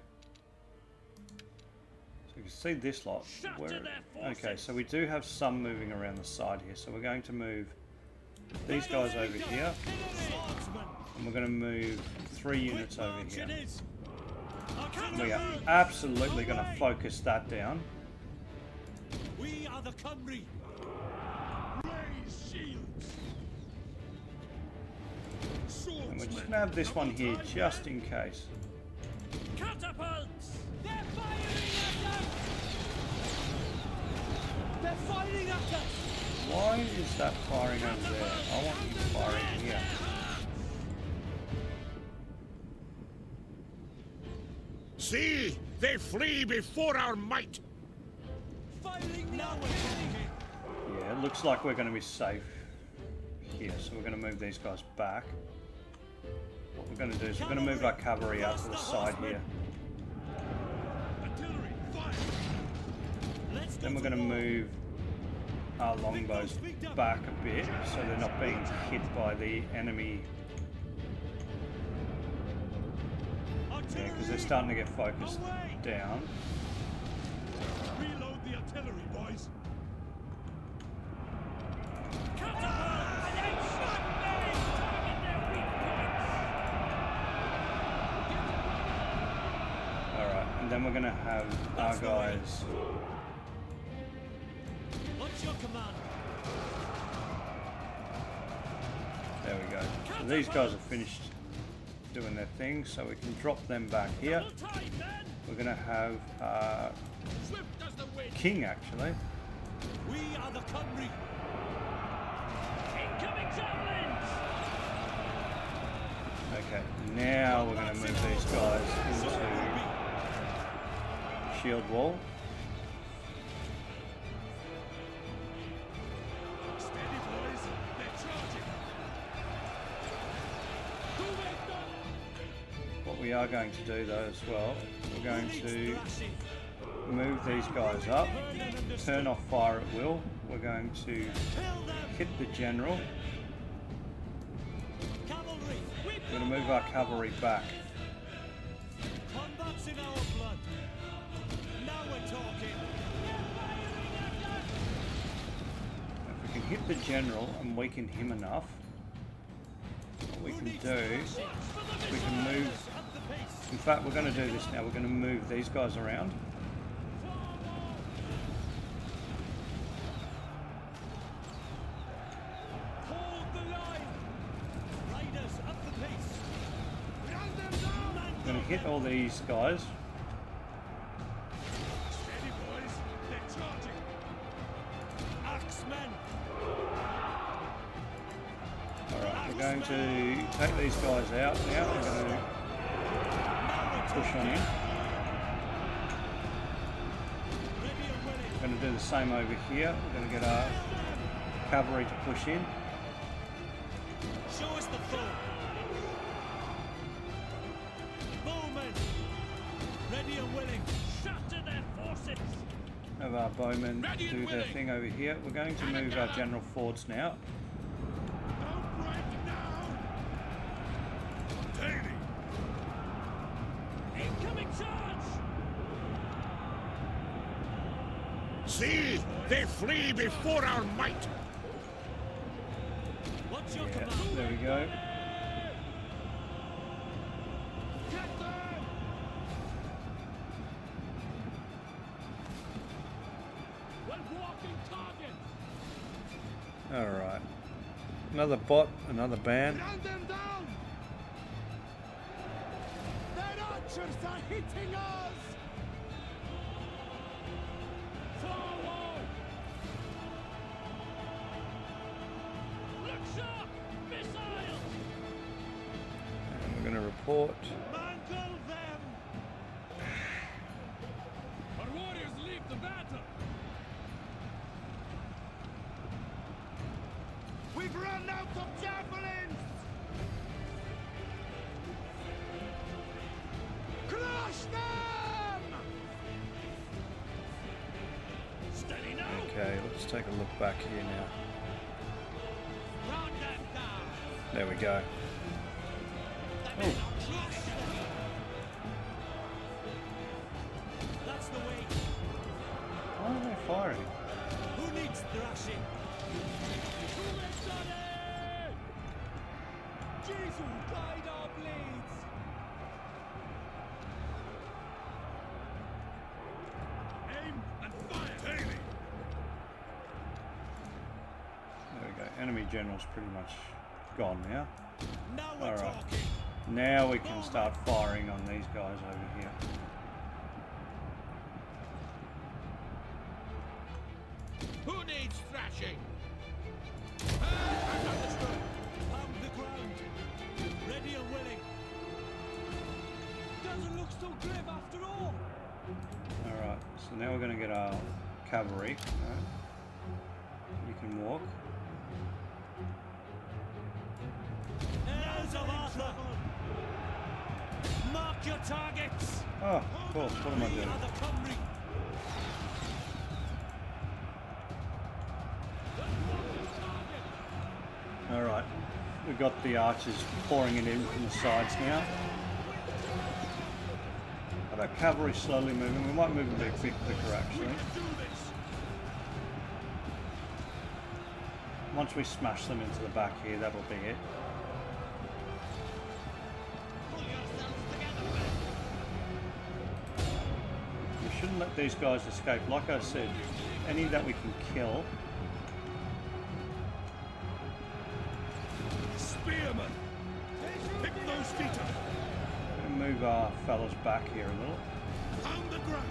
So you can see this lot. Okay, so we do have some moving around the side here. So we're going to move these guys over here. And we're going to move 3 units over here. We are absolutely going to focus that down. We are the Cymry. Raise shields. And we're just going to have this one here just in case. Catapults! They're firing at us! They're firing at us! Why is that firing over there? I want you firing here. See, they flee before our might. Firing now! Yeah, it looks like we're going to be safe here, so we're going to move these guys back. what we're going to do is we're going to move our cavalry out to the side here. Artillery, fire! Let's go Then we're to going to war. move our longbows back a bit so they're not being hit by the enemy. Because they're starting to get focused down. Reload the artillery, boys. Alright, and then we're going to have our guys. What's your command? There we go. So these guys are finished doing their thing, so we can drop them back here. We're going to have Swift as the wind. King actually. We are the Cymru. Incoming javelins. Okay, now we're going to move these guys into shield wall. Steady, boys. They're charging. What we are going to do though as well, we're going to move these guys up, turn off fire at will. We're going to hit the general. Cavalry. We're going to move our cavalry back. Combat's in our blood. Now we're talking. If we can hit the general and weaken him enough, what we can do is we can move. In fact, we're going to do this now. We're going to move these guys around. Hold the line. Riders up the pace. Run them down. We're going to hit all these guys. Steady, boys. They're charging. Axemen. Alright, we're going to take these guys out now. We're going to push on in. Ready and willing. We're going to do the same over here. We're going to get our cavalry to push in. Show us the foe. Bowmen. Ready and willing. Shatter their forces. Have our bowmen do their thing over here. We're going to move our general forwards now. Don't break now. Daily. Incoming charge. See? They flee before our might. What's your Yeah, command? there we go. Get them. Well, walking target. Alright. Another bot, another ban. Run them down. Their archers are hitting us. Forward. Look sharp. Missiles. And we're going to report. Mangle them. Our warriors leave the battle. We've run out of javelins. Crush them. Steady now. Okay, let's take a look back here now. Run them down. There we go. Oh, Crush them. That's the way. why are they firing? Who needs thrashing? Jesus, guide our blades! Aim and fire! Daily! There we go. Enemy general's pretty much gone now. Now we're Alright. talking! Now we can start firing on these guys over here. Who needs thrashing? Pound the ground! Ready and willing! Doesn't look so grim after all! Alright, so now we're going to get our cavalry. Alright. You can walk. Heirs of Arthur! Oh, of course, what am I doing? Alright, we've got the archers pouring it in from the sides now. But our cavalry slowly moving. We might move a bit quicker actually. Once we smash them into the back here, that'll be it. We shouldn't let these guys escape. Like I said, any that we can kill. Spearmen! Pick those feet up! Move our fellas back here a little. Pound the ground!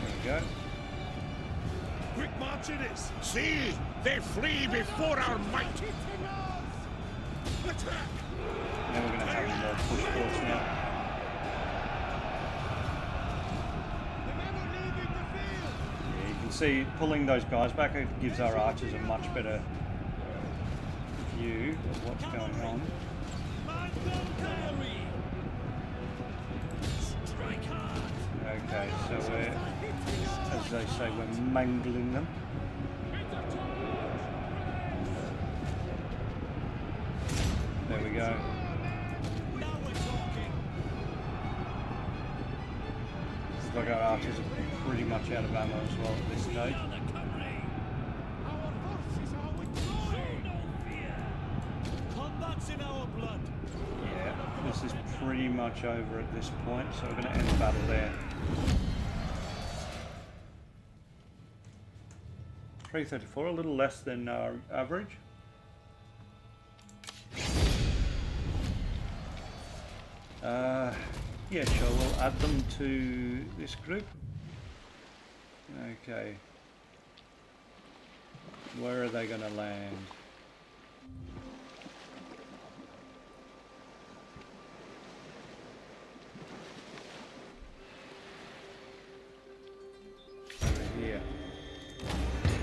There we go. Quick march it is! See! They flee before our might! Attack! Now we're going to have them push forwards now. Yeah, you can see pulling those guys back, it gives our archers a much better view of what's going on. Okay, so we're, as they say, we're mangling them. There we go. Looks like our archers are pretty much out of ammo as well at this stage. Yeah, this is pretty much over at this point, so we're going to end the battle there. 334, a little less than our average. Yeah, sure, we'll add them to this group. Okay. Where are they going to land? Here.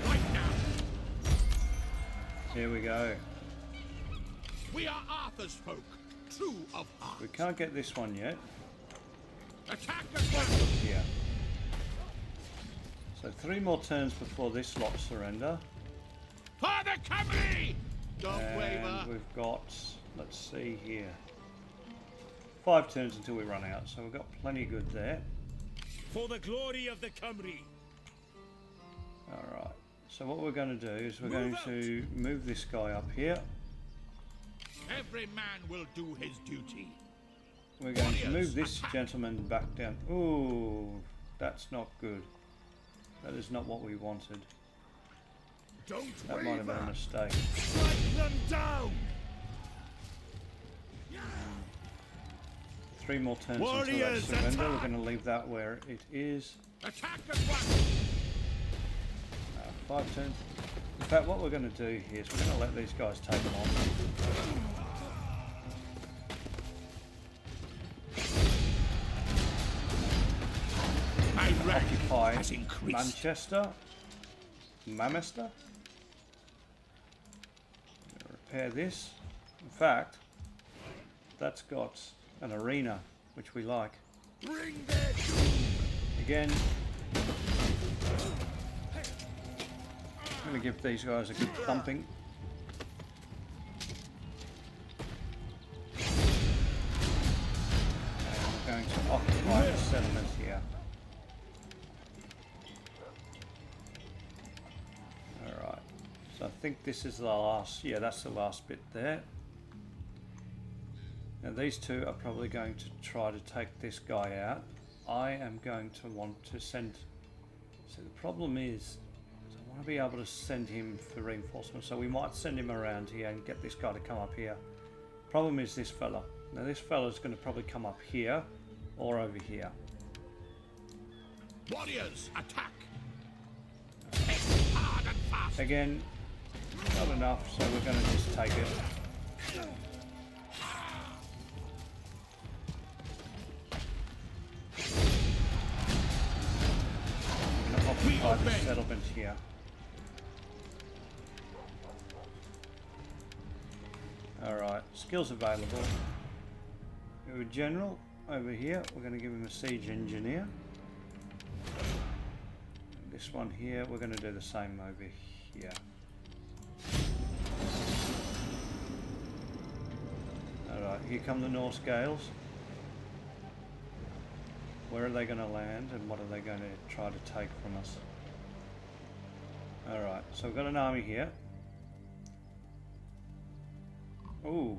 Right now! Here we go. We are Arthur's folk, true of heart. We can't get this one yet. Attack the ground! Here. So 3 more turns before this lot surrender. For the cavalry! Don't And waver! we've got, let's see here, 5 turns until we run out, so we've got plenty good there. For the glory of the Cymry. Alright, so what we're going to do is we're going to move this guy up here. Every man will do his duty. We're going to move this gentleman back down. Ooh, that's not good. That is not what we wanted. Don't That might have been a mistake. Strike them down! 3 more turns until they Warriors, surrender. attack! We're going to leave that where it is. Attack the ground! 5 turns. In fact, what we're going to do here is we're going to let these guys take them on. My rank Occupy has increased. Manchester. Mamester. Repair this. In fact, that's got an arena, which we like. Bring their doom! Again, I'm going to give these guys a good thumping. And we're going to occupy the settlement here. Alright, so I think this is the last, yeah, that's the last bit there. Now these two are probably going to try to take this guy out. I am going to want to send, so the problem is I want to be able to send him for reinforcements, so we might send him around here and get this guy to come up here. Problem is this fella. Now this fella's going to probably come up here or over here. Warriors, attack! Hard and fast! Again, not enough, so we're going to just take it. We're going to occupy the settlement here. Alright, skills available. We have a general over here. We're going to give him a siege engineer. This one here, we're going to do the same over here. Alright, here come the Norse Gales. Where are they going to land and what are they going to try to take from us? Alright, so we've got an army here. Ooh.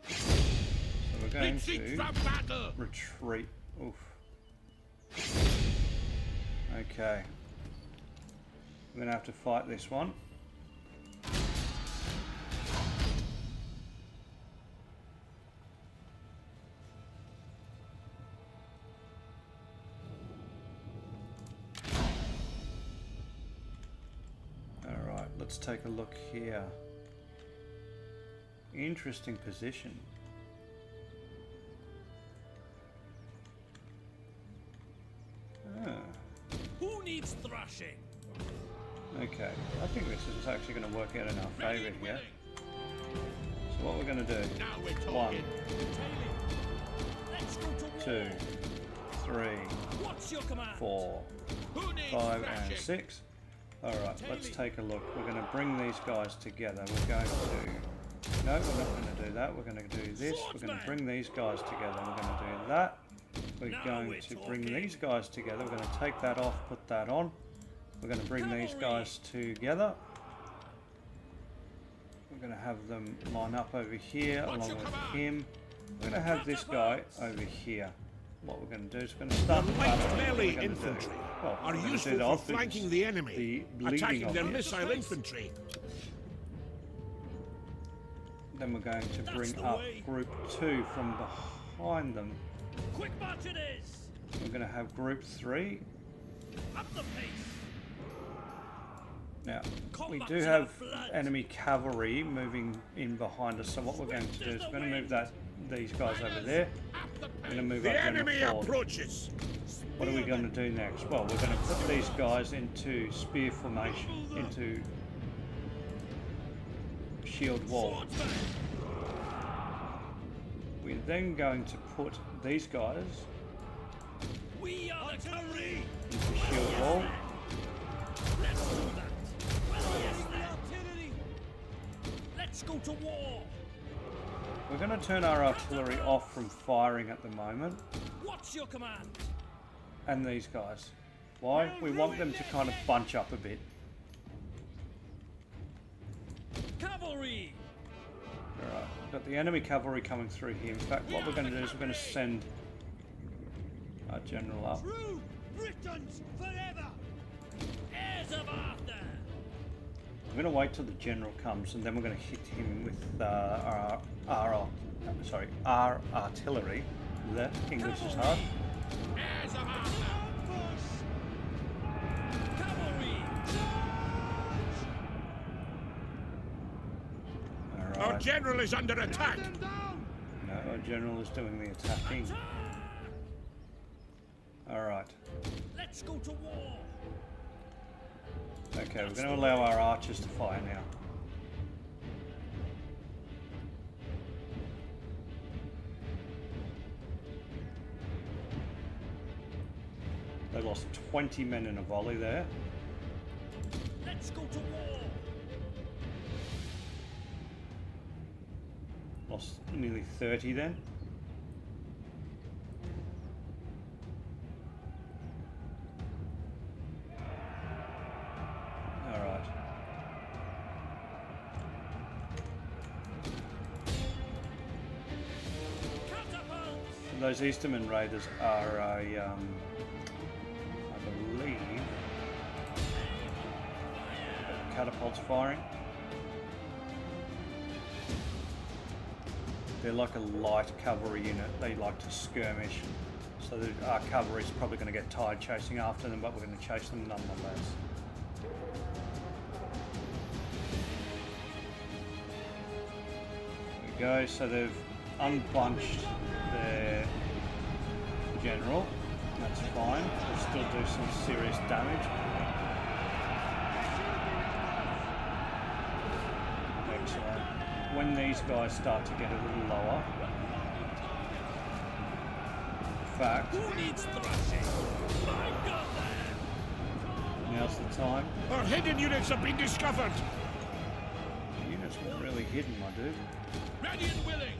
So we're going to retreat. Oof. Okay. We're going to have to fight this one. Alright, let's take a look here. Interesting position. Who needs thrashing? Okay, I think this is actually going to work out in our favour here. So what we're going to do, 1, 2, 3, What's your command? 4, 5 and 6. Alright, let's take a look. We're going to bring these guys together. We're going to... No, we're not going to do that. We're going to do this. We're going to bring these guys together. We're going to do that. We're going to bring these guys together. We're going to take that off, put that on. We're going to bring these guys together. We're going to have them line up over here along with him. We're going to have this guy over here. What we're going to do is we're going to start the light melee infantry are useful for flanking the enemy, attacking their missile infantry. Then we're going to bring up group 2 from behind them. Quick march it is. We're going to have group 3. Up the pace. Now, we do have enemy cavalry moving in behind us, so what we're going to do is we're going to move these guys over there. We're going to move up enemy approaches. What are we going to do next? Well, we're going to put these guys into spear formation, into shield wall. We're then going to put these guys We are the cavalry. into shield wall. Let's do that. Yes, artillery. Let's go to war. We're going to turn our artillery off from firing at the moment. What's your command? And these guys. Why? We want them to kind of bunch up a bit. Cavalry. Alright, we've got the enemy cavalry coming through here. In fact, what we're going to do is we're going to send our general up. True Britons forever. Heirs of Arthur. We're going to wait till the general comes and then we're going to hit him with our artillery. The English is hard. Heirs of Arthur. Cavalry. Alright. Our general is under attack. No, our general is doing the attacking. Alright. Let's go to war. Okay, we're going to allow our archers to fire now. They lost 20 men in a volley there. Let's go to war. Lost nearly 30 then. Alright. Those Easterman Raiders are I believe, catapults firing. They're like a light cavalry unit. They like to skirmish. So our cavalry is probably going to get tired chasing after them, but we're going to chase them nonetheless. There we go. So they've unbunched their general. That's fine. They'll still do some serious damage. when these guys start to get a little lower. In fact, Who needs thrashing? My God, there! now's the time. Our hidden units have been discovered. The units were really hidden, my dude. Ready and willing!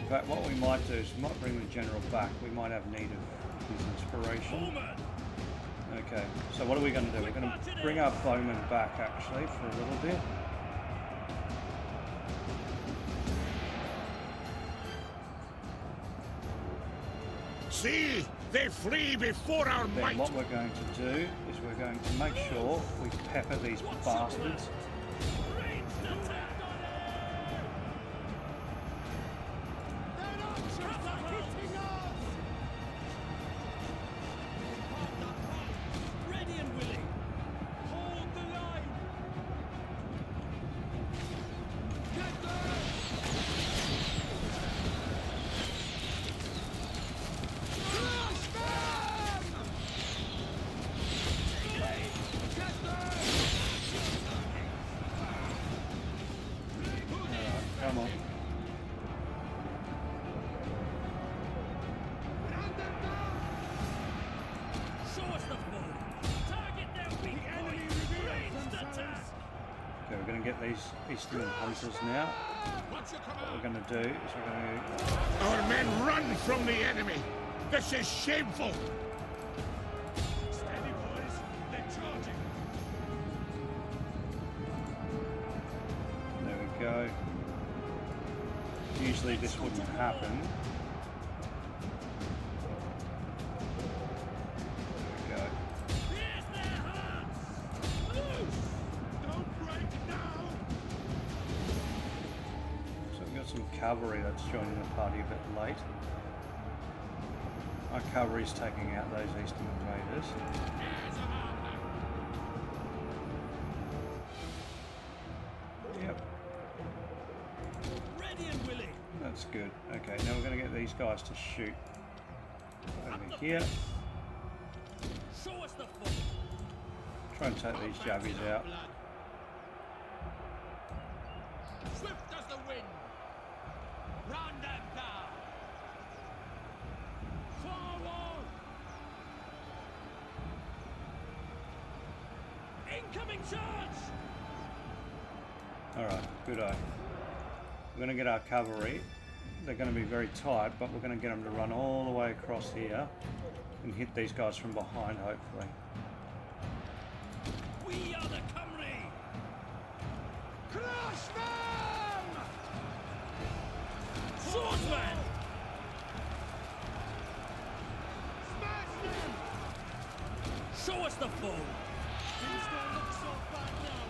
In fact, what we might do is we might bring the general back. We might have need of his inspiration. Bowman! Okay, so what are we going to do? We're going to bring our bowman back, actually, for a little bit. See, they flee before our Then might. what we're going to do is we're going to make sure we pepper these bastards. Ranged attack! Ready and willing! Hold the line! Get there! Crush them! Get there! Come on. Show us the foe! Target their weak point! Ranged attack! Okay, we're going to get these Eastern hunters now. What's your What command? we're going to do is we're going to... Our men run from the enemy. This is shameful. Steady, boys! They're charging! There we go. Usually this wouldn't happen. There we go. Here's their hearts! Loose! Don't break now! So we've got some cavalry that's joining the party a bit late. Our cavalry's taking out those Eastern invaders. Yep, Ready and willing! that's good. Okay, now we're going to get these guys to shoot over here. Show us the foe! Try and take these jabbies out. Swift as the wind! Run them down! Forward! Incoming charge! Alright, good eye. We're going to get our cavalry. They're going to be very tight, but we're going to get them to run all the way across here and hit these guys from behind, hopefully. We are the Cymry! Crush them! Swordsman! Smash them! Show us the foe! Things don't look so bad now.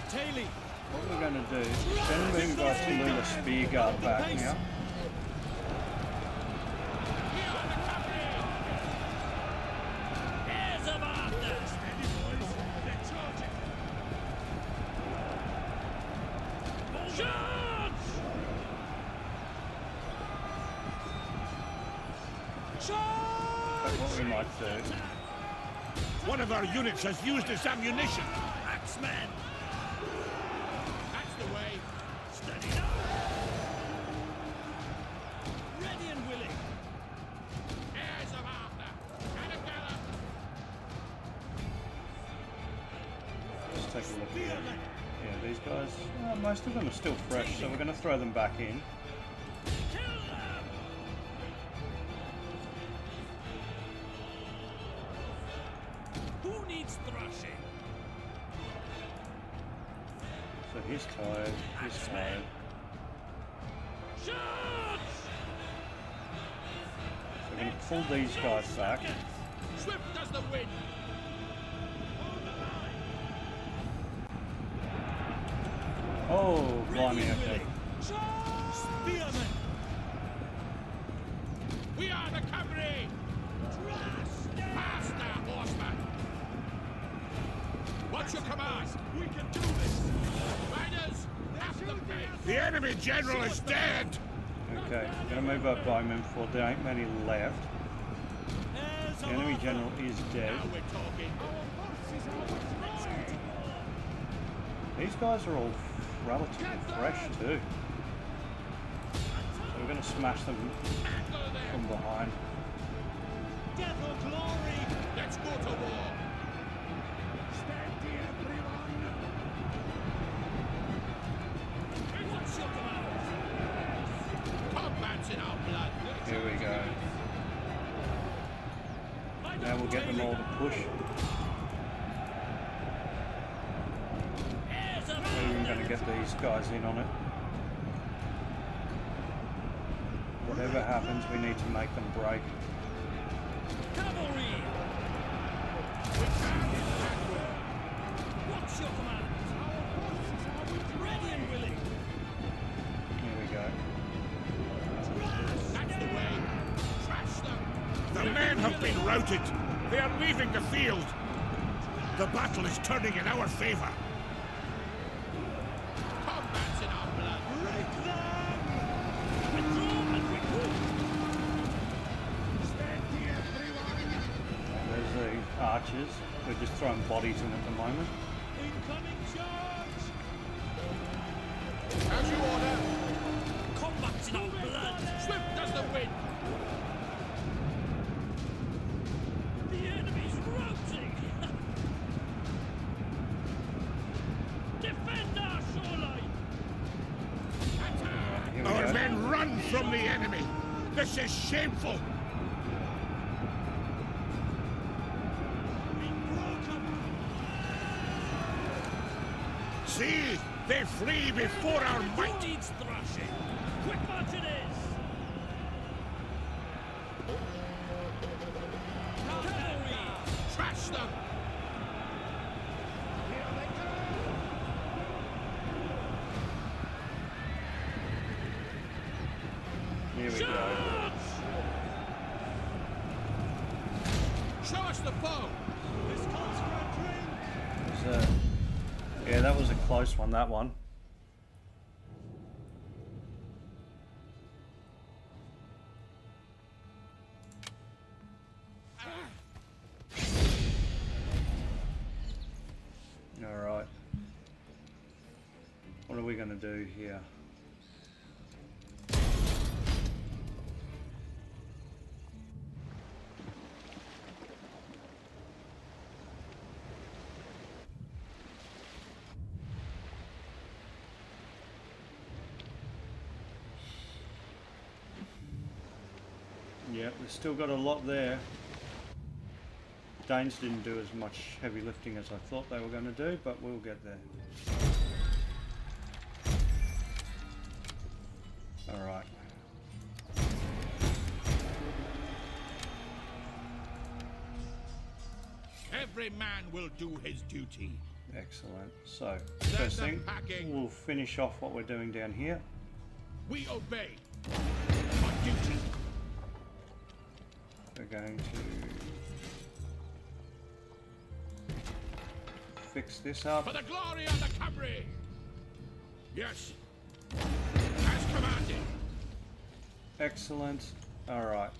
Taylor! What we're going to do is send these guys to move a spear guard back now. We are the Cymry! Heirs of Arthur! Steady, boys! They're charging! Charge! Charge! But what we might do... One of our units has used its ammunition. Axemen! That's the way. Steady now! Ready and willing! Heirs of Arthur. At a gallop. Let's take a look here. Yeah, these guys, most of them are still fresh, so we're going to throw them back in. Kill them! Who needs thrashing? So he's tired, he's tired. Charge! So we're going to pull these guys back. Swift as the wind. Oh, Ready blimey, and okay. willing! Charge! Spearmen! We are the Cymry. Faster, horsemen. What's your command? We can do this! Riders, after the pace. The enemy general is dead. Okay, going to move our bowmen before there ain't many left. Heirs The of enemy Arthur! general is dead. Now we're talking. These guys are all relatively fresh too. So we're going to smash them from behind. Death or glory! Let's go to war. Steady, everyone! What's your command? Combat's in our blood. Here we go. Now we'll get them all to push. We're going to get these guys in on it. Whatever happens, we need to make them break. Cavalry! What's your command? Ready and willing. Here we go. That's the way. Trash them. The men have been routed. They are leaving the field. The battle is turning in our favor. Combat's in our blood. Break them! Withdraw and recruit! Steady, everyone! There's the archers. We're just throwing bodies in at the moment. Incoming charge! As you order. Combat's in our blood! Swift as the wind. The enemy's routing! Defend our shoreline! Here we Our go. men run from the enemy. This is shameful. See, they flee before our Who might. needs thrashing? Quick march it is! Cavalry! Trash them. Here we go. Charge! Show us the foe. This calls for a drink! There's a- yeah, that was a close one, that one. Alright. What are we going to do here? Yep, we've still got a lot there. Danes didn't do as much heavy lifting as I thought they were going to do, but we'll get there. Alright. Every man will do his duty. Excellent. So, first them thing, packing. we'll finish off what we're doing down here. We obey. On duty. We're going to fix this up. For the glory of the Cymry. Yes. As commanded. Excellent. Alright.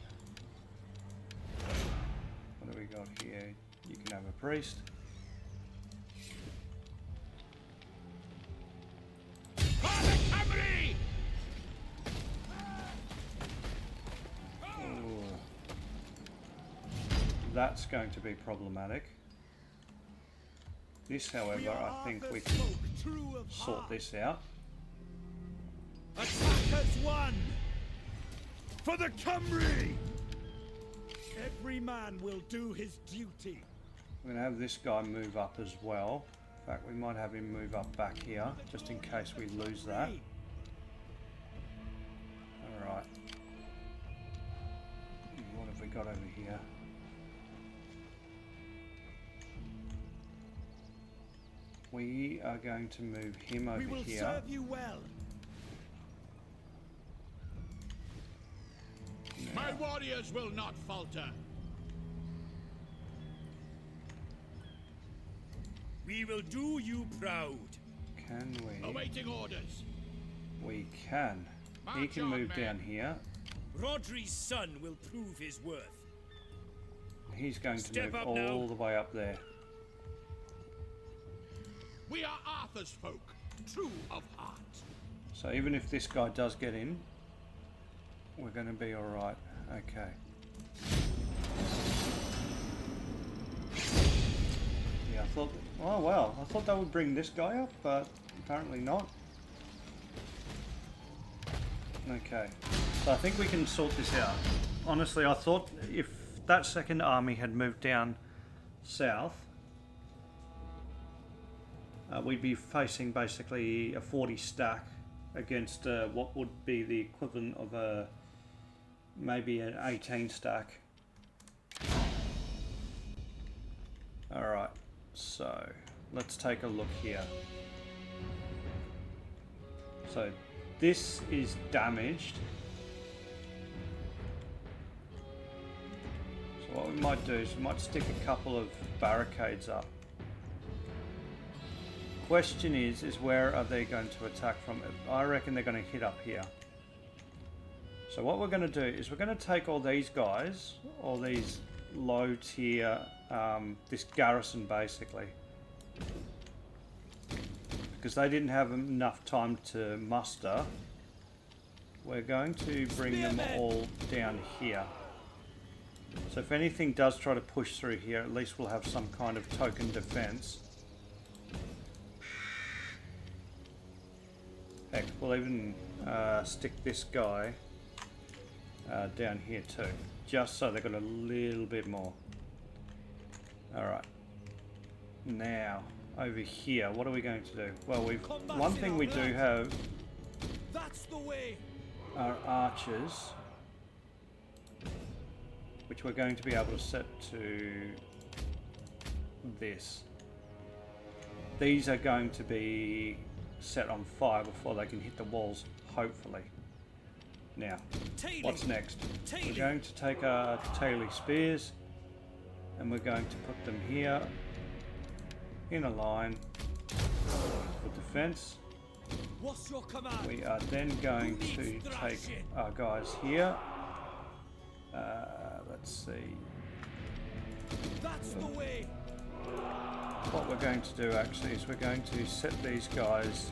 What do we got here? You can have a priest. For the Cymry! Ooh. That's going to be problematic. This, however, I think we can sort this out. Attack as one! For the Cymry! Every man will do his duty. We're going to have this guy move up as well. In fact, we might have him move up back here, just in case we lose that. Alright. What have we got over here? We are going to move him over We will here. serve you well. My warriors will not falter. We will do you proud. Can we? Awaiting orders. We can. He March can on, move men. down here. Rodri's son will prove his worth. He's going to Step move up all now. the way up there. We are Arthur's folk, true of heart. So even if this guy does get in, we're going to be alright. Okay. Yeah, I thought... Oh wow, I thought that would bring this guy up, but apparently not. Okay. So I think we can sort this out. Honestly, I thought if that second army had moved down south, we'd be facing basically a 40 stack against what would be the equivalent of a maybe an 18 stack. Alright, so let's take a look here. So this is damaged. So what we might do is we might stick a couple of barricades up. Question is where are they going to attack from? I reckon they're going to hit up here. So what we're going to do is we're going to take all these guys, all these low tier, this garrison basically, because they didn't have enough time to muster. We're going to bring them all down here. So if anything does try to push through here, at least we'll have some kind of token defense. Heck, we'll even stick this guy down here too, just so they've got a little bit more. Alright, now over here, what are we going to do? Well, one thing we do have are archers, which we're going to be able to set to this. These are going to be set on fire before they can hit the walls, hopefully. Now, what's next? We're going to take our Taily spears and we're going to put them here in a line with the fence. What's your command? We are then going to take our guys here. Let's see. That's the way. What we're going to do actually is we're going to set these guys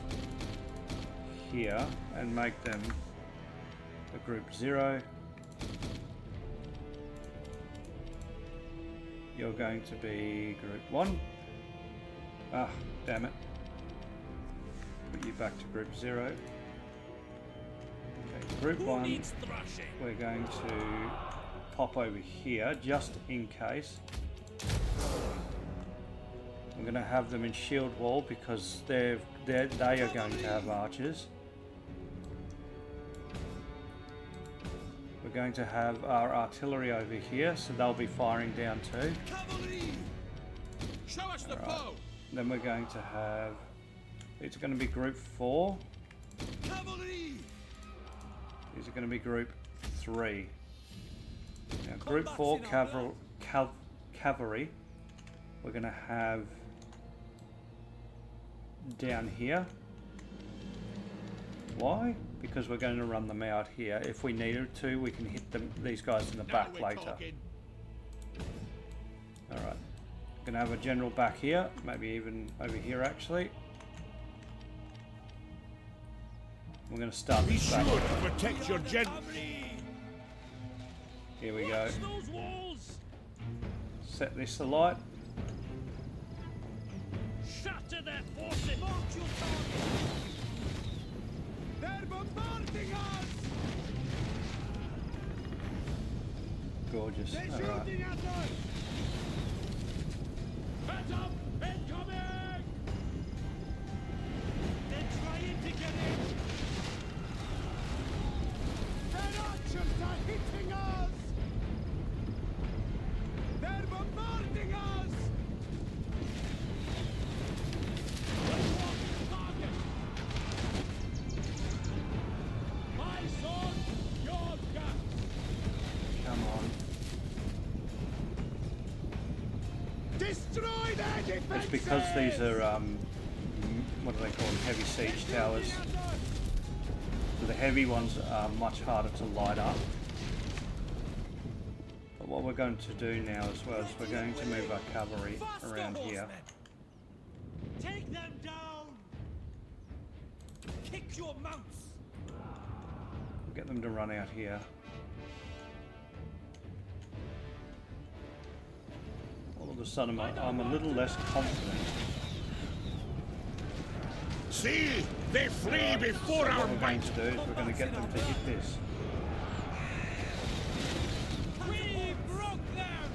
here and make them a group 0. You're going to be group 1. Ah, damn it. Put you back to group 0. Okay, group 1. We're going to pop over here just in case. I'm going to have them in shield wall because they are going to have archers. We're going to have our artillery over here, so they'll be firing down too. Cavalry! Show us the bow! Then we're going to have... It's going to be group 4. Cavalry! These are going to be group 3. Now, group 4 cavalry, we're going to have down here. Why? Because we're going to run them out here. If we needed to, we can hit these guys in the back later. Alright. Going to have a general back here, maybe even over here actually. We're going to start this back. Be sure to protect your general. Here we go. Set this alight. Shatter their forces. Mark your target. They're bombarding us. Gorgeous. They're All right. shooting at us. Heads up! Incoming! They're trying to get in. Their archers are hitting us. They're bombarding us. Let's walk the target. My sword, your gun. Come on. Destroy their defenses. It's because these are what do they call them? Heavy siege towers. So the heavy ones are much harder to light up. But what we're going to do now as well is we're going to move our cavalry around here. Take them down! Kick your mounts! We'll get them to run out here. All of a sudden, I'm a little less confident. See, they flee before So our what we're going might. to do is we're going to get them to hit this. We broke them!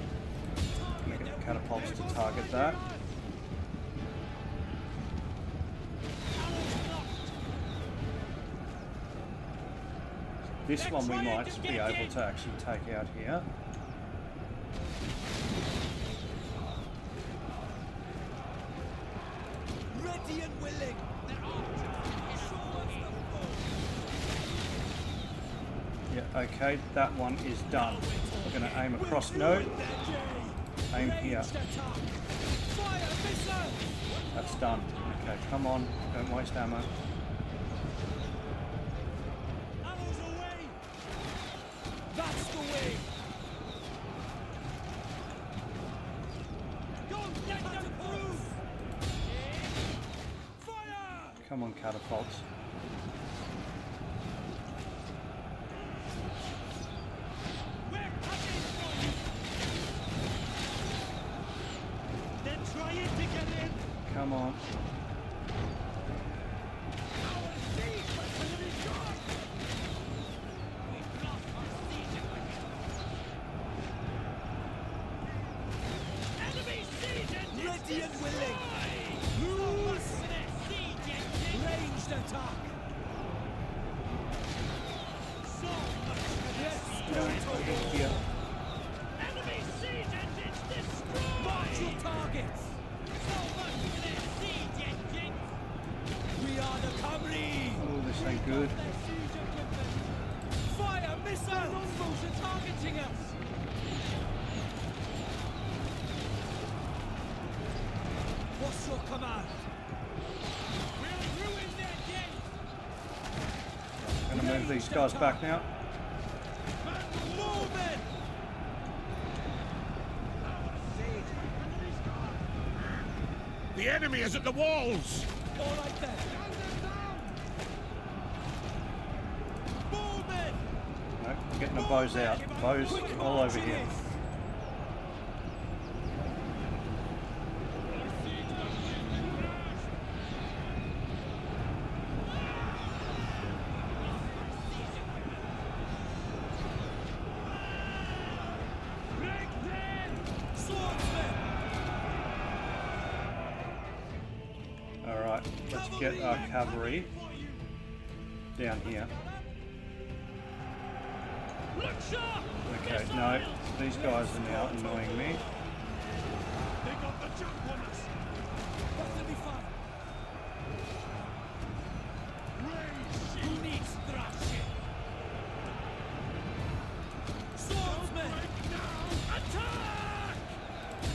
I'm going to get the catapults to target that. This one we might be able to actually take out here. Ready and willing! They're archers! Show us the foe! Yeah, okay, that one is done. We're going to aim across. No, aim here. Fire missiles! That's done. Okay, come on, don't waste ammo. Arrows away! That's the way! Don't let them through! Fire! Come on, catapults. We're coming for you! They're trying to get in! Come on. Our siege weapon is gone! We've lost our siege equipment! Enemy siege engines ready and willing! Loose! Their siege engines! Ranged attack! So much for their siege Here. Enemy siege engines destroyed! March your targets! So much for their siege engines! We are the Camry! Oh, this ain't good. Their siege equipment! Fire missiles! Their longbows are targeting us! What's your command? We'll ruin their gates! Gonna move these guys back now. Move it! The enemy is at the walls. All right then. Move it! No, we're getting the bows out. Bows all over here. Break them! Swordsman! Alright, let's get our cavalry down here. Look sharp! Okay, no, these guys are now annoying me. They got the jump on us! That's to be fine. Who needs thrashing? Swordsman! Attack!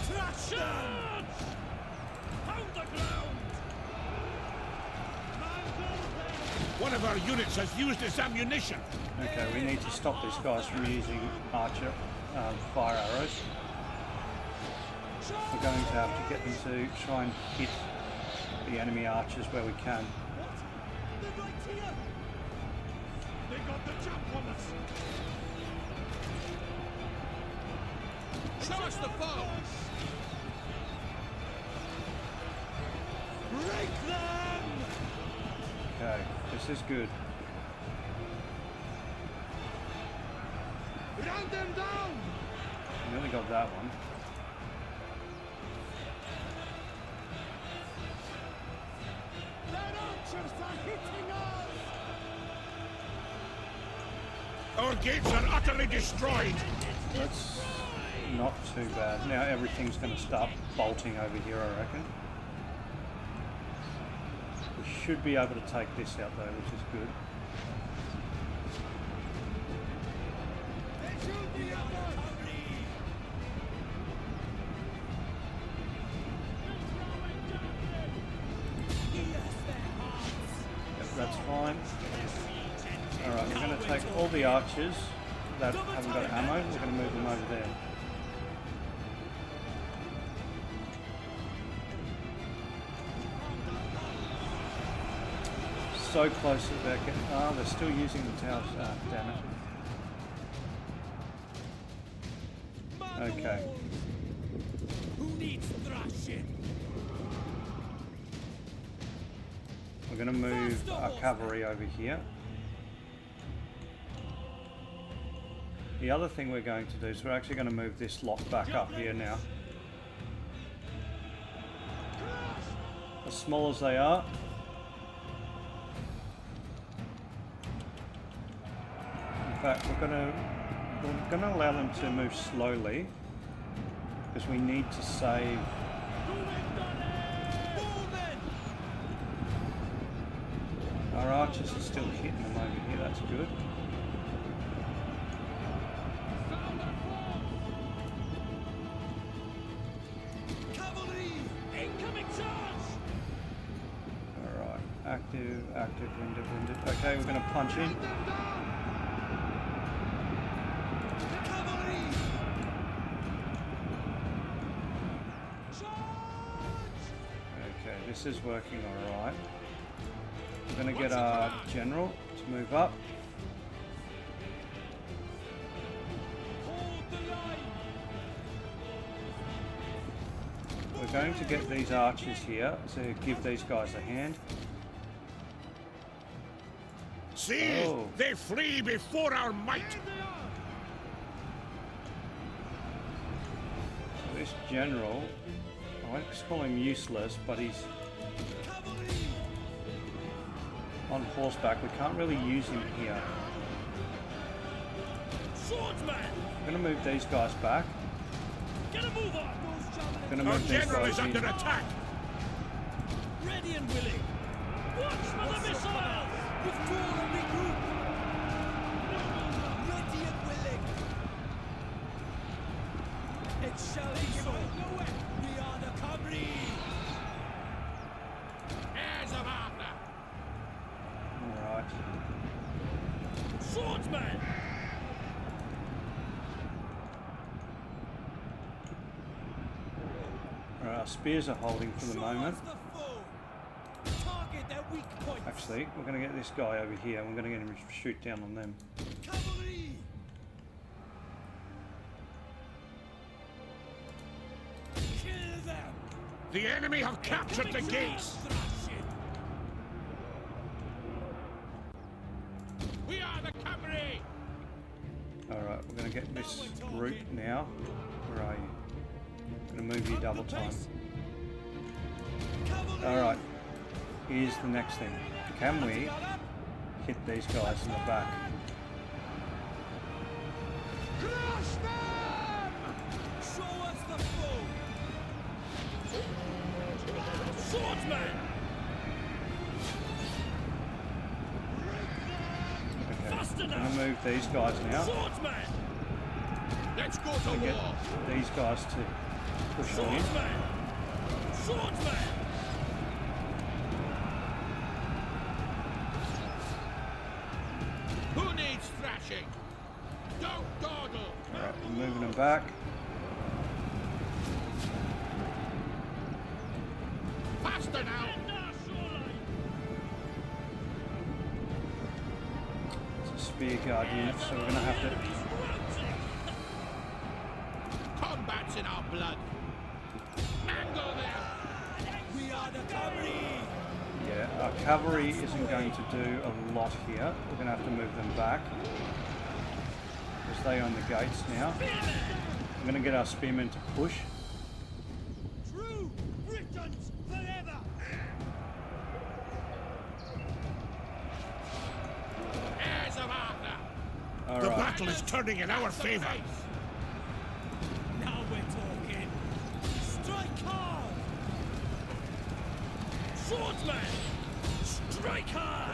Trash them! Pound the ground! One of our units has used its ammunition. Okay, we need to stop these guys from using archer fire arrows. We're going to have to get them to try and hit the enemy archers where we can. They're right here! They got the jump on us! Show us the foe. Break them! Okay, this is good. Run them down! Nearly got that one. Their archers are hitting us! Our gates are utterly destroyed. That's not too bad. Now everything's going to start bolting over here, I reckon. We should be able to take this out though, which is good. Yep, that's fine. Alright, we're going to take all the archers that haven't got ammo, we're going to move them over there. so close to that. Ah, they're still using the towers. Ah, damn it. Okay. Who needs thrashing? We're going to move our cavalry over here. The other thing we're going to do is we're actually going to move this lot back up here now. As small as they are. In fact, we're going to allow them to move slowly because we need to save. Our archers are still hitting them over here. That's good. Active, winded. Okay, we're going to punch in. Okay, this is working alright. We're going to get our general to move up. We're going to get these archers here to give these guys a hand. See, they flee before our might. This general, I won't call him useless, but he's on horseback. We can't really use him here. Swordsman! I'm going to move these guys back. Get a move on! I'm going to Our move these general guys is in. under attack. Ready and willing. Watch for the missiles! Withdraw and regroup! Ready and willing! It shall be so. We are the cavalry! Heirs of Arthur. Alright. Swordsman! Alright, our spears are holding for the moment. Show us the foe. Target their weak points. Actually, we're going to get this guy over here and we're going to get him to shoot down on them. Cavalry! Kill them! The enemy have captured the gates. Thrashing. We are the cavalry. Alright, we're going to get this route now. Where are you? I'm going to move you double time. Cavalry! Alright, here's the next thing. Can we hit these guys in the back? Crush them! Show us the foe! Swordsman! Okay, Fast I'm enough! going to move these guys now. Swordsman! Let's go to Get war. these guys to push on in. Swordsman! Swordsman! Who needs thrashing? Don't dawdle. Alright, we're moving them back. Faster now. It's a spear guard unit, so we're going to have to... Combat's in our blood. Mangle them. We are the cavalry! Yeah, our cavalry isn't going to do a lot here. We're going to have to move them back. Because they own the gates now. I'm going to get our spearmen to push. True Britons forever! Heirs of Arthur. The Alright, battle is turning in our favor. Now we're talking! Strike hard! Swordsman! Strike hard!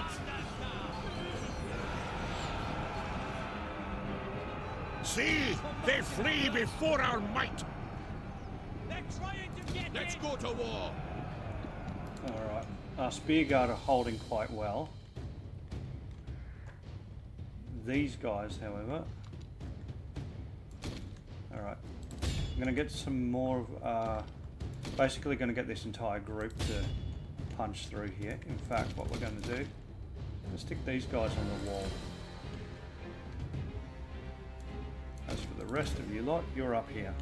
See, they flee before our might. They're trying to get Let's in. go to war. alright. Our spear guard are holding quite well. These guys, however... Alright. I'm going to get some more of... basically going to get this entire group to punch through here. In fact, what we're going to do Let's stick these guys on the wall. As for the rest of you lot, you're up here.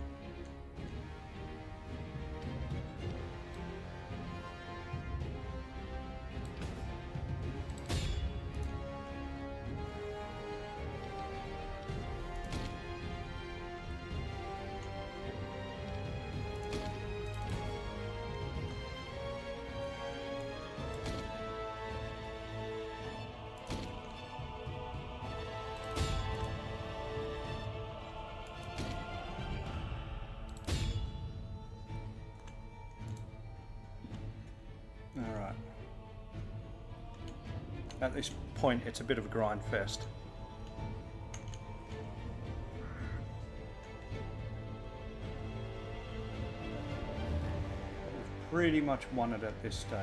Alright. At this point, it's a bit of a grind fest. We've pretty much won it at this stage.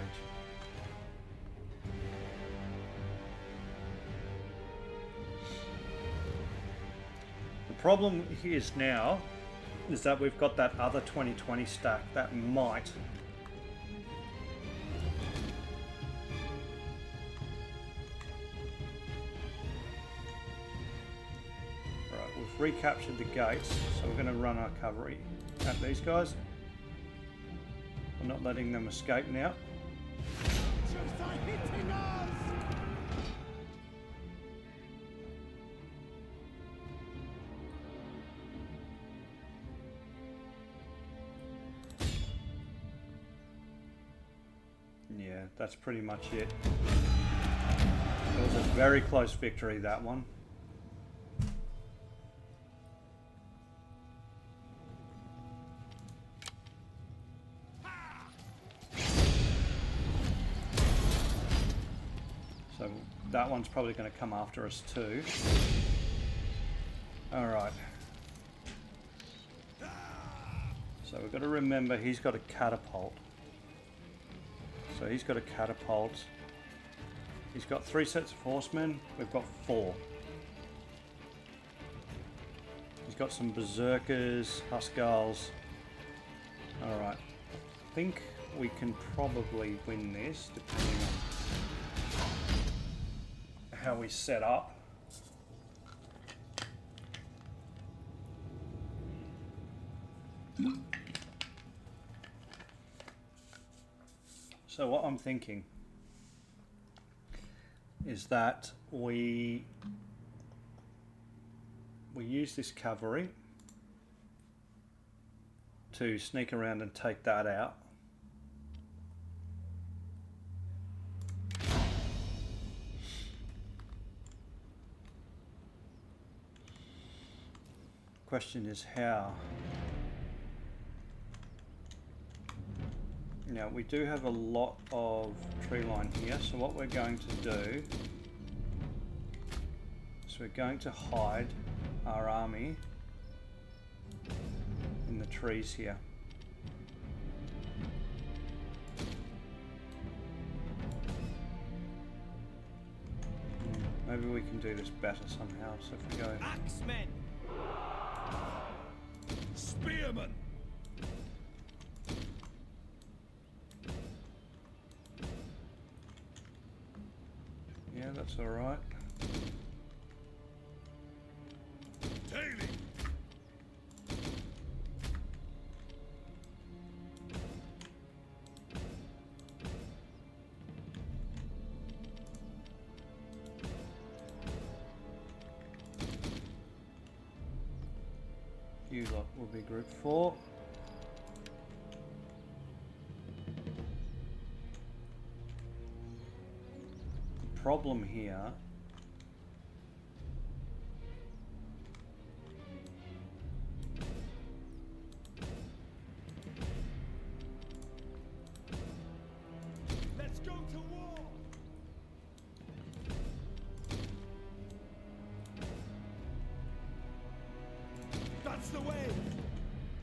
The problem is now is that we've got that other 2020 stack that might recaptured the gates, so we're going to run our cavalry at these guys. We're not letting them escape now. Yeah, that's pretty much it. It was a very close victory, that one. So that one's probably going to come after us too. Alright. So we've got to remember he's got a catapult. So he's got a catapult. He's got 3 sets of horsemen. We've got 4. He's got some berserkers, huskars. Alright. I think we can probably win this, depending on how we set up. So what I'm thinking is that we use this cavalry to sneak around and take that out. Question is how. Now we do have a lot of tree line here, so what we're going to do is we're going to hide our army in the trees here. Maybe we can do this better somehow. So if we go Axemen! Spearmen! yeah, that's all right. Tailing! You lot will be group 4. The problem here Let's go to war! That's the way!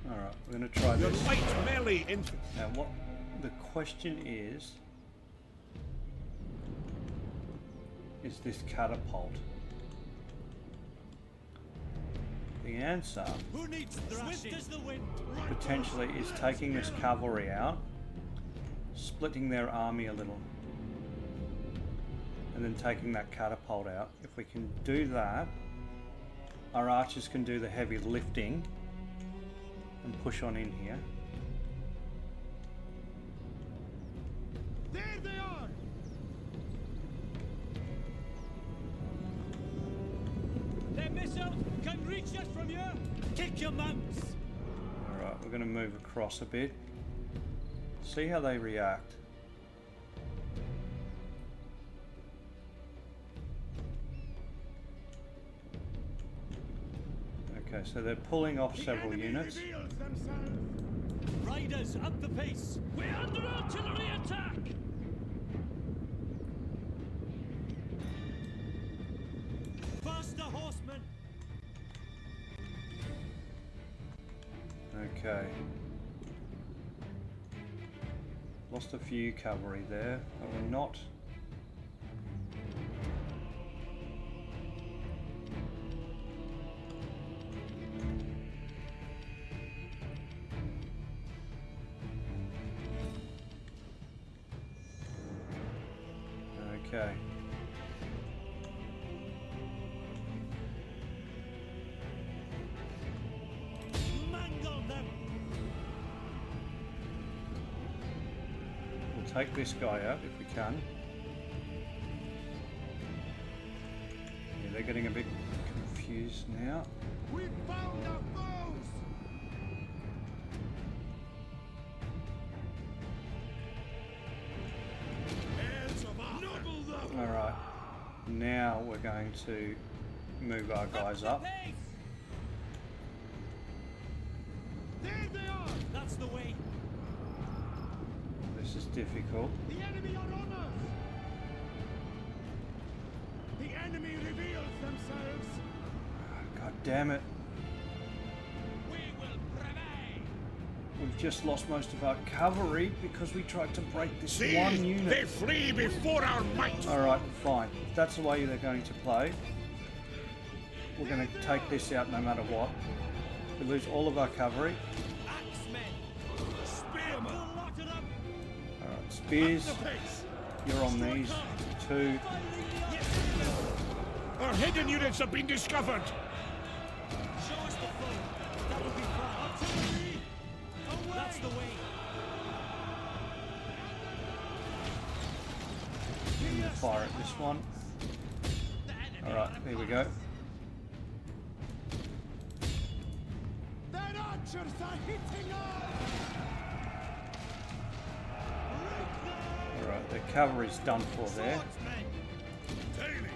Alright, we're going to try Your this. light melee infantry. Now what the question is this catapult? The answer Who needs thrashing? Swift as the wind! potentially is taking this cavalry out, splitting their army a little, and then taking that catapult out. If we can do that, our archers can do the heavy lifting and push on in here. There they are! Their missiles can reach us from here. Kick your mounts. Alright, we're going to move across a bit. See how they react. Okay, so they're pulling off several units. Riders, up the pace. We're under artillery attack. Faster, horsemen. Okay. Lost a few cavalry there, but we're not. Okay. Mangle them. We'll take this guy out if we can. Yeah, they're getting a bit confused now. We found our foes! Hands of honor! Noble them! Alright, now we're going to move our guys up. Pace. There they are! That's the way. This is difficult. The enemy are on us! The enemy reveals themselves! God damn it. We will prevail. We've just lost most of our cavalry because we tried to break this See, one they unit. flee before our might! Alright, fine. If that's the way they're going to play, we're going to take this out no matter what. We lose all of our cavalry. Axemen. Spearmen! Lock it up. Alright, spears, The pace! you're on these. 2. Our hidden units have been discovered! Show us the foe. That will be fun. Artillery. Away. That's the way. I'm going to fire at this one. Alright, here we go. Their archers are hitting us! Alright, the cavalry's done for there. Daily!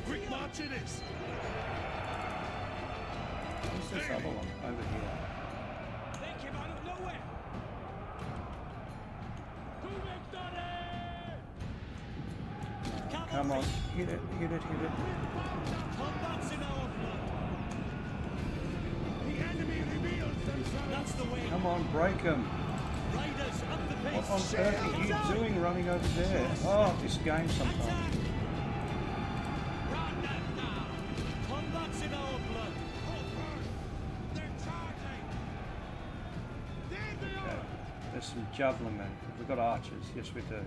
Quick march it is! What's this other one? Over here. They came out of nowhere. To victory! Come on, hit it, hit it, hit it. Combat's in our blood. The enemy reveals themselves! That's the way. Come on, break them. Riders, up the pace. What on earth are you doing running over there? Oh, this game sometimes. Attack! Run them down. Combat's in our blood. They're charging! There they Okay. are! There's some javelin men. We've got archers. Yes, we do.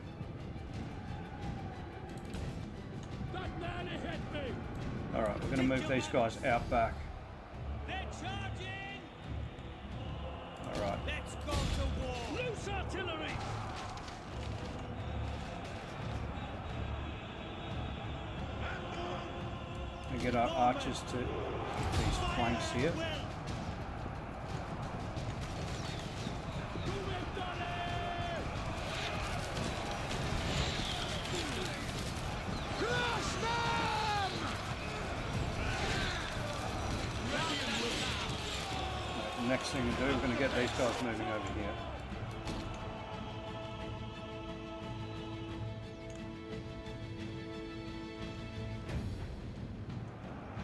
That man hit me! Alright, we're going to move these guys out back. They're charging. Alright. Let's go to war. Loose artillery. We get our archers to these flanks here. Crush them! Next thing we do, we're going to get these guys moving over here.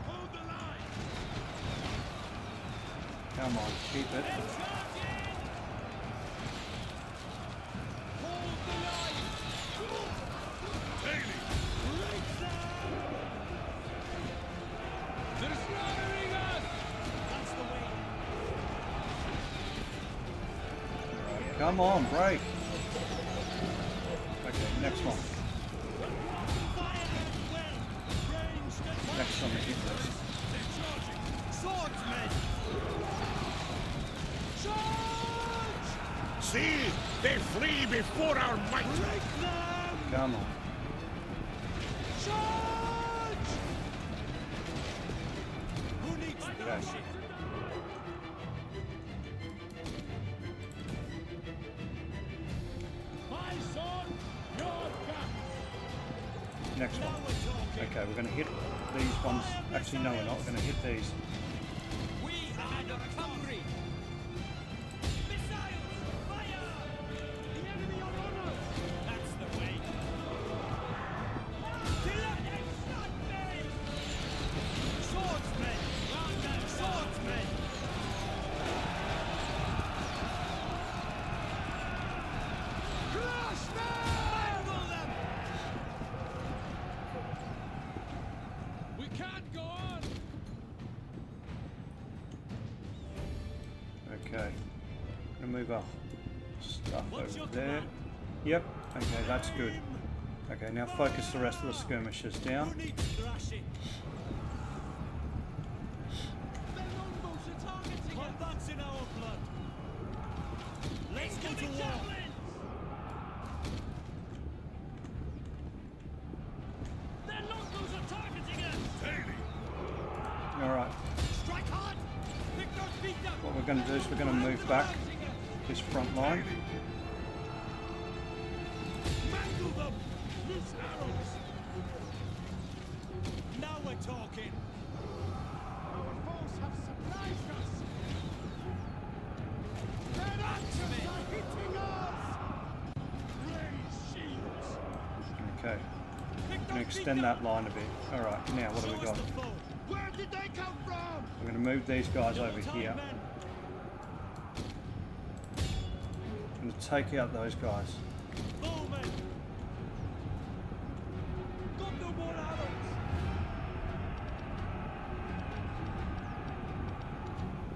Hold the line! Come on, keep it. Hold the line. Daily! They're slaughtering us. That's the way. Come on, break. next one. Fire at will. Ranged attack. Next on the hit list. They're charging. Swordsmen. Charge! See? They flee before our might. Break them! Come on. Charge! Who needs Okay. thrashing? My sword, your gun. Next Now one. we're talking. Okay, we're going to hit these ones. Actually, no, we're not. We're going to hit these. We are the Cymru. Missiles, fire! The enemy are on us. That's the way. Swordsmen! Swordsmen! Crush them! Mangle them! We can't go on! Okay. Gonna move our stuff What's your over there. command? Yep. Okay, that's good. Okay, now focus the rest of the skirmishers down. Who needs thrashing? Their longbows are targeting us. Combat's in our blood. Let's go to war. Their longbows are targeting us. Alright. Strike hard. Pick those feet up. What we're going to do is we're going to move back this front line. Mangle them. Loose arrows. Now we're talking. Our foes have surprised us. Their archers are hitting us. Raise shields. Okay. Pick I'm going to those feet extend up. that line a bit. Alright, now what do we Show got? us the foe. Where did they come from? We're going to move these guys over here. Men. I'm going to take out those guys. Bowmen. Got no more arrows.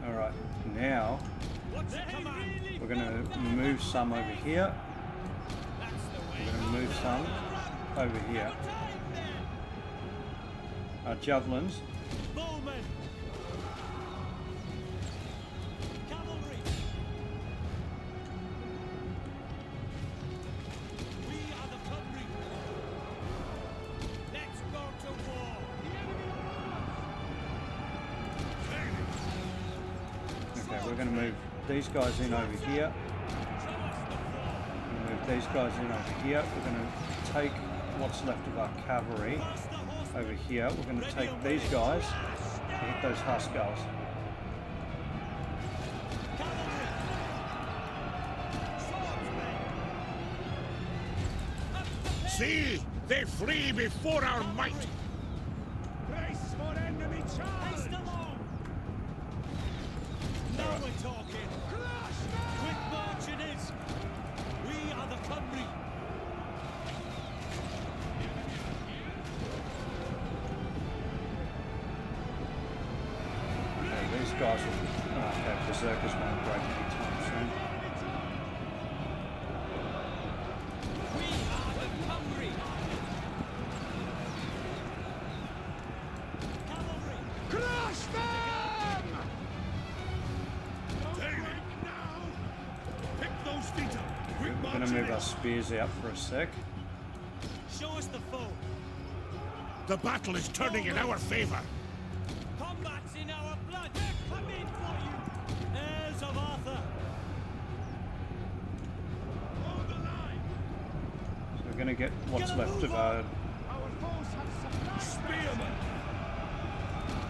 Alright, now What's the command? we're going to move some over here. That's the way. We're going to move some over here. Our javelins. Bowmen. Cavalry. We are the country. Let's go to war. Okay, we're going to move these guys in over here. Show us the foe. We're going to move these guys in over here. We're going to take what's left of our cavalry Pass the horsemen. over here. We're going to take these guys and hit those Huskars. Cavalry. Swordsmen. See? They flee before our might. Brace for enemy charge! Haste along! Now we're talking! Crush them! Quick march it is! We are the Cymru! Okay, these guys will. Okay, Berserkers won't break anytime soon. We are the Cymru! Cavalry! Crush them! Don't break now! Pick those feet up. Quick We're going to move our spears out for a sec. Show us the foe! The battle is turning in our favor. Combat's in our blood! They're coming for you! Heirs of Arthur! Hold the line! So we're going to get what's left of our. Our foes have supplied. Spearmen!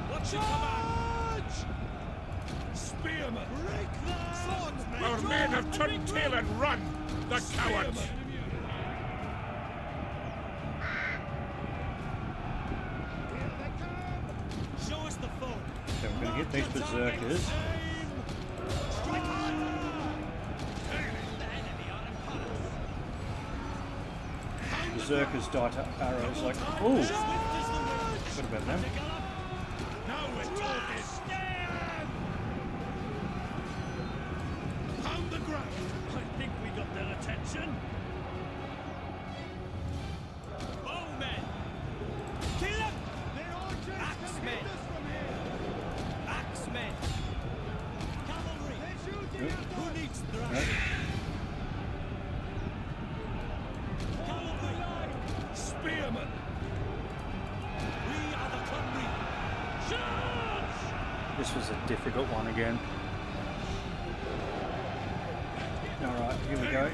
What's your command? Spearmen. Break them! Swordsmen! Our men have turned tail and run. The cowards. Here they come! Show us the foe! Okay, we're going to hit these Berserkers. Strike hard! The enemy are upon us! Berserkers die to arrows like. Ooh! Swift as the wind! What about them? Gallop! Now we're talking. Pound the ground! I think we got their attention. This was a difficult one again. Alright, here we go.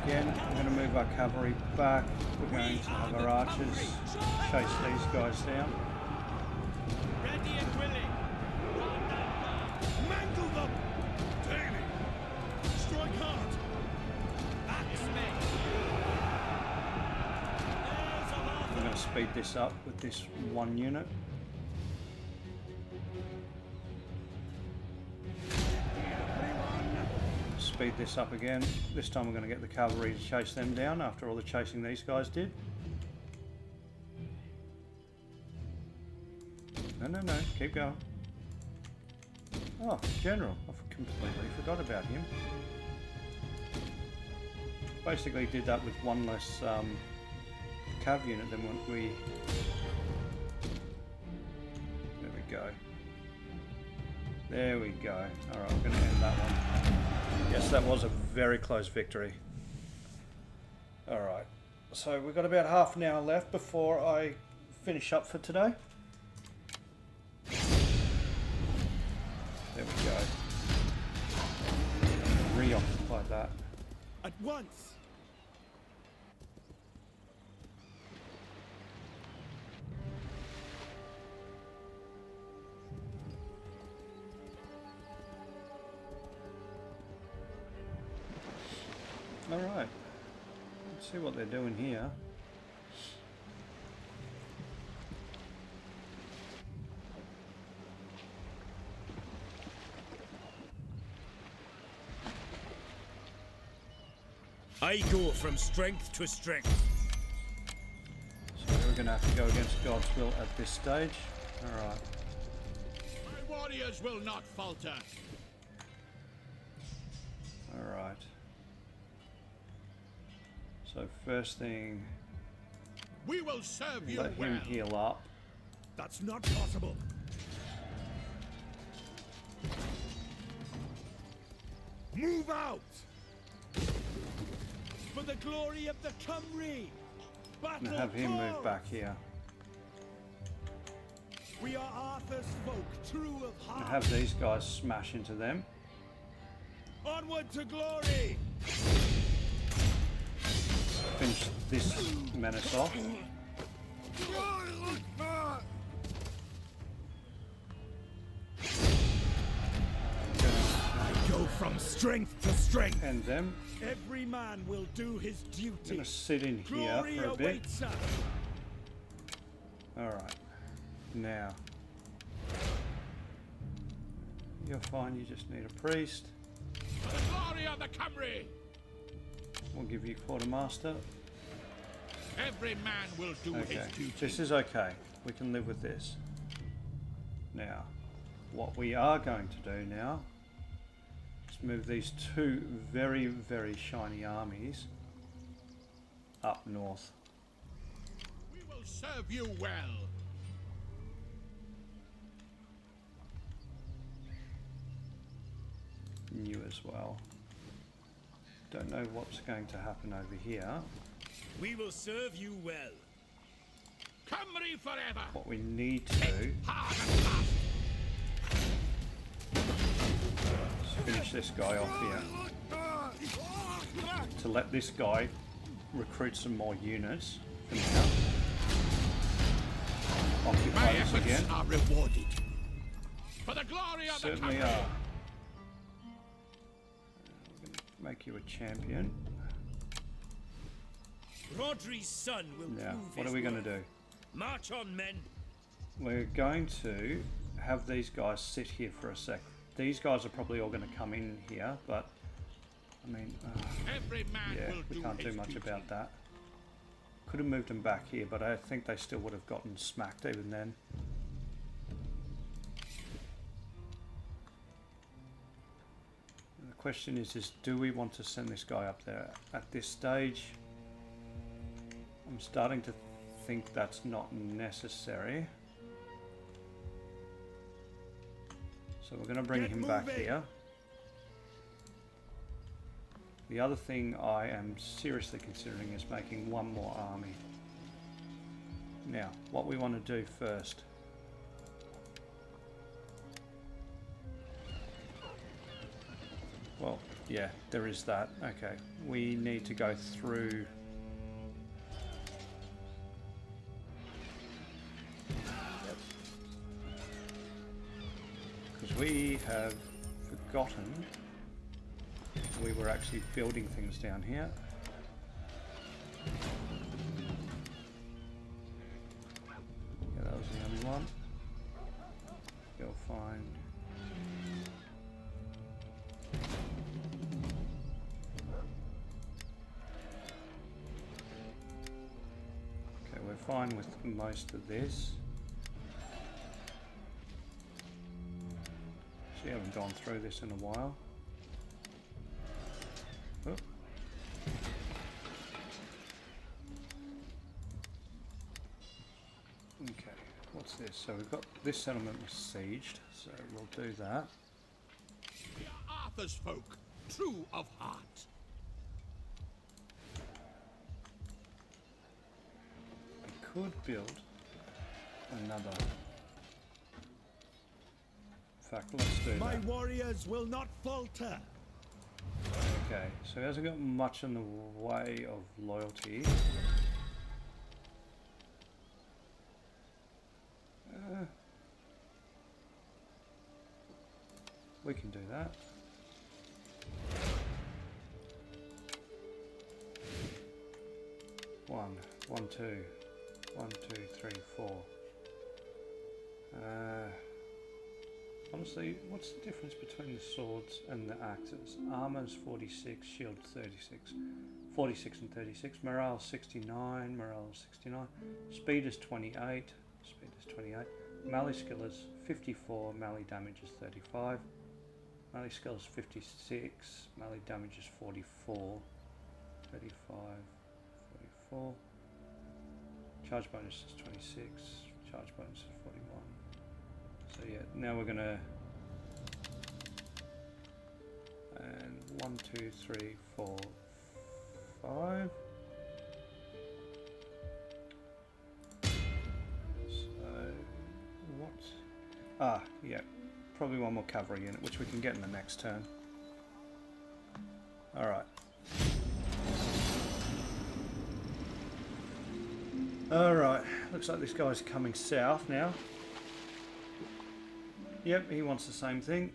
Again, we're going to move our cavalry back. We're going to have our archers chase these guys down. Ready and willing. Mangle them! Daily! Strike hard! Axe me. There's a laugh. We're going to speed this up with this one unit. Speed this up again. This time we're going to get the cavalry to chase them down after all the chasing these guys did. No, keep going. Oh, General. I completely forgot about him. Basically did that with one less cav unit than what we... There we go. There we go. Alright, we're going to end that one. Yes, that was a very close victory. Alright, so we've got about half an hour left before I finish up for today. There we go. Reoccupy that. At once. Alright, let's see what they're doing here. I go from strength to strength. So we're going to have to go against God's will at this stage. Alright. My warriors will not falter! Alright. So first thing, We will serve you let him well! heal up. That's not possible. Move out! For the glory of the Cymry! And Battle have him move calls! back here. We are Arthur's folk, true of And heart. have these guys smash into them. Onward to glory! Finish this menace off. I go from strength to strength. End them. Every man will do his I'm duty. going to sit in here Glory for a bit. awaits us. Alright. Now. You're fine, you just need a priest. For the glory of the Cymry! We'll give you quartermaster. Every man will do Okay, his duty. this is okay. We can live with this. Now, what we are going to do now is move these two very, very shiny armies up north. We will serve you well! You as well. Don't know what's going to happen over here. We will serve you well. Cymry forever! What we need to do Hard and fast! is finish this guy off here. To let this guy recruit some more units for now. My Occupy this efforts again. are rewarded. For the glory of Certainly the are. Cymry! We're going to make you a champion. Rodri's son will Now, prove what his are we going worth. to do? March on, men. We're going to have these guys sit here for a sec. These guys are probably all going to come in here, but I mean, Every man yeah, will we do can't do his much duty. about that. Could have moved them back here, but I think they still would have gotten smacked even then. The question is do we want to send this guy up there at this stage? I'm starting to think that's not necessary. So we're going to bring Get him back moving. here. The other thing I am seriously considering is making one more army. Now, what we want to do first Well, yeah, there is that. Okay, we need to go through. Because we have forgotten we were actually building things down here. Yeah, that was the only one. You'll find. Okay, we're fine with most of this. We haven't gone through this in a while. Oh. Okay, what's this? So we've got this settlement was sieged, so we'll do that. We are Arthur's folk, true of heart. I could build another. In fact, let's do My that. warriors will not falter. Okay, so he hasn't got much in the way of loyalty. We can do that. One, two, 3, 4. Honestly, what's the difference between the swords and the axes? Armor's 46, shield 36. 46 and 36. Morale 69, morale 69. Speed is 28. Speed is 28. Melee skill is 54, melee damage is 35. Melee skill is 56, melee damage is 44. 35, 44. Charge bonus is 26, charge bonus is 41. So yeah, now we're gonna, and 1, 2, 3, 4, 5. So what? Ah, yeah, probably one more cavalry unit, which we can get in the next turn. All right. All right. Looks like this guy's coming south now. Yep, he wants the same thing.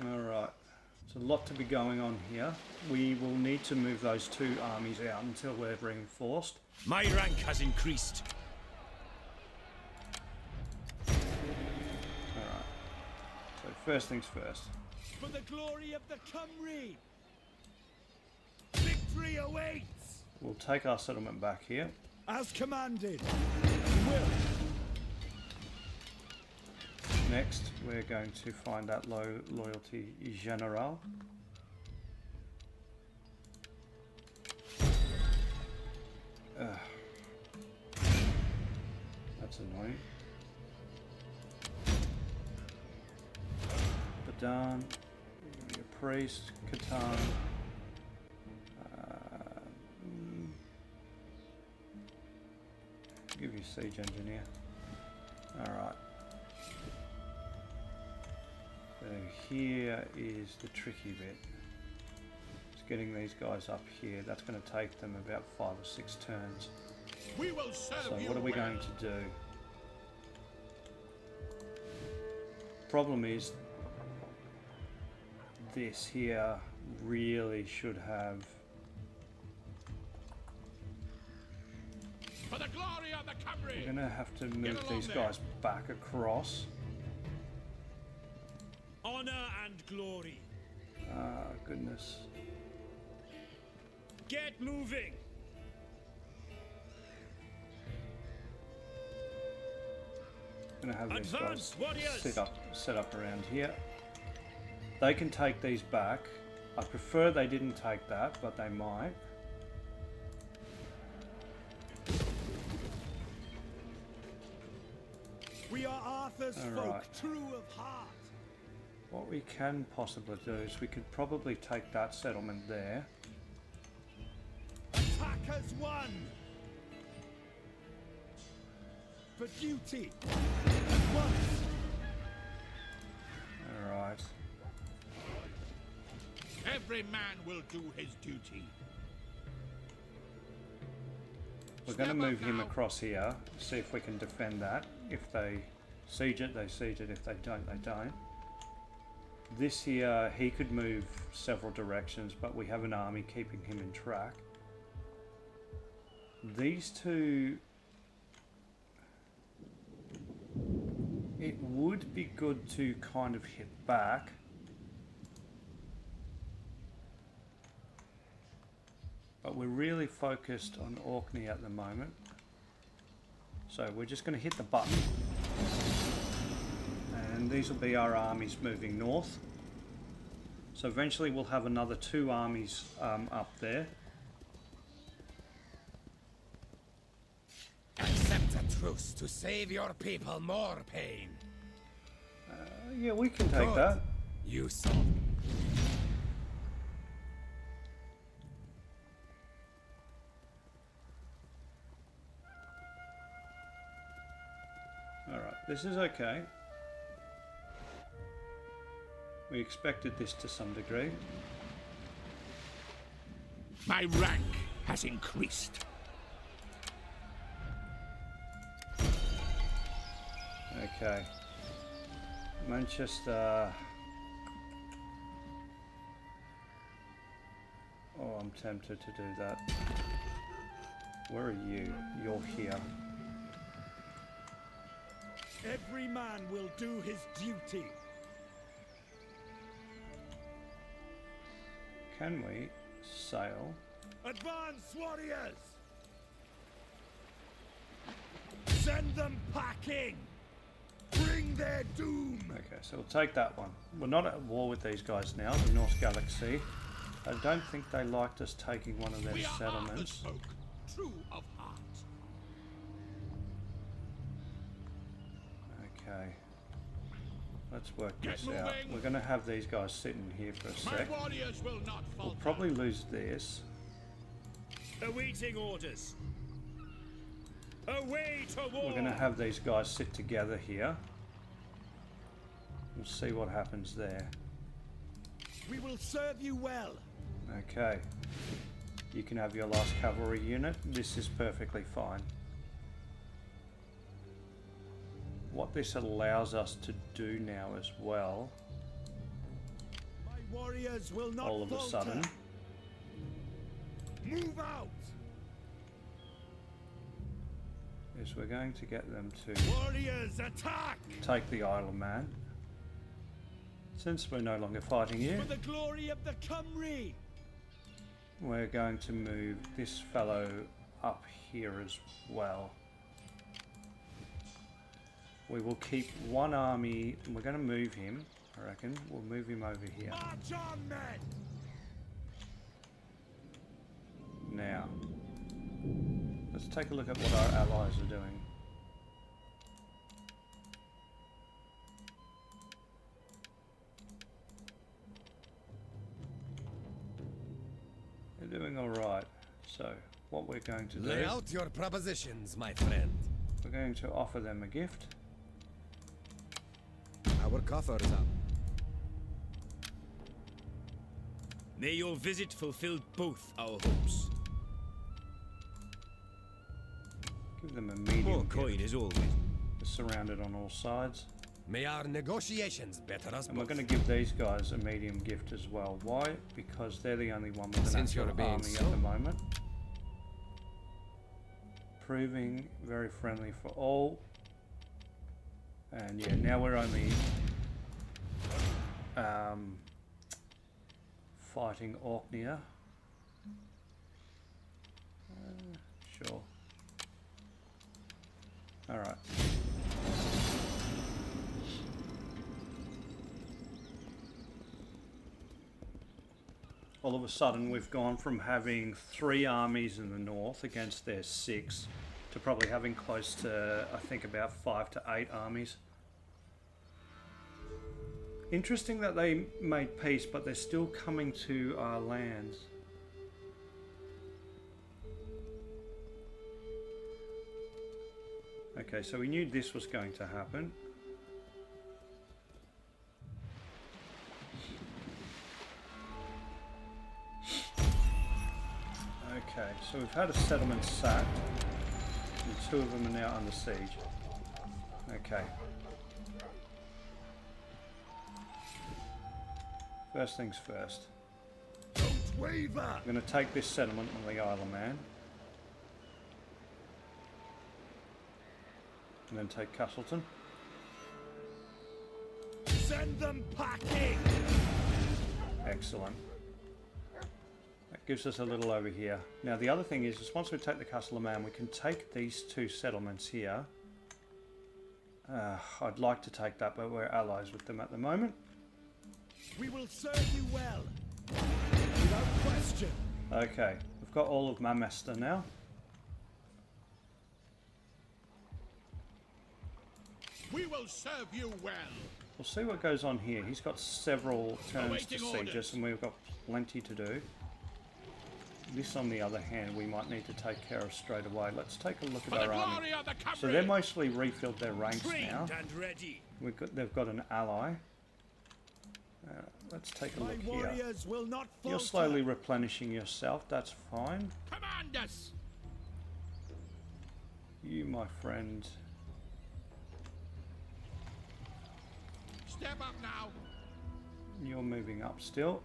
Alright, there's a lot to be going on here. We will need to move those 2 armies out until we're reinforced. My rank has increased. Alright, so first things first. For the glory of the Cymry. Victory awaits. We'll take our settlement back here. As commanded. Will. Next, we're going to find that loyalty general. That's annoying. Badan, your priest, Catan. Give you siege engineer. Alright. So here is the tricky bit. It's getting these guys up here. That's going to take them about 5 or 6 turns. We will serve So you what are we well. going to do? Problem is, this here really should have. For the glory of the Cymry. We're going to have to move along these there. guys back across. Honor and glory. Ah, goodness. Get moving. Going to have these Advance, guys warriors! set up around here. They can take these back. I prefer they didn't take that, but they might. We are Arthur's All folk, right. true of heart. What we can possibly do is we could probably take that settlement there. Attack as one. for duty. Alright. Every man will do his duty. We're going to Step up move him now. across here, see if we can defend that. If they siege it, they siege it. If they don't, they don't. This here, he could move several directions, but we have an army keeping him in track. These two... It would be good to kind of hit back. But we're really focused on Orkney at the moment. So we're just going to hit the button. And these will be our armies moving north. So eventually we'll have another 2 armies up there. Accept a truce to save your people more pain. Yeah, we can take Good. that. You saw. Alright, this is okay. We expected this to some degree. My rank has increased. Okay. Manchester. Oh, I'm tempted to do that. Where are you? You're here. Every man will do his duty. Can we sail? Advance, warriors! Send them packing! Bring their doom! Okay, so we'll take that one. We're not at war with these guys now, the North Galaxy. I don't think they liked us taking one of their We are settlements. Arthur's folk, true of heart. Okay. Let's work Get this out. moving. We're going to have these guys sitting here for a My sec. warriors will not We'll falter. probably lose this. Awaiting orders. Away to war! We're going to have these guys sit together here. We'll see what happens there. We will serve you well. Okay. You can have your last cavalry unit. This is perfectly fine. What this allows us to do now as well, My warriors will not all of a falter. sudden, Move out! is we're going to get them to Warriors, attack! take the Isle of Man. Since we're no longer fighting you, For the glory of the Cymry! we're going to move this fellow up here as well. We will keep one army, and we're going to move him, I reckon. We'll move him over here. March on, men! Now, let's take a look at what our allies are doing. They're doing alright. So, what we're going to do, Lay out your propositions, my friend. we're going to offer them a gift. Our coffers up. May your visit fulfill both our hopes. Give them a medium More gift. coin is always. They're surrounded on all sides. May our negotiations better us And we're both. going to give these guys a medium gift as well. Why? Because they're the only one with an Since actual you're being army so- at the moment. Proving very friendly for all. And yeah, now we're only fighting Orkney. Sure. Alright. All of a sudden we've gone from having 3 armies in the north against their 6 to probably having close to, I think, about 5 to 8 armies. Interesting that they made peace, but they're still coming to our lands. Okay, so we knew this was going to happen. Okay, so we've had a settlement sacked, and 2 of them are now under siege. Okay. First things first. Don't waver! I'm going to take this settlement on the Isle of Man. And then take Castleton. Send them packing! Excellent. That gives us a little over here. Now the other thing is once we take the Castle of Man, we can take these 2 settlements here. I'd like to take that, but we're allies with them at the moment. We will serve you well, without question. Okay, we've got all of Mamester now. We will serve you well. We'll see what goes on here. He's got several turns Awaiting to siege us, orders. and we've got plenty to do. This, on the other hand, we might need to take care of straight away. Let's take a look at For the our army. glory of the So they're mostly refilled their ranks now. and ready. They've got an ally. Let's take a look here. Will not You're slowly replenishing yourself. That's fine. Command us. You, my friend. Step up now. You're moving up still.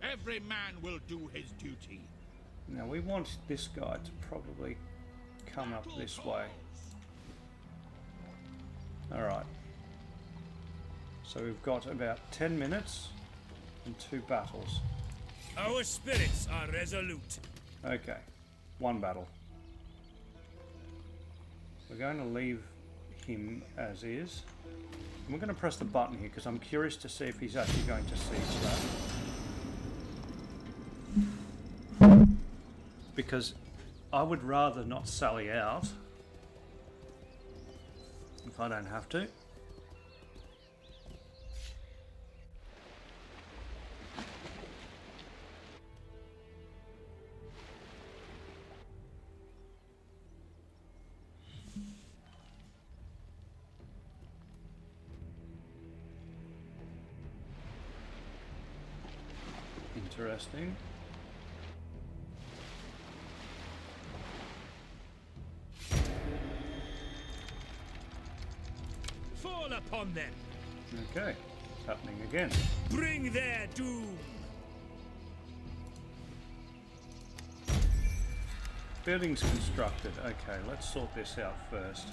Every man will do his duty. Now we want this guy to probably come up this way. Alright. So we've got about 10 minutes and 2 battles. Our spirits are resolute. Okay. 1 battle. We're going to leave him as is. And we're going to press the button here because I'm curious to see if he's actually going to siege that. Because I would rather not sally out if I don't have to. Interesting. Fall upon them. Okay, it's happening again. Bring their doom. Buildings constructed. Okay, let's sort this out first.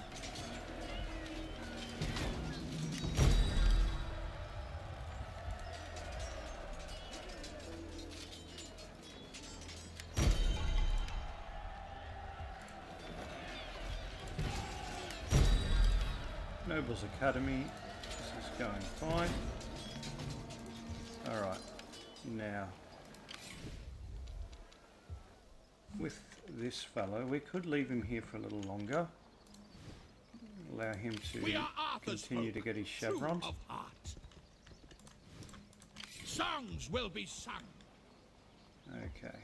Nobles Academy. This is going fine. Alright, now with this fellow, we could leave him here for a little longer. Allow him to continue to get his chevrons. Of heart. Songs will be sung. Okay.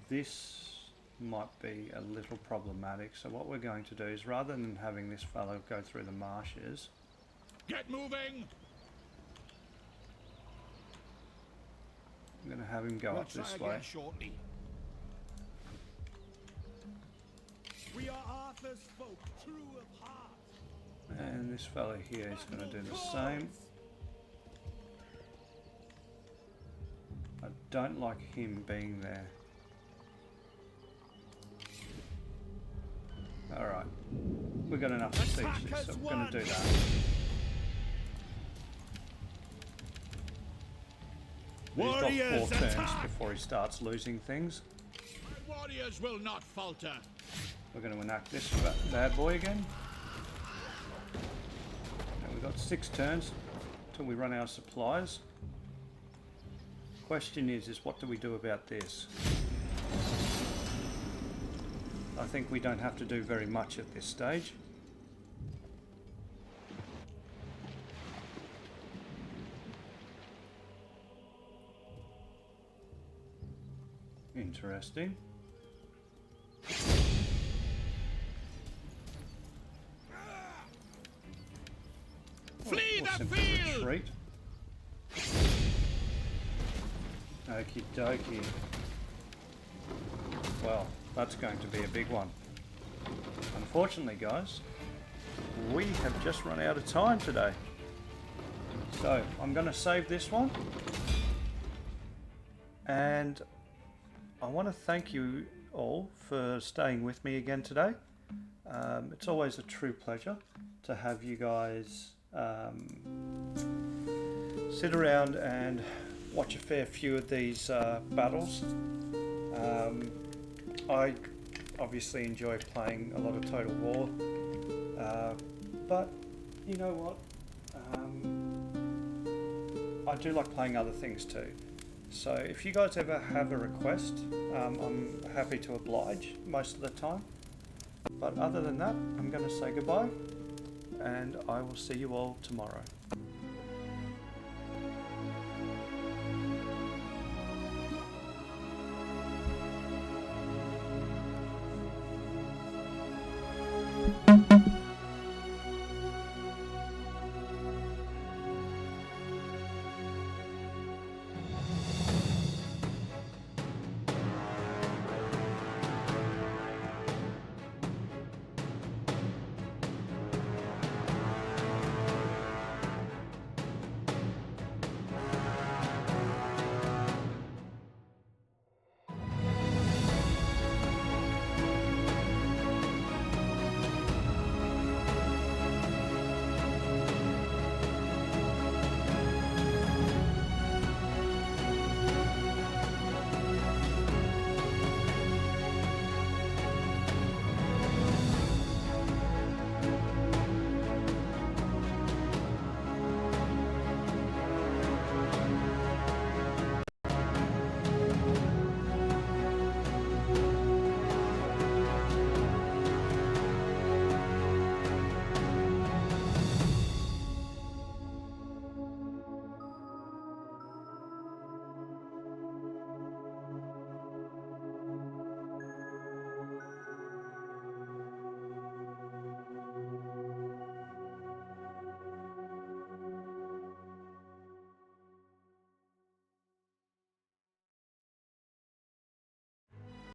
This might be a little problematic, so what we're going to do is, rather than having this fellow go through the marshes, Get moving. I'm going to have him go up this way. Shortly. We are Arthur's folk, true of heart. And this fellow here is going to do the same. I don't like him being there. Alright. We've got enough to siege this, so we're going to do that. He's got 4 turns before he starts losing things. My warriors will not falter. We're going to enact this bad boy again. Now we've got 6 turns until we run out of supplies. Question is what do we do about this? I think we don't have to do very much at this stage. Interesting. Okie dokie. Well, that's going to be a big one. Unfortunately, guys, we have just run out of time today. So, I'm going to save this one. And I want to thank you all for staying with me again today. It's always a true pleasure to have you guys sit around and watch a fair few of these battles. I obviously enjoy playing a lot of Total War, but you know what? I do like playing other things too. So if you guys ever have a request, I'm happy to oblige most of the time. But other than that, I'm going to say goodbye, and I will see you all tomorrow.